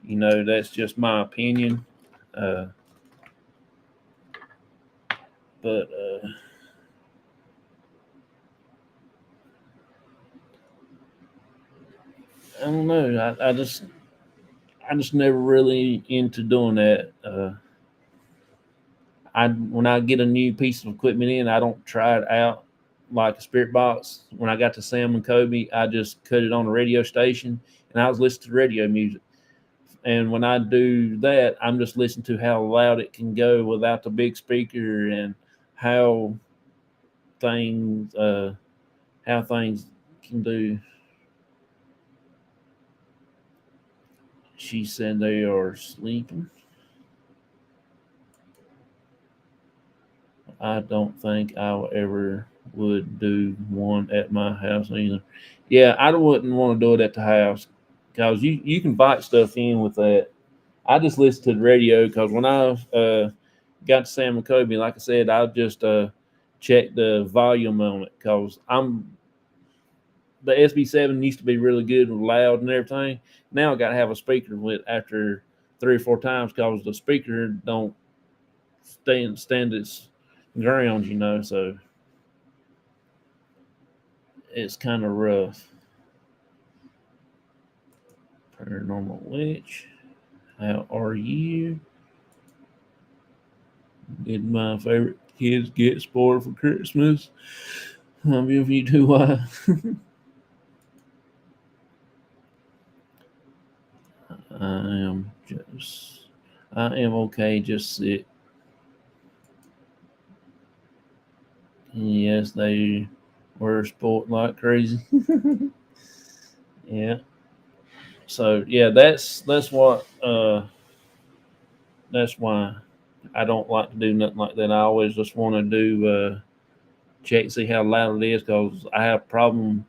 That's just my opinion. Uh, but I don't know. I just never really into doing that. When I get a new piece of equipment in, I don't try it out like a spirit box. When I got to Sam and Kobe, I just cut it on a radio station and I was listening to radio music. And when I do that, I'm just listening to how loud it can go without the big speaker and how things can do. She said they are sleeping. I don't think I ever would do one at my house either. Yeah, I wouldn't want to do it at the house because you can bite stuff in with that. I just listen to the radio because when I got to Sam and Kobe, like I said, I just check the volume on it because the SB7 used to be really good and loud and everything. Now I got to have a speaker with after 3 or 4 times because the speaker don't stand its ground, so it's kind of rough. Paranormal Witch, how are you? Did my favorite kids get spoiled for Christmas? How many of you do I? I am okay, just sit. Yes, they were spoiled like crazy. Yeah. So yeah, that's what that's why I don't like to do nothing like that. I always just want to do check, see how loud it is, because I have a problem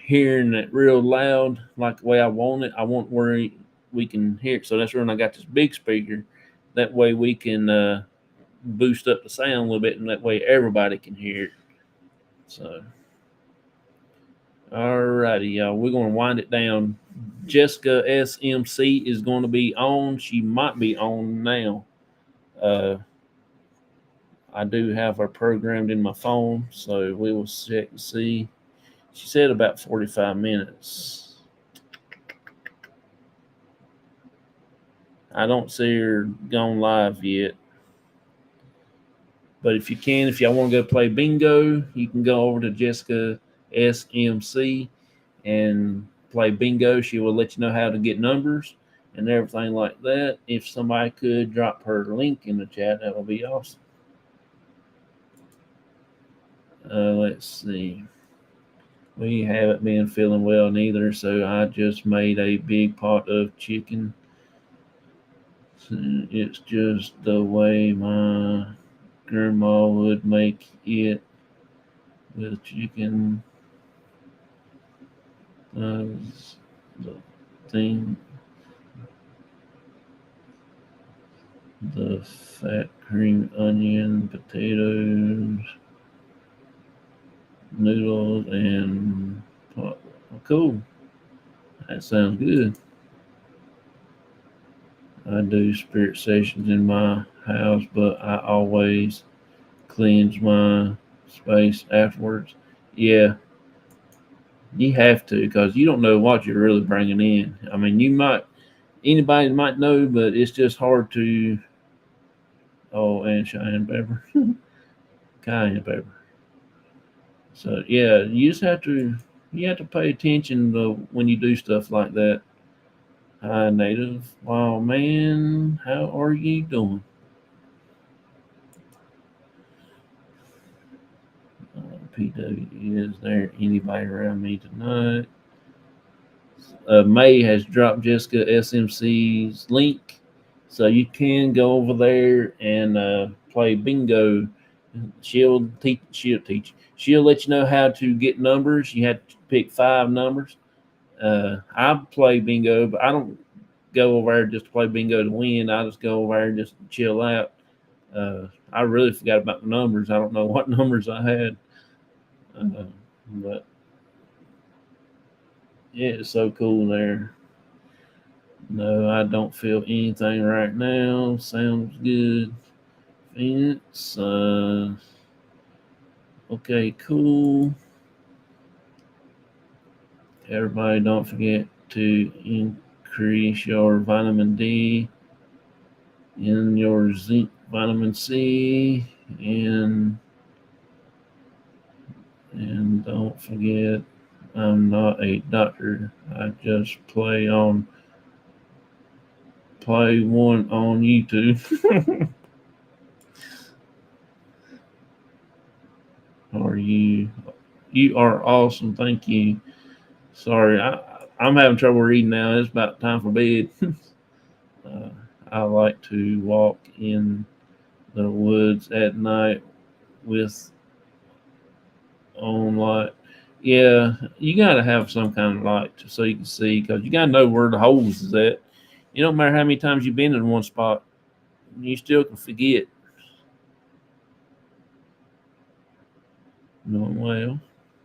hearing it real loud, like the way I want it. I want where we can hear it. So that's when I got this big speaker. That way we can boost up the sound a little bit, and that way everybody can hear it. So, alrighty, y'all, we're going to wind it down. Jessica SMC is going to be on. She might be on now. I do have her programmed in my phone, so we will check and see. She said about 45 minutes. I don't see her gone live yet. But if y'all want to go play bingo, you can go over to Jessica SMC and play bingo. She will let you know how to get numbers and everything like that. If somebody could drop her link in the chat, that would be awesome. Let's see. We haven't been feeling well neither, so I just made a big pot of chicken. So it's just the way my grandma would make it with chicken. The thing, the fat cream, onion, potatoes, noodles, and pot. Cool. That sounds good. I do spirit sessions in my house, but I always cleanse my space afterwards. Yeah, you have to because you don't know what you're really bringing in. I mean, anybody might know, but it's just hard to. Oh, and cayenne pepper, cayenne pepper. So yeah, you have to pay attention to when you do stuff like that. Hi, native. Wow, man, how are you doing? PW, is there anybody around me tonight? May has dropped Jessica SMC's link, so you can go over there and play bingo. She'll teach. She'll teach. She'll let you know how to get numbers. You have to pick 5 numbers. I play bingo, but I don't go over there just to play bingo to win. I just go over there just to chill out. I really forgot about the numbers. I don't know what numbers I had, but yeah, it's so cool there. No, I don't feel anything right now. Sounds good. Phoenix. Okay, cool. Everybody, don't forget to increase your vitamin D in your zinc, vitamin C, and don't forget, I'm not a doctor. I just play one on YouTube. Are you? You are awesome. Thank you. Sorry, I'm having trouble reading now. It's about time for bed. uh, I like to walk in the woods at night with on light. Yeah, you got to have some kind of light so you can see because you got to know where the holes is at. You don't matter how many times you've been in one spot, you still can forget. No, well,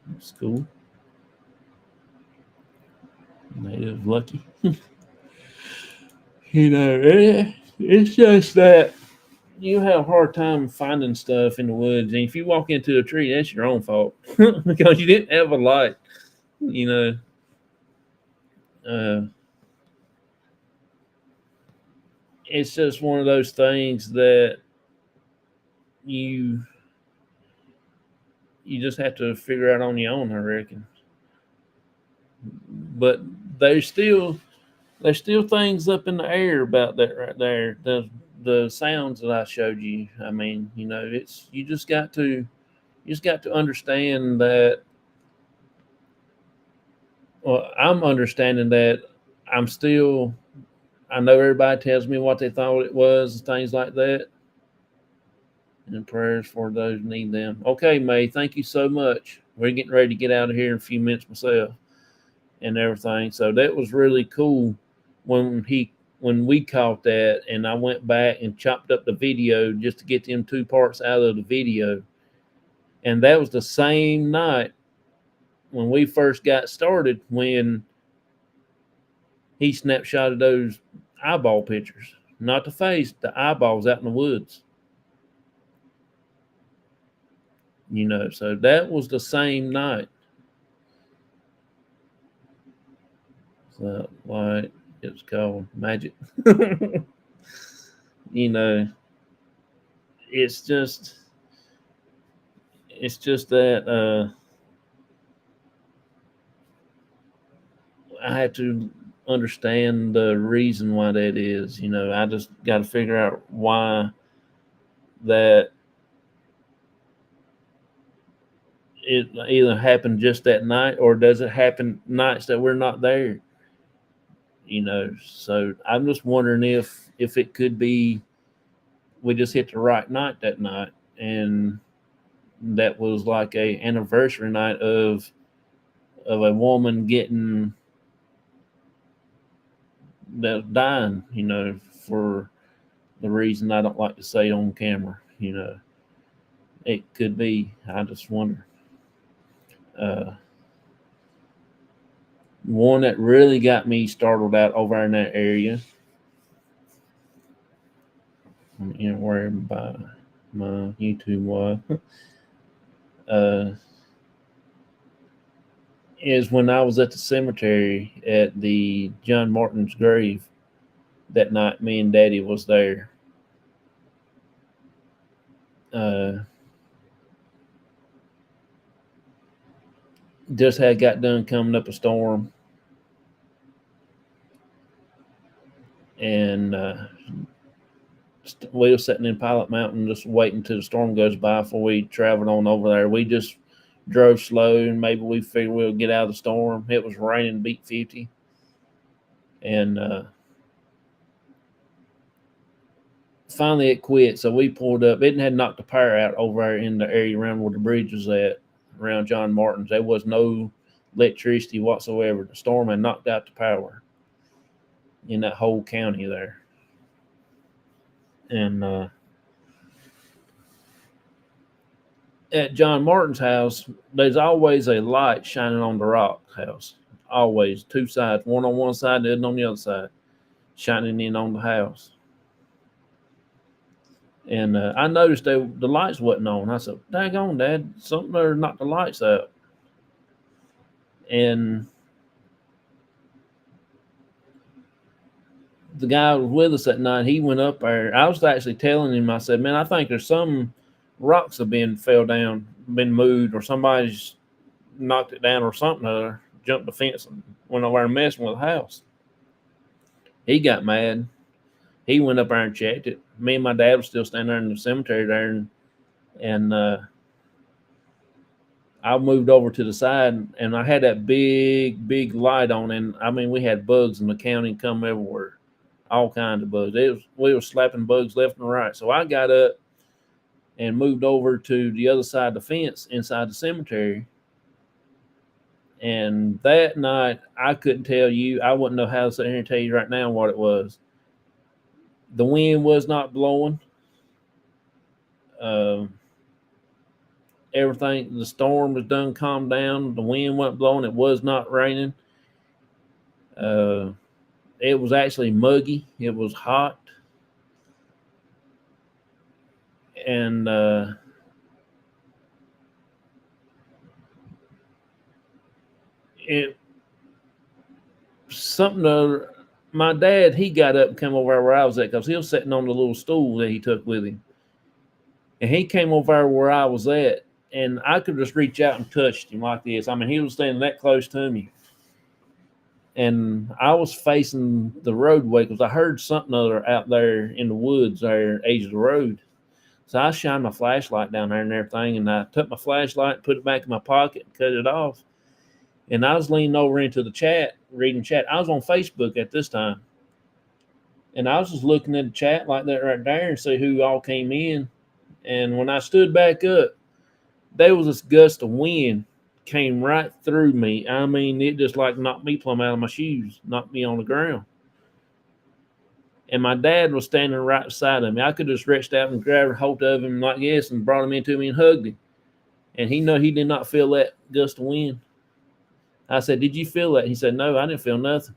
that's cool. Native lucky. It's just that you have a hard time finding stuff in the woods, and if you walk into a tree, that's your own fault because you didn't have a light. You know, uh, it's just one of those things that you you just have to figure out on your own, I reckon. But there's still things up in the air about that right there. The sounds that I showed you. I mean, it's you just got to understand that. Well, I'm understanding that I'm still. I know everybody tells me what they thought it was, and things like that. And prayers for those who need them. Okay, May, thank you so much. We're getting ready to get out of here in a few minutes myself and everything. So that was really cool when we caught that, and I went back and chopped up the video just to get them 2 parts out of the video. And that was the same night when we first got started when he snapshotted those eyeball pictures. Not the face, the eyeballs out in the woods. So that was the same night. So like it's called magic. you know, it's just that I have to understand the reason why that is. I just got to figure out why that it either happened just that night, or does it happen nights that we're not there? So I'm just wondering if it could be we just hit the right night that night, and that was like a anniversary night of a woman getting that dying, for the reason I don't like to say on camera. It could be. I just wonder. Uh, One that really got me startled out over in that area. I'm worried by my YouTube wife. uh, is when I was at the cemetery at the John Martin's grave that night. Me and Daddy was there. Just had got done coming up a storm, and we were sitting in Pilot Mountain just waiting till the storm goes by before we traveled on over there. We just drove slow, and maybe we figured we'll get out of the storm. It was raining, beat 50, and finally it quit. So we pulled up. It had knocked the power out over there in the area around where the bridge was at, around John Martin's. There was no electricity whatsoever. The storm had knocked out the power in that whole county there. And at John Martin's house, there's always a light shining on the rock house. Always, two sides, one on one side, the other on the other side, shining in on the house. And I noticed the lights wasn't on. I said, "Daggone, Dad, something there knocked the lights out." And the guy who was with us that night, he went up there. I was actually telling him, I said, "Man, I think there's some rocks have been fell down, been moved, or somebody's knocked it down or something, or jumped the fence and went over and messing with the house." He got mad. He went up there and checked it. Me and my dad was still standing there in the cemetery there, and I moved over to the side, and I had that big light on, and I mean, we had bugs in the county come everywhere, all kinds of bugs. We were slapping bugs left and right. So I got up and moved over to the other side of the fence inside the cemetery. And that night, I couldn't tell you. I wouldn't know how to sit here and tell you right now what it was. The wind was not blowing. Everything, the storm was done, calmed down. The wind wasn't blowing. It was not raining. It was actually muggy. It was hot. And it something to my dad, he got up and came over where I was at because he was sitting on the little stool that he took with him. And he came over where I was at, and I could just reach out and touch him like this. I mean, he was standing that close to me. And I was facing the roadway because I heard something other out there in the woods there, edge of the road. So I shined my flashlight down there and everything, and I took my flashlight, put it back in my pocket, and cut it off. And I was leaning over into the chat, reading chat. I was on Facebook at this time. And I was just looking at the chat like that right there and see who all came in. And when I stood back up, there was this gust of wind came right through me. I mean, it just like knocked me plumb out of my shoes, knocked me on the ground. And my dad was standing right beside of me. I could have stretched out and grabbed hold of him like this and brought him into me and hugged him. And he did not feel that gust of wind. I said, "Did you feel that?" He said, "No, I didn't feel nothing."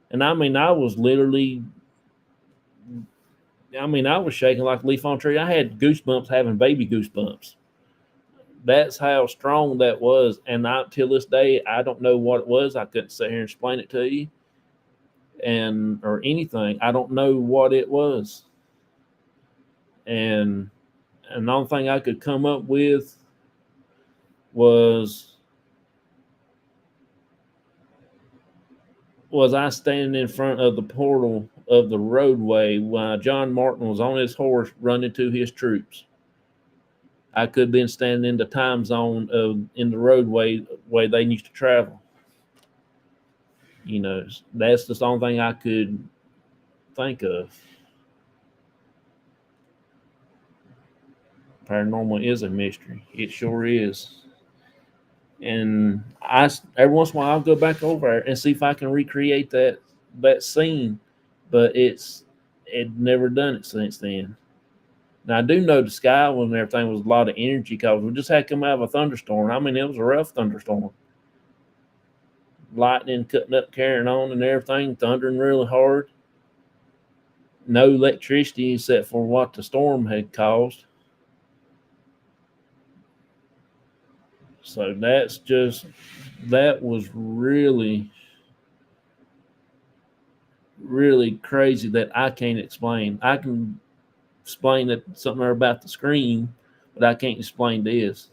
And I mean, I was shaking like a leaf on a tree. I had goosebumps, having baby goosebumps. That's how strong that was. And till this day, I don't know what it was. I couldn't sit here and explain it to you or anything. I don't know what it was. And the only thing I could come up with was I standing in front of the portal of the roadway while John Martin was on his horse running to his troops. I could have been standing in the time zone of in the roadway way they used to travel. You know, that's the only thing I could think of. Paranormal is a mystery. It sure is. And every once in a while I'll go back over there and see if I can recreate that scene, but it never done it since then. Now I do know the sky when everything was a lot of energy because we just had come out of a thunderstorm. I mean, it was a rough thunderstorm. Lightning cutting up, carrying on, and everything, thundering really hard. No electricity except for what the storm had caused. So that was really, really crazy that I can't explain. I can explain that something about the screen, but I can't explain this.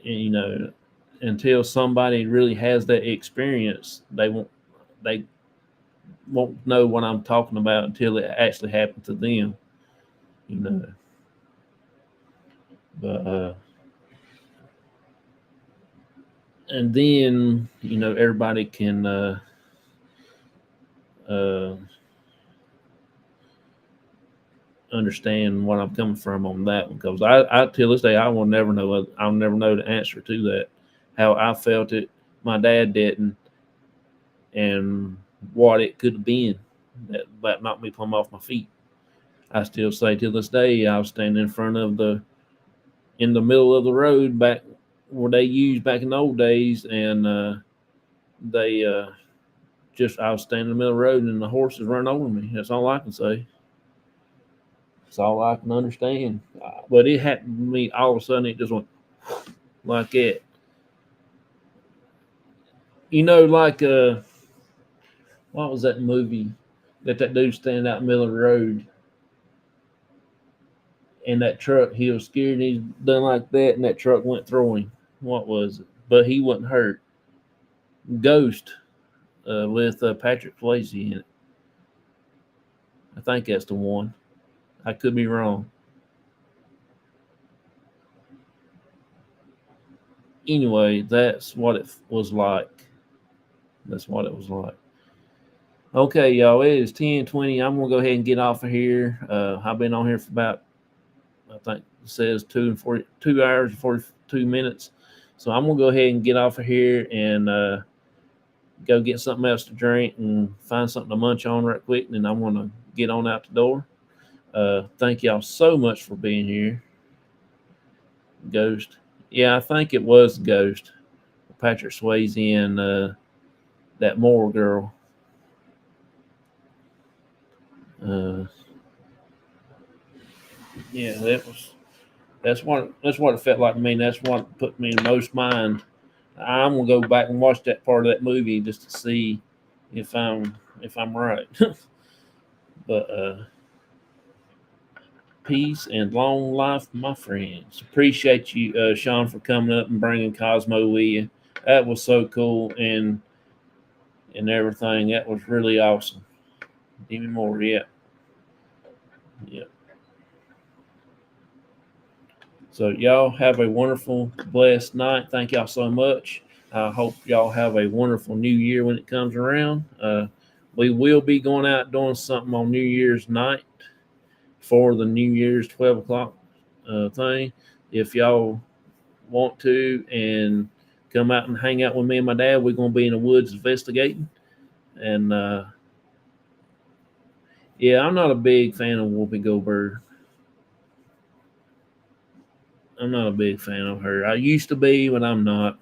And, you know, until somebody really has that experience, they won't know what I'm talking about until it actually happened to them. You know, but and then you know everybody can uh, understand what I'm coming from on that one because I till this day I will never know. I'll never know the answer to that. How I felt it, my dad didn't, and what it could have been that knocked me plumb off my feet. I still say to this day I was standing in the middle of the road back where they used back in the old days, and they just I was standing in the middle of the road and the horses run over me. That's all I can say. That's all I can understand. But it happened to me all of a sudden. It just went like that. You know, like what was that movie that dude standing out in the middle of the road and that truck? He was scared. And he done like that, and that truck went through him. What was it? But he wasn't hurt. Ghost with Patrick Swayze in it. I think that's the one. I could be wrong. Anyway, that's what it was like. That's what it was like. Okay, y'all, it is 10:20. I'm gonna go ahead and get off of here. I've been on here for about I think it says 2 hours and 42 minutes. So I'm gonna go ahead and get off of here and go get something else to drink and find something to munch on right quick, and then I'm gonna get on out the door. Thank y'all so much for being here. Ghost. Yeah, I think it was Ghost. Patrick Swayze and that Moore girl. Yeah, that's what it felt like to me. That's what put me in most mind. I'm gonna go back and watch that part of that movie just to see if I'm right. But peace and long life, my friends. Appreciate you, Sean, for coming up and bringing Cosmo with you. That was so cool and everything. That was really awesome. Give me more, yeah. Yeah. So y'all have a wonderful, blessed night. Thank y'all so much. I hope y'all have a wonderful new year when it comes around. We will be going out doing something on New Year's night for the New Year's 12 o'clock thing. If y'all want to and come out and hang out with me and my dad, we're going to be in the woods investigating. And yeah, I'm not a big fan of Whoopi Goldberg. I'm not a big fan of her. I used to be, but I'm not.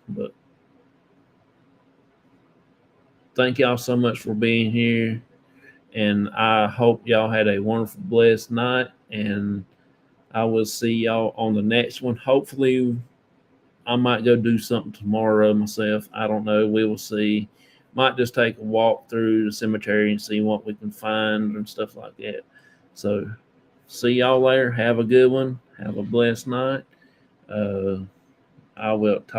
But thank y'all so much for being here. And I hope y'all had a wonderful, blessed night. And I will see y'all on the next one. Hopefully, I might go do something tomorrow myself. I don't know. We will see. Might just take a walk through the cemetery and see what we can find and stuff like that. So, see y'all later. Have a good one. Have a blessed night. I will talk.